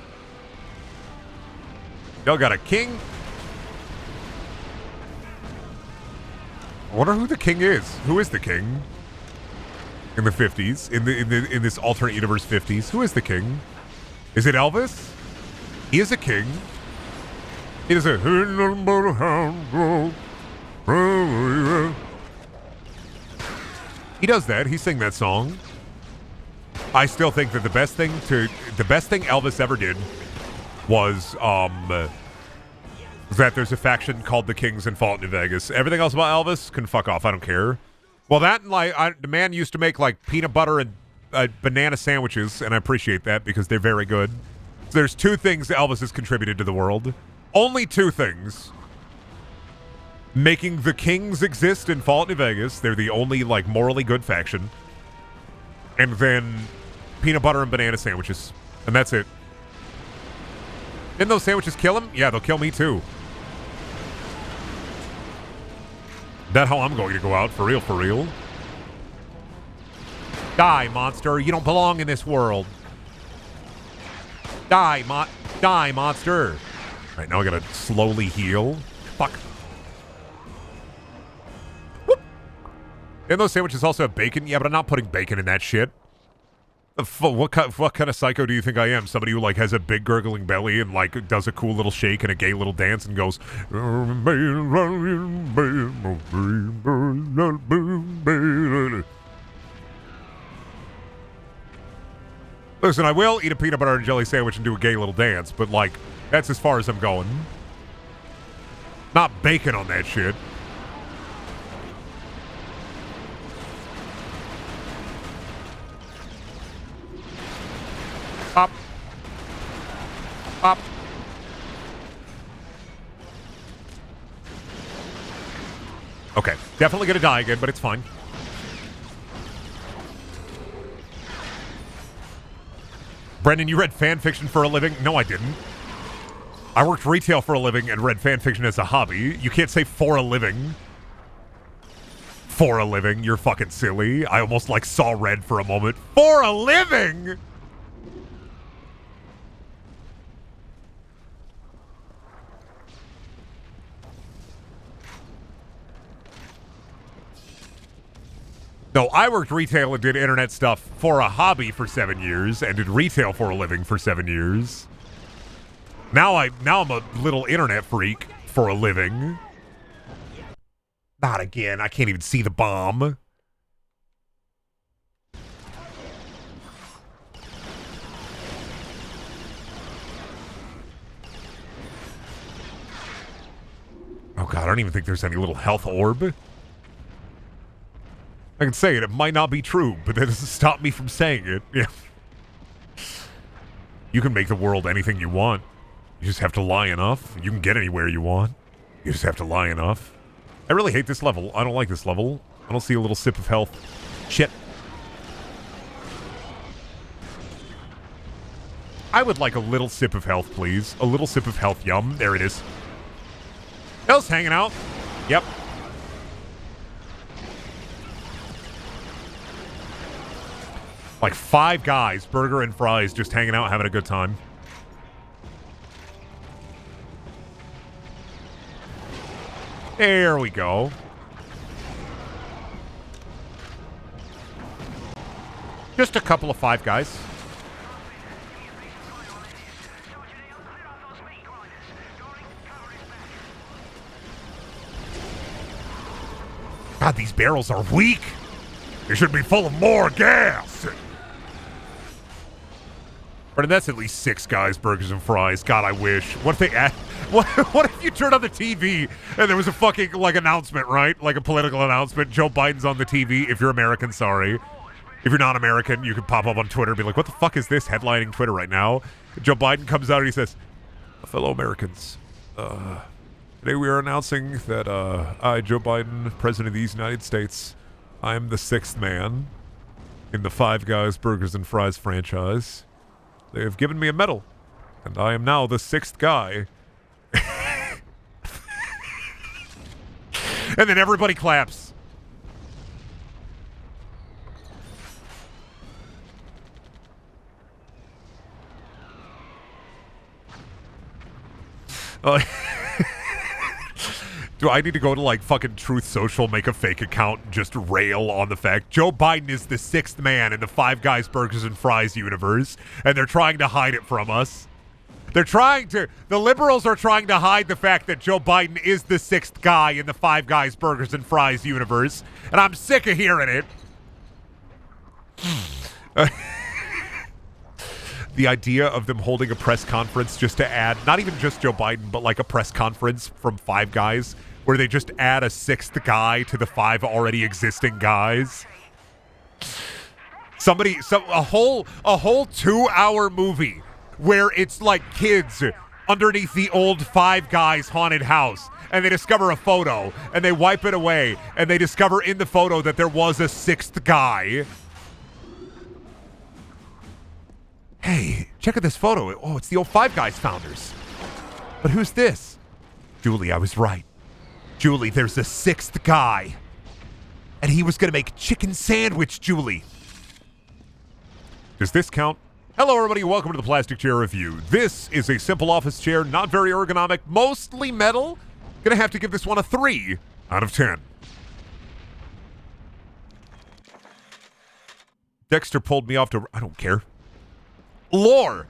Y'all got a king? I wonder who the king is. Who is the king? In the 50s, in this alternate universe 50s, who is the king? Is it Elvis? He is a king. He is a. He does that. He sings that song. I still think that the best thing Elvis ever did was that there's a faction called the Kings in Fallout New Vegas. Everything else about Elvis can fuck off. I don't care. Well, that and like the man used to make like peanut butter and banana sandwiches, and I appreciate that because they're very good. So there's two things Elvis has contributed to the world. Only two things. Making the Kings exist in Fallout New Vegas. They're the only like morally good faction. And then peanut butter and banana sandwiches. And that's it. Didn't those sandwiches kill him? Yeah, they'll kill me too. That's how I'm going to go out, for real, for real. Die, monster. You don't belong in this world. Die, monster. All right, now I gotta slowly heal. Fuck. Whoop. And those sandwiches also have bacon? Yeah, but I'm not putting bacon in that shit. What kind of psycho do you think I am? Somebody who like has a big gurgling belly and like does a cool little shake and a gay little dance and goes. Listen, I will eat a peanut butter and jelly sandwich and do a gay little dance, but like that's as far as I'm going. Not bacon on that shit. Up. Up. Okay, definitely gonna die again, but it's fine. Brendan, you read fan fiction for a living? No, I didn't. I worked retail for a living and read fan fiction as a hobby. You can't say for a living. For a living, you're fucking silly. I almost like saw red for a moment. For a living? No, I worked retail and did internet stuff for a hobby for 7 years and did retail for a living for 7 years. Now I'm a little internet freak for a living. Not again. I can't even see the bomb. Oh god, I don't even think there's any little health orb. I can say it. It might not be true, but that doesn't stop me from saying it. Yeah. You can make the world anything you want. You just have to lie enough. You can get anywhere you want. You just have to lie enough. I really hate this level. I don't like this level. I don't see a little sip of health. Shit. I would like a little sip of health, please. A little sip of health. Yum. There it is. Hell's hanging out. Yep. Like 5 guys, burger and fries, just hanging out, having a good time. There we go. Just a couple of 5 guys. God, these barrels are weak. They should be full of more gas. But that's at least 6 guys, burgers and fries. God, I wish. What if they add... What if you turn on the TV and there was a fucking, like, announcement, right? Like a political announcement. Joe Biden's on the TV. If you're American, sorry. If you're not American, you can pop up on Twitter and be like, what the fuck is this headlining Twitter right now? Joe Biden comes out and he says, fellow Americans, today we are announcing that I, Joe Biden, President of the United States, I am the 6th man in the 5 Guys Burgers and Fries franchise. They have given me a medal, and I am now the 6th guy. And then everybody claps. Do I need to go to, like, fucking Truth Social, make a fake account, and just rail on the fact Joe Biden is the 6th man in the 5 Guys Burgers and Fries universe, and they're trying to hide it from us? The liberals are trying to hide the fact that Joe Biden is the 6th guy in the 5 Guys Burgers and Fries universe, and I'm sick of hearing it. The idea of them holding a press conference just to add, not even just Joe Biden, but like a press conference from 5 Guys, where they just add a 6th guy to the 5 already existing guys. A whole 2-hour movie where it's like kids underneath the old 5 Guys haunted house, and they discover a photo, and they wipe it away, and they discover in the photo that there was a 6th guy. Hey, check out this photo. Oh, it's the old 5 Guys founders. But who's this? Julie, I was right. Julie, there's a 6th guy. And he was going to make chicken sandwich, Julie. Does this count? Hello, everybody. Welcome to the Plastic Chair Review. This is a simple office chair, not very ergonomic, mostly metal. Gonna have to give this one a 3 out of 10. Dexter pulled me off to... I don't care. Lore.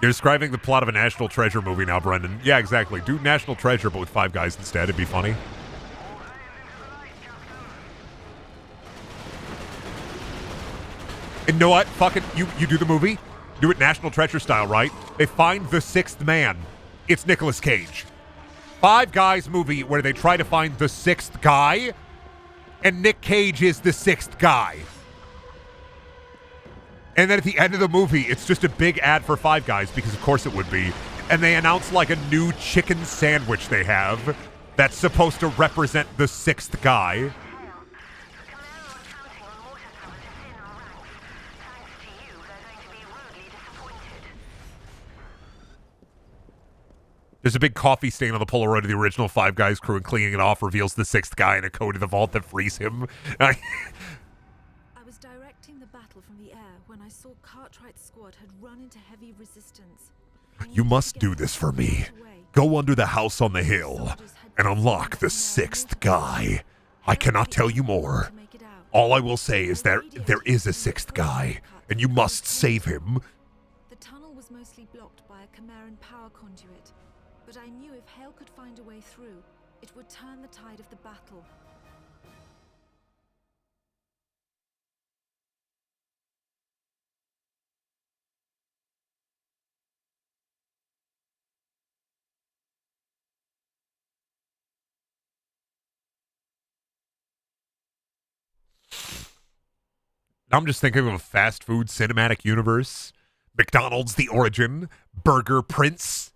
You're describing the plot of a National Treasure movie now, Brendan. Yeah, exactly. Do National Treasure, but with 5 Guys instead. It'd be funny. And you know what? Fucking, you do the movie. Do it National Treasure style, right? They find the 6th man. It's Nicolas Cage. 5 Guys movie where they try to find the 6th guy, and Nick Cage is the 6th guy. And then at the end of the movie, it's just a big ad for Five Guys, because of course it would be. And they announce like a new chicken sandwich they have that's supposed to represent the sixth guy. There's a big coffee stain on the Polaroid of the original Five Guys crew, and cleaning it off reveals the sixth guy in a code in the vault that frees him. I was directing the battle from the air when I saw Cartwright's squad had run into heavy resistance. You must do this for me. Go under the house on the hill and unlock the sixth guy. I cannot tell you more. All I will say is that there is a sixth guy, and you must save him. The tunnel was mostly blocked by a Chimeran power conduit, but I knew if Hale could find a way through, it would turn the tide of the battle. I'm just thinking of a fast food cinematic universe. McDonald's The Origin. Burger Prince.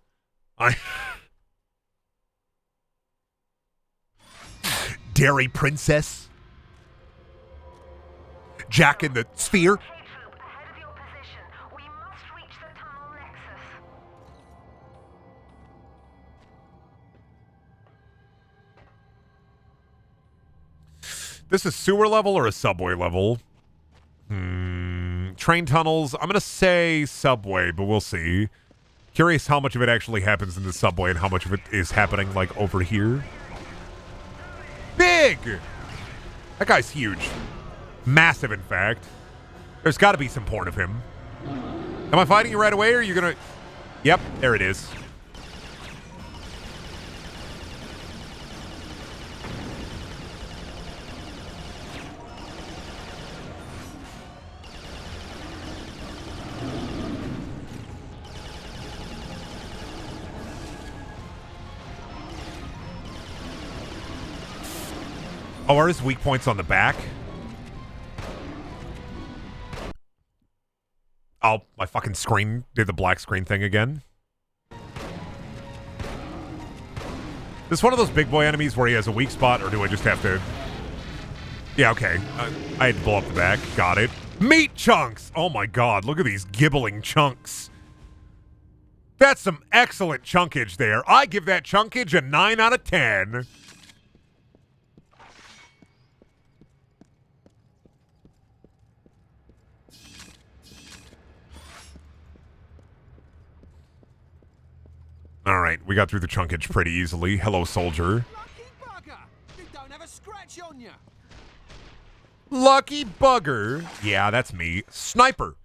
Dairy Princess. Jack in the Sphere. K Troop, ahead of your position. We must reach the tunnel nexus. This is sewer level or a subway level? Train tunnels. I'm going to say subway, but we'll see. Curious how much of it actually happens in the subway and how much of it is happening, like, over here. Big! That guy's huge. Massive, in fact. There's got to be some porn of him. Am I fighting you right away, or are you going to... Yep, there it is. Oh, are his weak points on the back? Oh, my fucking screen did the black screen thing again. This is one of those big boy enemies where he has a weak spot, or do I just have to... Yeah, okay. I had to blow up the back. Got it. Meat chunks! Oh my god, look at these gibbling chunks. That's some excellent chunkage there. I give that chunkage a 9 out of 10. All right, we got through the chunkage pretty easily. Hello, soldier. Lucky bugger! You don't have a scratch on you. Lucky bugger. Yeah, that's me. Sniper.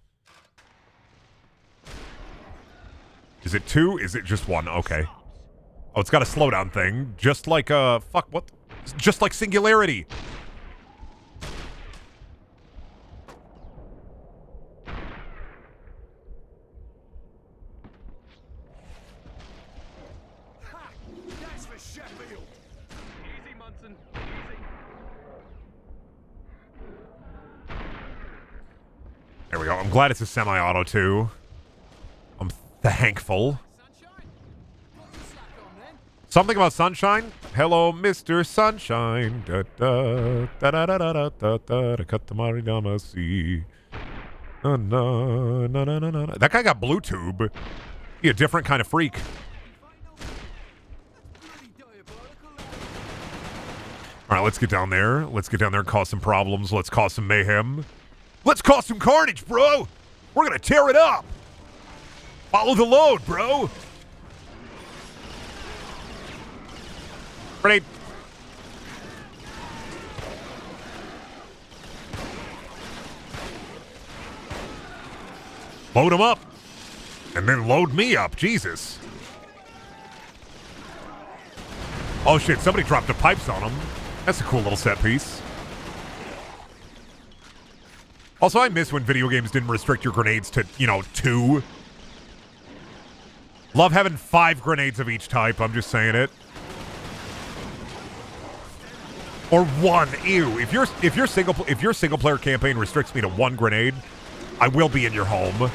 Is it 2? Is it just 1? Okay. Oh, it's got a slowdown thing. Just like, fuck, what? Just like Singularity. That's for Sheffield. Easy, Munson. Easy. There we go. I'm glad it's a semi-auto, too. I'm thankful. Sunshine? Got the slack on then? Something about sunshine? Hello, Mr. Sunshine. Da da da da da da da da da Katamari Damasi. Na na na na na na. That guy got blue tube. He a different kind of freak. Bloody diabolical. All right, let's get down there. Let's get down there and cause some problems. Let's cause some mayhem. Let's cause some carnage, bro. We're gonna tear it up. Follow the load, bro. Ready? Load him up. And then load me up. Jesus. Oh, shit. Somebody dropped the pipes on him. That's a cool little set piece. Also, I miss when video games didn't restrict your grenades to, 2. Love having 5 grenades of each type. I'm just saying it. Or 1. Ew. If your single player campaign restricts me to 1 grenade, I will be in your home.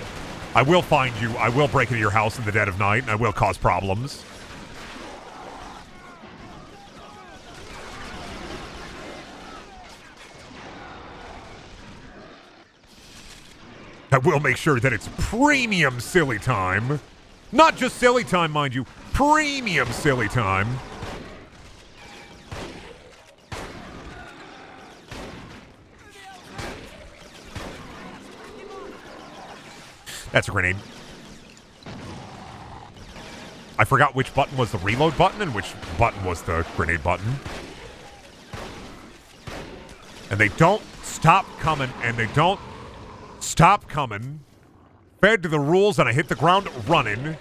I will find you. I will break into your house in the dead of night, and I will cause problems. I will make sure that it's premium silly time. Not just silly time, mind you. Premium silly time. That's a grenade. I forgot which button was the reload button and which button was the grenade button. And they don't stop coming, and they don't stop coming. Fed to the rules, and I hit the ground running.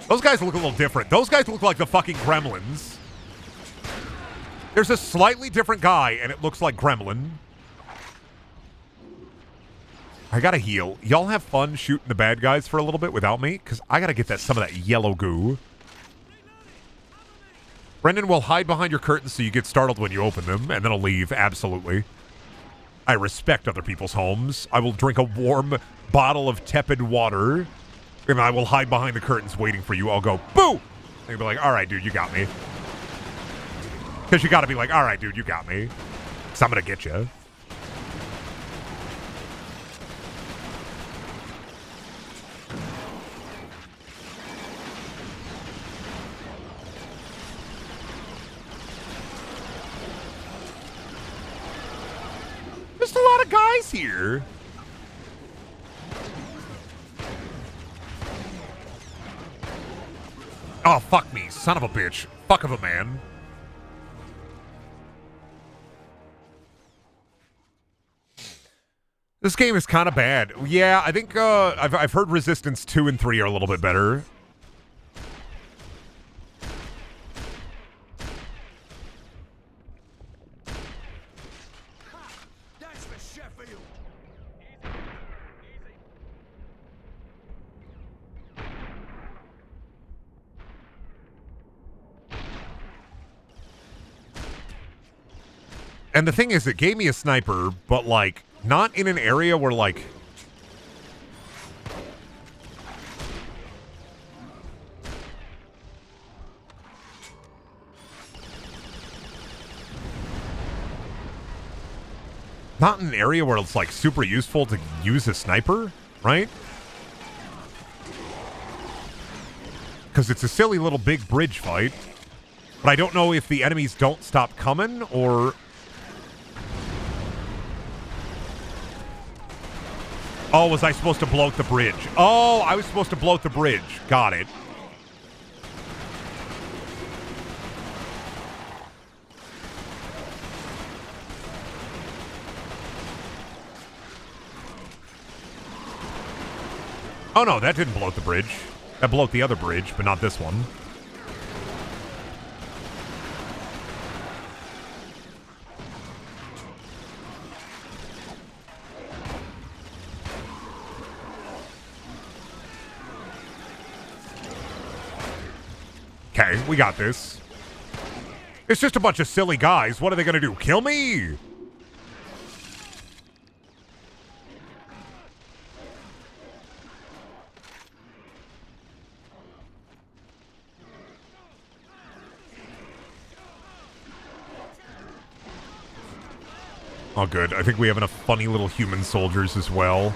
Those guys look a little different. Those guys look like the fucking gremlins. There's a slightly different guy, and it looks like Gremlin. I gotta heal. Y'all have fun shooting the bad guys for a little bit without me, because I gotta get some of that yellow goo. Brendan will hide behind your curtains so you get startled when you open them, and then I'll leave, absolutely. I respect other people's homes. I will drink a warm bottle of tepid water, and I will hide behind the curtains waiting for you. I'll go, boo! And you'll be like, all right, dude, you got me. Because you gotta be like, all right, dude, you got me. Because I'm gonna get you. There's a lot of guys here. Oh, fuck me, son of a bitch. Fuck of a man. This game is kind of bad. Yeah, I think I've heard Resistance 2 and 3 are a little bit better. That's for Sheffield. And the thing is, it gave me a sniper, but, like, not in an area where, like... Not in an area where it's, like, super useful to use a sniper, right? Because it's a silly little big bridge fight. But I don't know if the enemies don't stop coming, or... Oh, was I supposed to bloat the bridge? Oh, I was supposed to bloat the bridge. Got it. Oh, no, that didn't bloat the bridge. That bloat the other bridge, but not this one. Okay, we got this. It's just a bunch of silly guys. What are they gonna do? Kill me? Oh, good. I think we have enough funny little human soldiers as well.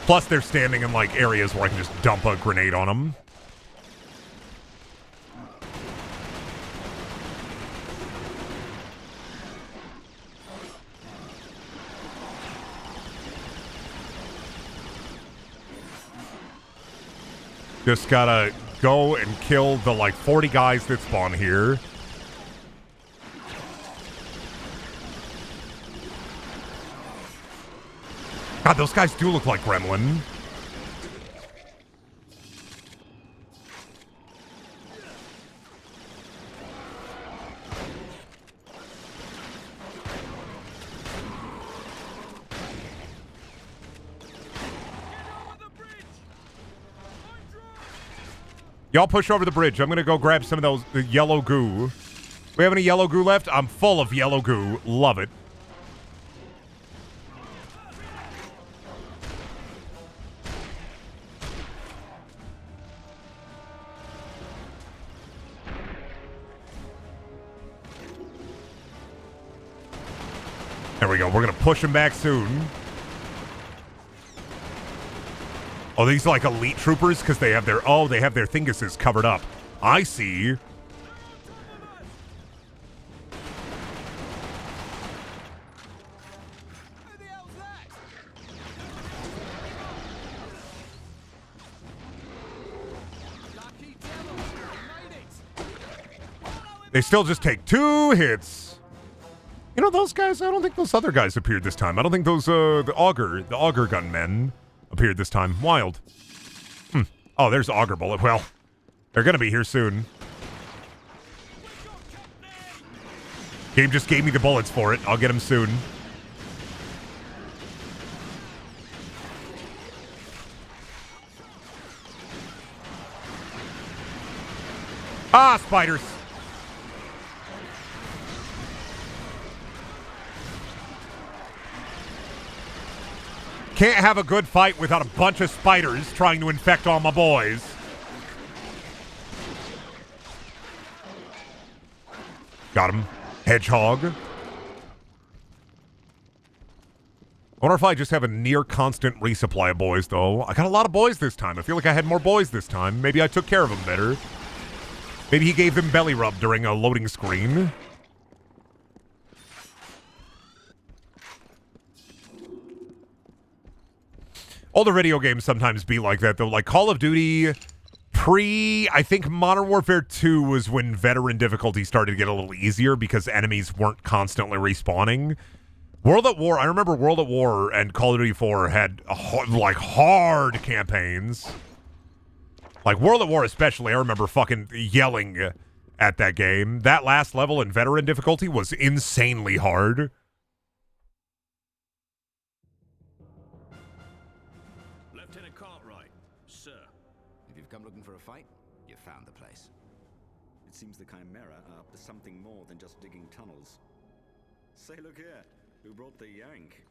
Plus, they're standing in, like, areas where I can just dump a grenade on them. Just gotta go and kill the, like, 40 guys that spawn here. God, those guys do look like Gremlin. Y'all push over the bridge. I'm gonna go grab some of those the yellow goo. We have any yellow goo left? I'm full of yellow goo. Love it. There we go. We're going to push him back soon. Oh, these are like elite troopers because they have their thinguses covered up. I see. They still just take 2 hits. You know, those guys, I don't think those other guys appeared this time. I don't think those, the auger gunmen appeared this time. Wild. Oh, there's auger bullet. Well, they're gonna be here soon. Game just gave me the bullets for it. I'll get them soon. Ah, spiders. Can't have a good fight without a bunch of spiders trying to infect all my boys. Got him. Hedgehog. I wonder if I just have a near constant resupply of boys, though. I got a lot of boys this time. I feel like I had more boys this time. Maybe I took care of them better. Maybe he gave them belly rub during a loading screen. Older video games sometimes be like that, though. Like Call of Duty, I think Modern Warfare 2 was when veteran difficulty started to get a little easier because enemies weren't constantly respawning. World at War, I remember World at War and Call of Duty 4 had hard campaigns. Like World at War especially, I remember fucking yelling at that game. That last level in veteran difficulty was insanely hard. Found the place. It seems the Chimera are up to something more than just digging tunnels. Say, look here, who brought the yank?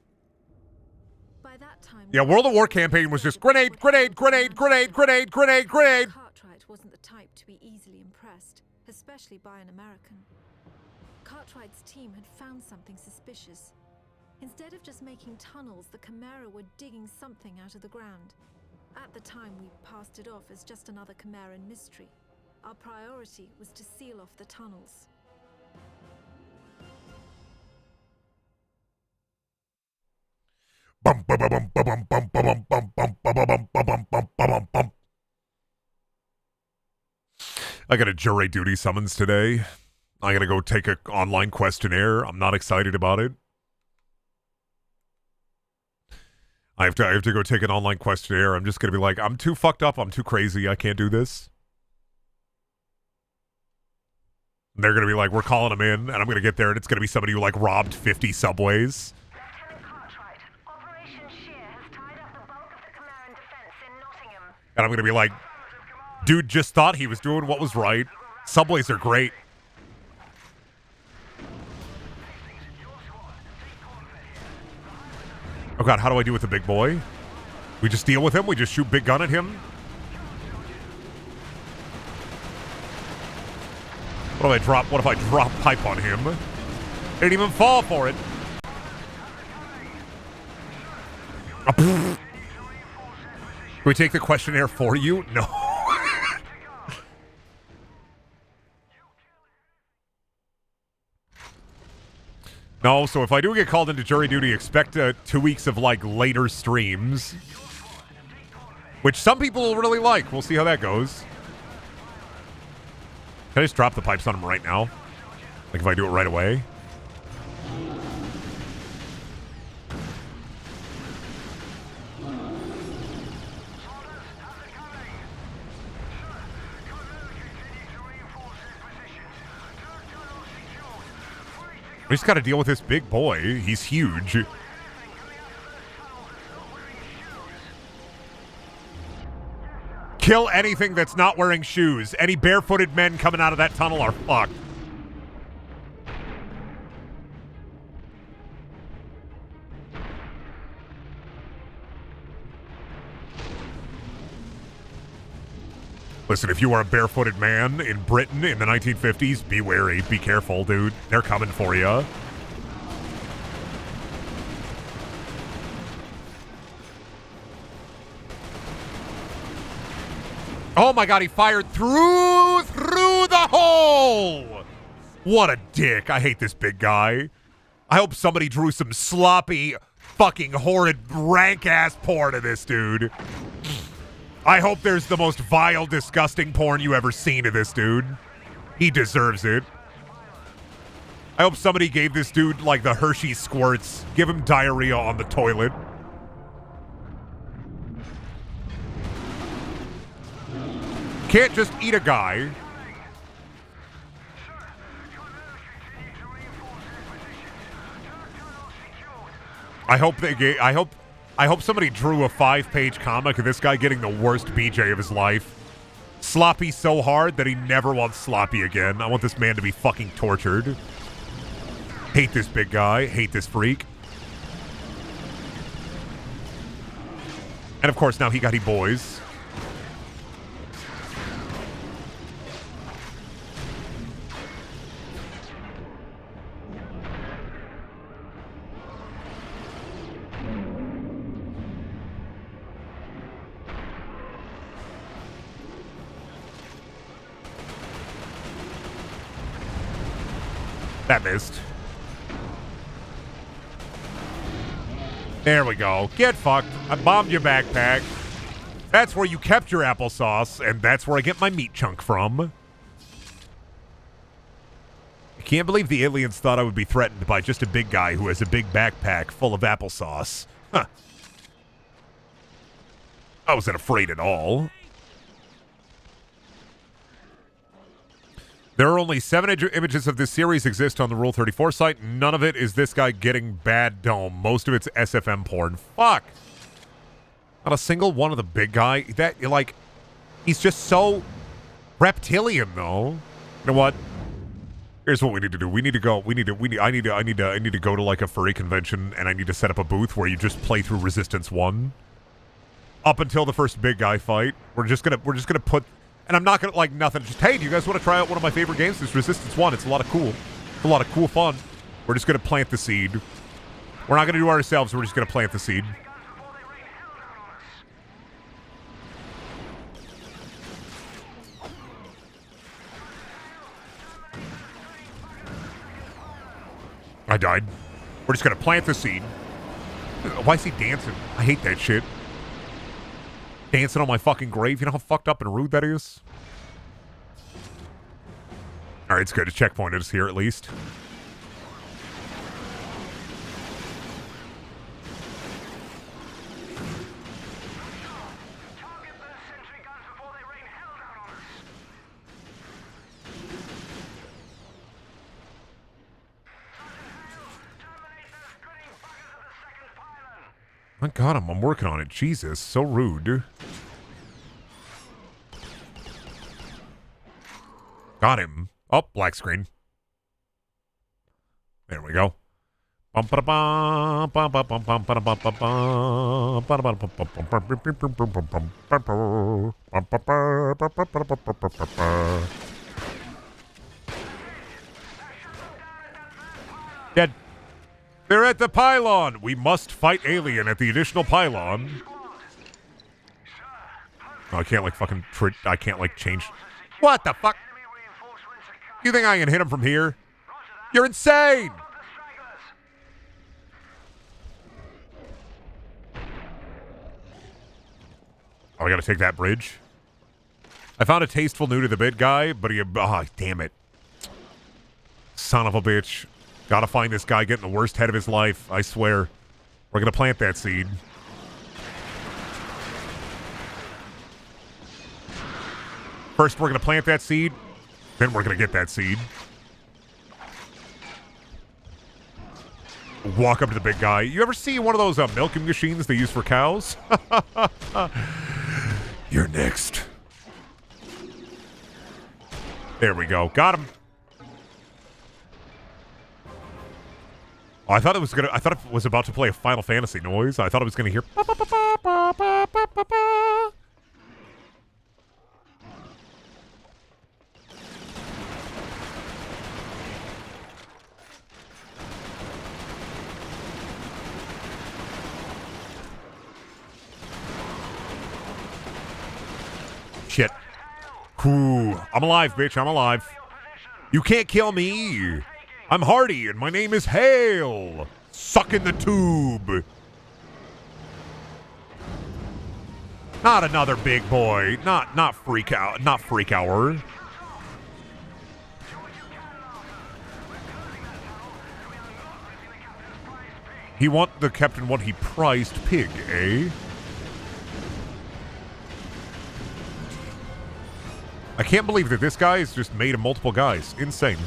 By that time, yeah, World at War campaign was just grenade, grenade, grenade, grenade, grenade, grenade, grenade. Cartwright wasn't the type to be easily impressed, especially by an American. Cartwright's team had found something suspicious. Instead of just making tunnels, the Chimera were digging something out of the ground. At the time, we passed it off as just another Chimeran mystery. Our priority was to seal off the tunnels. I got a jury duty summons today. I gotta go take an online questionnaire. I'm not excited about it. I have to go take an online questionnaire. I'm just going to be like, I'm too fucked up. I'm too crazy. I can't do this. And they're going to be like, we're calling them in. And I'm going to get there and it's going to be somebody who like robbed 50 subways. Lieutenant Cartwright, Operation Shear has tied up the bulk of the Chimeran defense in Nottingham. And I'm going to be like, dude just thought he was doing what was right. Subways are great. Oh god, how do I do with the big boy? We just deal with him? We just shoot big gun at him? What if I drop pipe on him? Didn't even fall for it. Can we take the questionnaire for you? No. No, so if I do get called into jury duty, expect 2 weeks of, like, later streams. Which some people will really like. We'll see how that goes. Can I just drop the pipes on him right now? Like, if I do it right away? We just got to deal with this big boy. He's huge. Kill anything that's not wearing shoes. Any barefooted men coming out of that tunnel are fucked. Listen, if you are a barefooted man in Britain in the 1950s, be wary. Be careful, dude. They're coming for you. Oh my god, he fired through the hole! What a dick. I hate this big guy. I hope somebody drew some sloppy, fucking horrid, rank-ass porn of this dude. I hope there's the most vile, disgusting porn you ever seen of this dude. He deserves it. I hope somebody gave this dude, like, the Hershey squirts. Give him diarrhea on the toilet. Can't just eat a guy. I hope somebody drew a 5-page comic of this guy getting the worst BJ of his life. Sloppy so hard that he never wants sloppy again. I want this man to be fucking tortured. Hate this big guy. Hate this freak. And of course now he got boys. That missed. There we go. Get fucked. I bombed your backpack. That's where you kept your applesauce, and that's where I get my meat chunk from. I can't believe the aliens thought I would be threatened by just a big guy who has a big backpack full of applesauce. Huh. I wasn't afraid at all. There are only 7 images of this series exist on the Rule 34 site. None of it is this guy getting bad dome. Most of it's SFM porn. Fuck. Not a single one of the big guy. That, like, he's just so reptilian, though. You know what? Here's what we need to do. We need to go. I need to go to like a furry convention, and I need to set up a booth where you just play through Resistance 1 up until the first big guy fight. We're just gonna put. And I'm not going to, like, nothing. Just, hey, do you guys want to try out one of my favorite games? This Resistance 1. It's a lot of cool. It's a lot of cool fun. We're just going to plant the seed. We're not going to do it ourselves. We're just going to plant the seed. I died. We're just going to plant the seed. Why is he dancing? I hate that shit. Dancing on my fucking grave. You know how fucked up and rude that is? Alright, it's good. A checkpoint is here at least. My god, I'm working on it. Jesus, so rude. Got him. Oh, black screen. There we go. Dead. They're at the pylon. We must fight alien at the additional pylon. Oh, I can't like fucking. I can't like change. What the fuck? You think I can hit him from here? You're insane. Oh, I gotta take that bridge. I found a tasteful new to the bit guy, but he. Oh, damn it. Son of a bitch. Gotta find this guy getting the worst head of his life, I swear. We're gonna plant that seed. First, we're gonna plant that seed, then we're gonna get that seed. Walk up to the big guy. You ever see one of those milking machines they use for cows? You're next. There we go. Got him. Oh, I thought it was about to play a Final Fantasy noise. I thought I was gonna hear. Ooh, I'm alive, bitch. I'm alive. You can't kill me. I'm Hardy, and my name is Hale. Suck in the tube. Not another big boy. Not freak out. Not freak hour. He want the captain what he prized pig, eh? I can't believe that this guy is just made of multiple guys. Insane.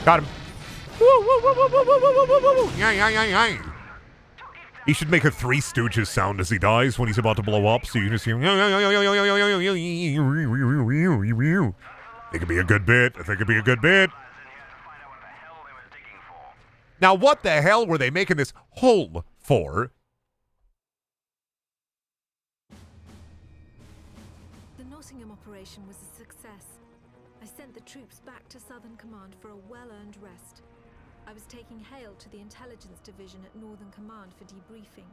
Got him. Woo, woo, woo, woo, woo, woo, woo, woo, woo, woo. Yeah, yeah, yeah, yeah. He should make a Three Stooges sound as he dies when he's about to blow up, so you just hear. It could be a good bit. I think it'd be a good bit. Now, what the hell were they making this hole for? The Nottingham operation was a success. I sent the troops back to Southern Command for a well-earned rest. I was taking Hale to the Intelligence Division at Northern Command for debriefing.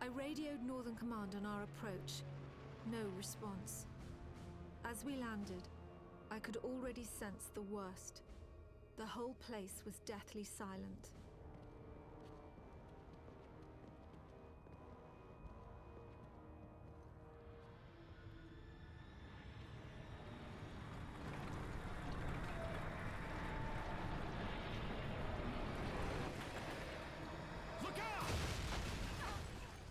I radioed Northern Command on our approach. No response. As we landed, I could already sense the worst. The whole place was deathly silent.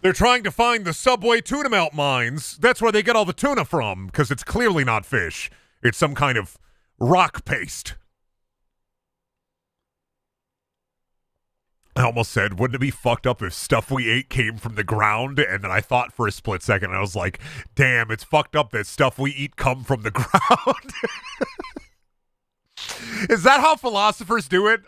They're trying to find the Subway tuna melt mines. That's where they get all the tuna from, because it's clearly not fish. It's some kind of rock paste. I almost said, wouldn't it be fucked up if stuff we ate came from the ground? And then I thought for a split second, I was like, damn, it's fucked up that stuff we eat come from the ground. Is that how philosophers do it?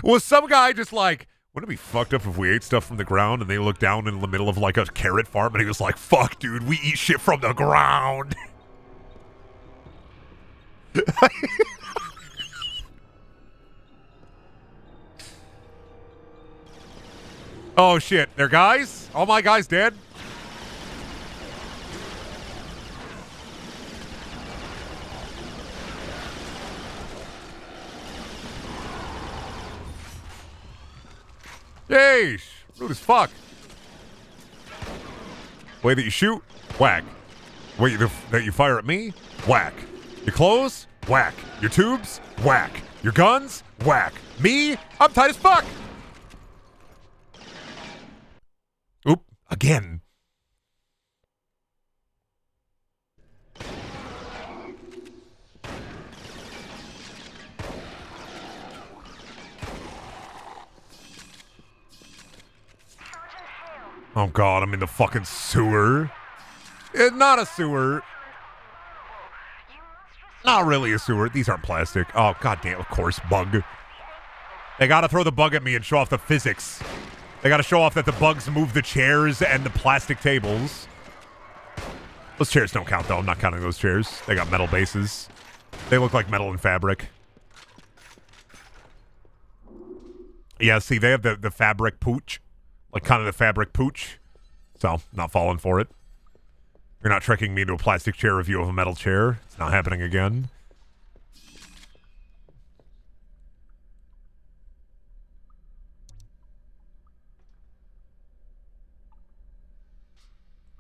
Was some guy just like, wouldn't it be fucked up if we ate stuff from the ground and they looked down in the middle of like a carrot farm and he was like, fuck, dude, we eat shit from the ground. Oh shit, they're guys? All my guys dead? Yeesh, rude as fuck. Way that you shoot, whack. Way that you fire at me, whack. Your clothes, whack. Your tubes, whack. Your guns, whack. Me, I'm tight as fuck. Oop, again. Oh god, I'm in the fucking sewer. It's not a sewer. Not really a sewer. These aren't plastic. Oh, goddamn, of course, bug. They gotta throw the bug at me and show off the physics. They gotta show off that the bugs move the chairs and the plastic tables. Those chairs don't count, though. I'm not counting those chairs. They got metal bases. They look like metal and fabric. Yeah, see, they have the fabric pooch. Like, kind of the fabric pooch. So, not falling for it. You're not tricking me into a plastic chair review of a metal chair. It's not happening again.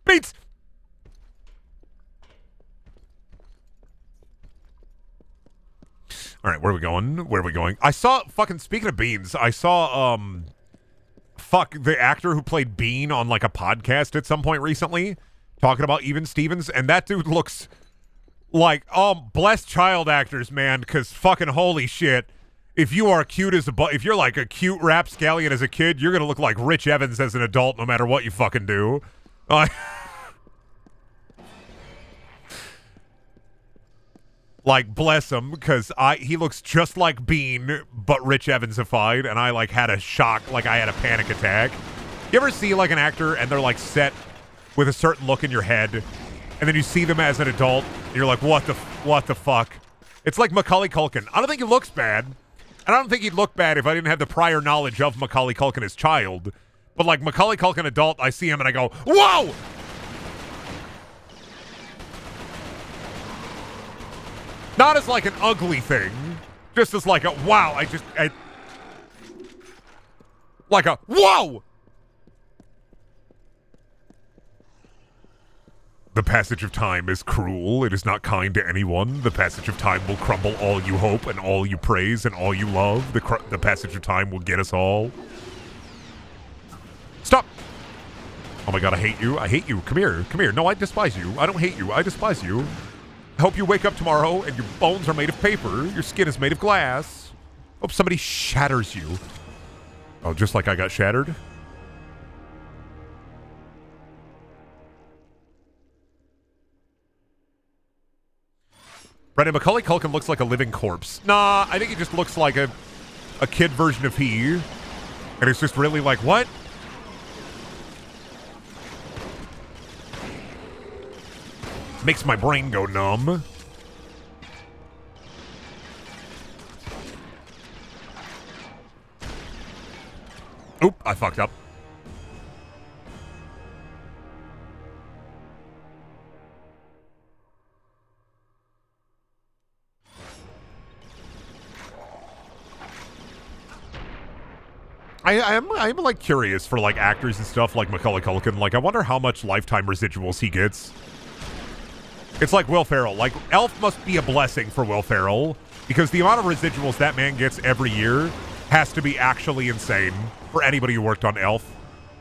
Beats! Alright, where are we going? Where are we going? I saw, fucking, speaking of beans, I saw, the actor who played Bean on, like, a podcast at some point recently, talking about Even Stevens, and that dude looks like, blessed child actors, man, because fucking holy shit, if you are cute as if you're like a cute rapscallion as a kid, you're gonna look like Rich Evans as an adult no matter what you fucking do. Like, bless him, because he looks just like Bean, but Rich Evansified, and I, like, had a shock, like, I had a panic attack. You ever see, like, an actor, and they're, like, set with a certain look in your head, and then you see them as an adult, and you're like, what the fuck? It's like Macaulay Culkin. I don't think he looks bad. And I don't think he'd look bad if I didn't have the prior knowledge of Macaulay Culkin as child. But like Macaulay Culkin adult, I see him and I go, whoa! Not as like an ugly thing, just as like a, wow, like a, whoa! The passage of time is cruel. It is not kind to anyone. The passage of time will crumble all you hope and all you praise and all you love. The passage of time will get us all. Stop! Oh my god, I hate you. I hate you. Come here. Come here. No, I despise you. I don't hate you. I despise you. I hope you wake up tomorrow and your bones are made of paper. Your skin is made of glass. Hope somebody shatters you. Oh, just like I got shattered? Brandon, Macaulay Culkin looks like a living corpse. Nah, I think he just looks like a kid version of he. And it's just really like, what? Makes my brain go numb. Oop, I fucked up. I'm like curious for like actors and stuff like Macaulay Culkin. Like I wonder how much lifetime residuals he gets. It's like Will Ferrell. Like Elf must be a blessing for Will Ferrell because the amount of residuals that man gets every year has to be actually insane for anybody who worked on Elf.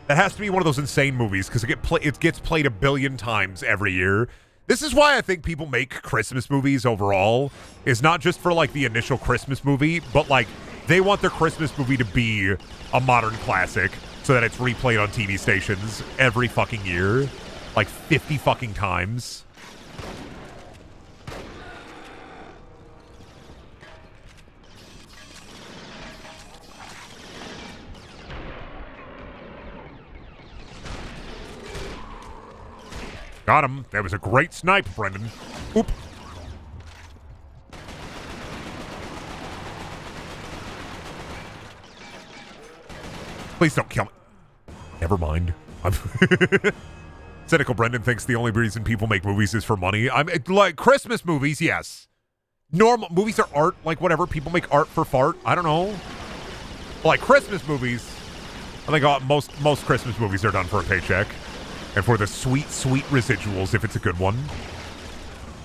That has to be one of those insane movies because it gets played 1 billion times every year. This is why I think people make Christmas movies overall, is not just for like the initial Christmas movie, but like they want their Christmas movie to be a modern classic so that it's replayed on TV stations every fucking year, like 50 fucking times. Got him. That was a great snipe, Brendan. Oop. Please don't kill me. Never mind. Cynical Brendan thinks the only reason people make movies is for money. I'm like Christmas movies, yes. Normal movies are art, like whatever. People make art for fart. I don't know. Like Christmas movies, I think most Christmas movies are done for a paycheck. And for the sweet, sweet residuals if it's a good one.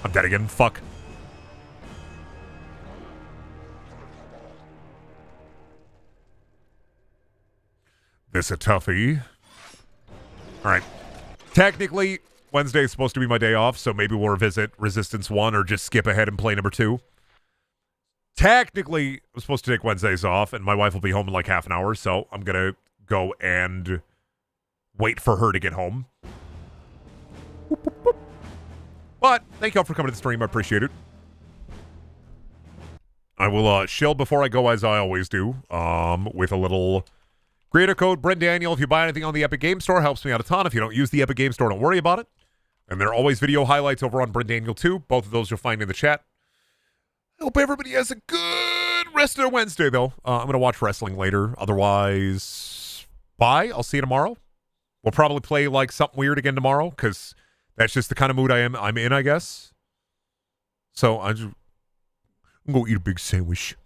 I'm dead again. Fuck. This a toughie. Alright. Technically, Wednesday is supposed to be my day off, so maybe we'll revisit Resistance 1 or just skip ahead and play number 2. Technically, I'm supposed to take Wednesdays off, and my wife will be home in like half an hour, so I'm gonna go and wait for her to get home. But thank y'all for coming to the stream. I appreciate it. I will shield before I go, as I always do, with a little creator code Brendaniel. If you buy anything on the Epic Game Store, helps me out a ton. If you don't use the Epic Game Store, don't worry about it. And there are always video highlights over on Brendaniel 2. Both of those you'll find in the chat. I hope everybody has a good rest of their Wednesday, though. I'm going to watch wrestling later. Otherwise, bye. I'll see you tomorrow. We'll probably play like something weird again tomorrow, because that's just the kind of mood I'm in, I guess. So I'm going to eat a big sandwich.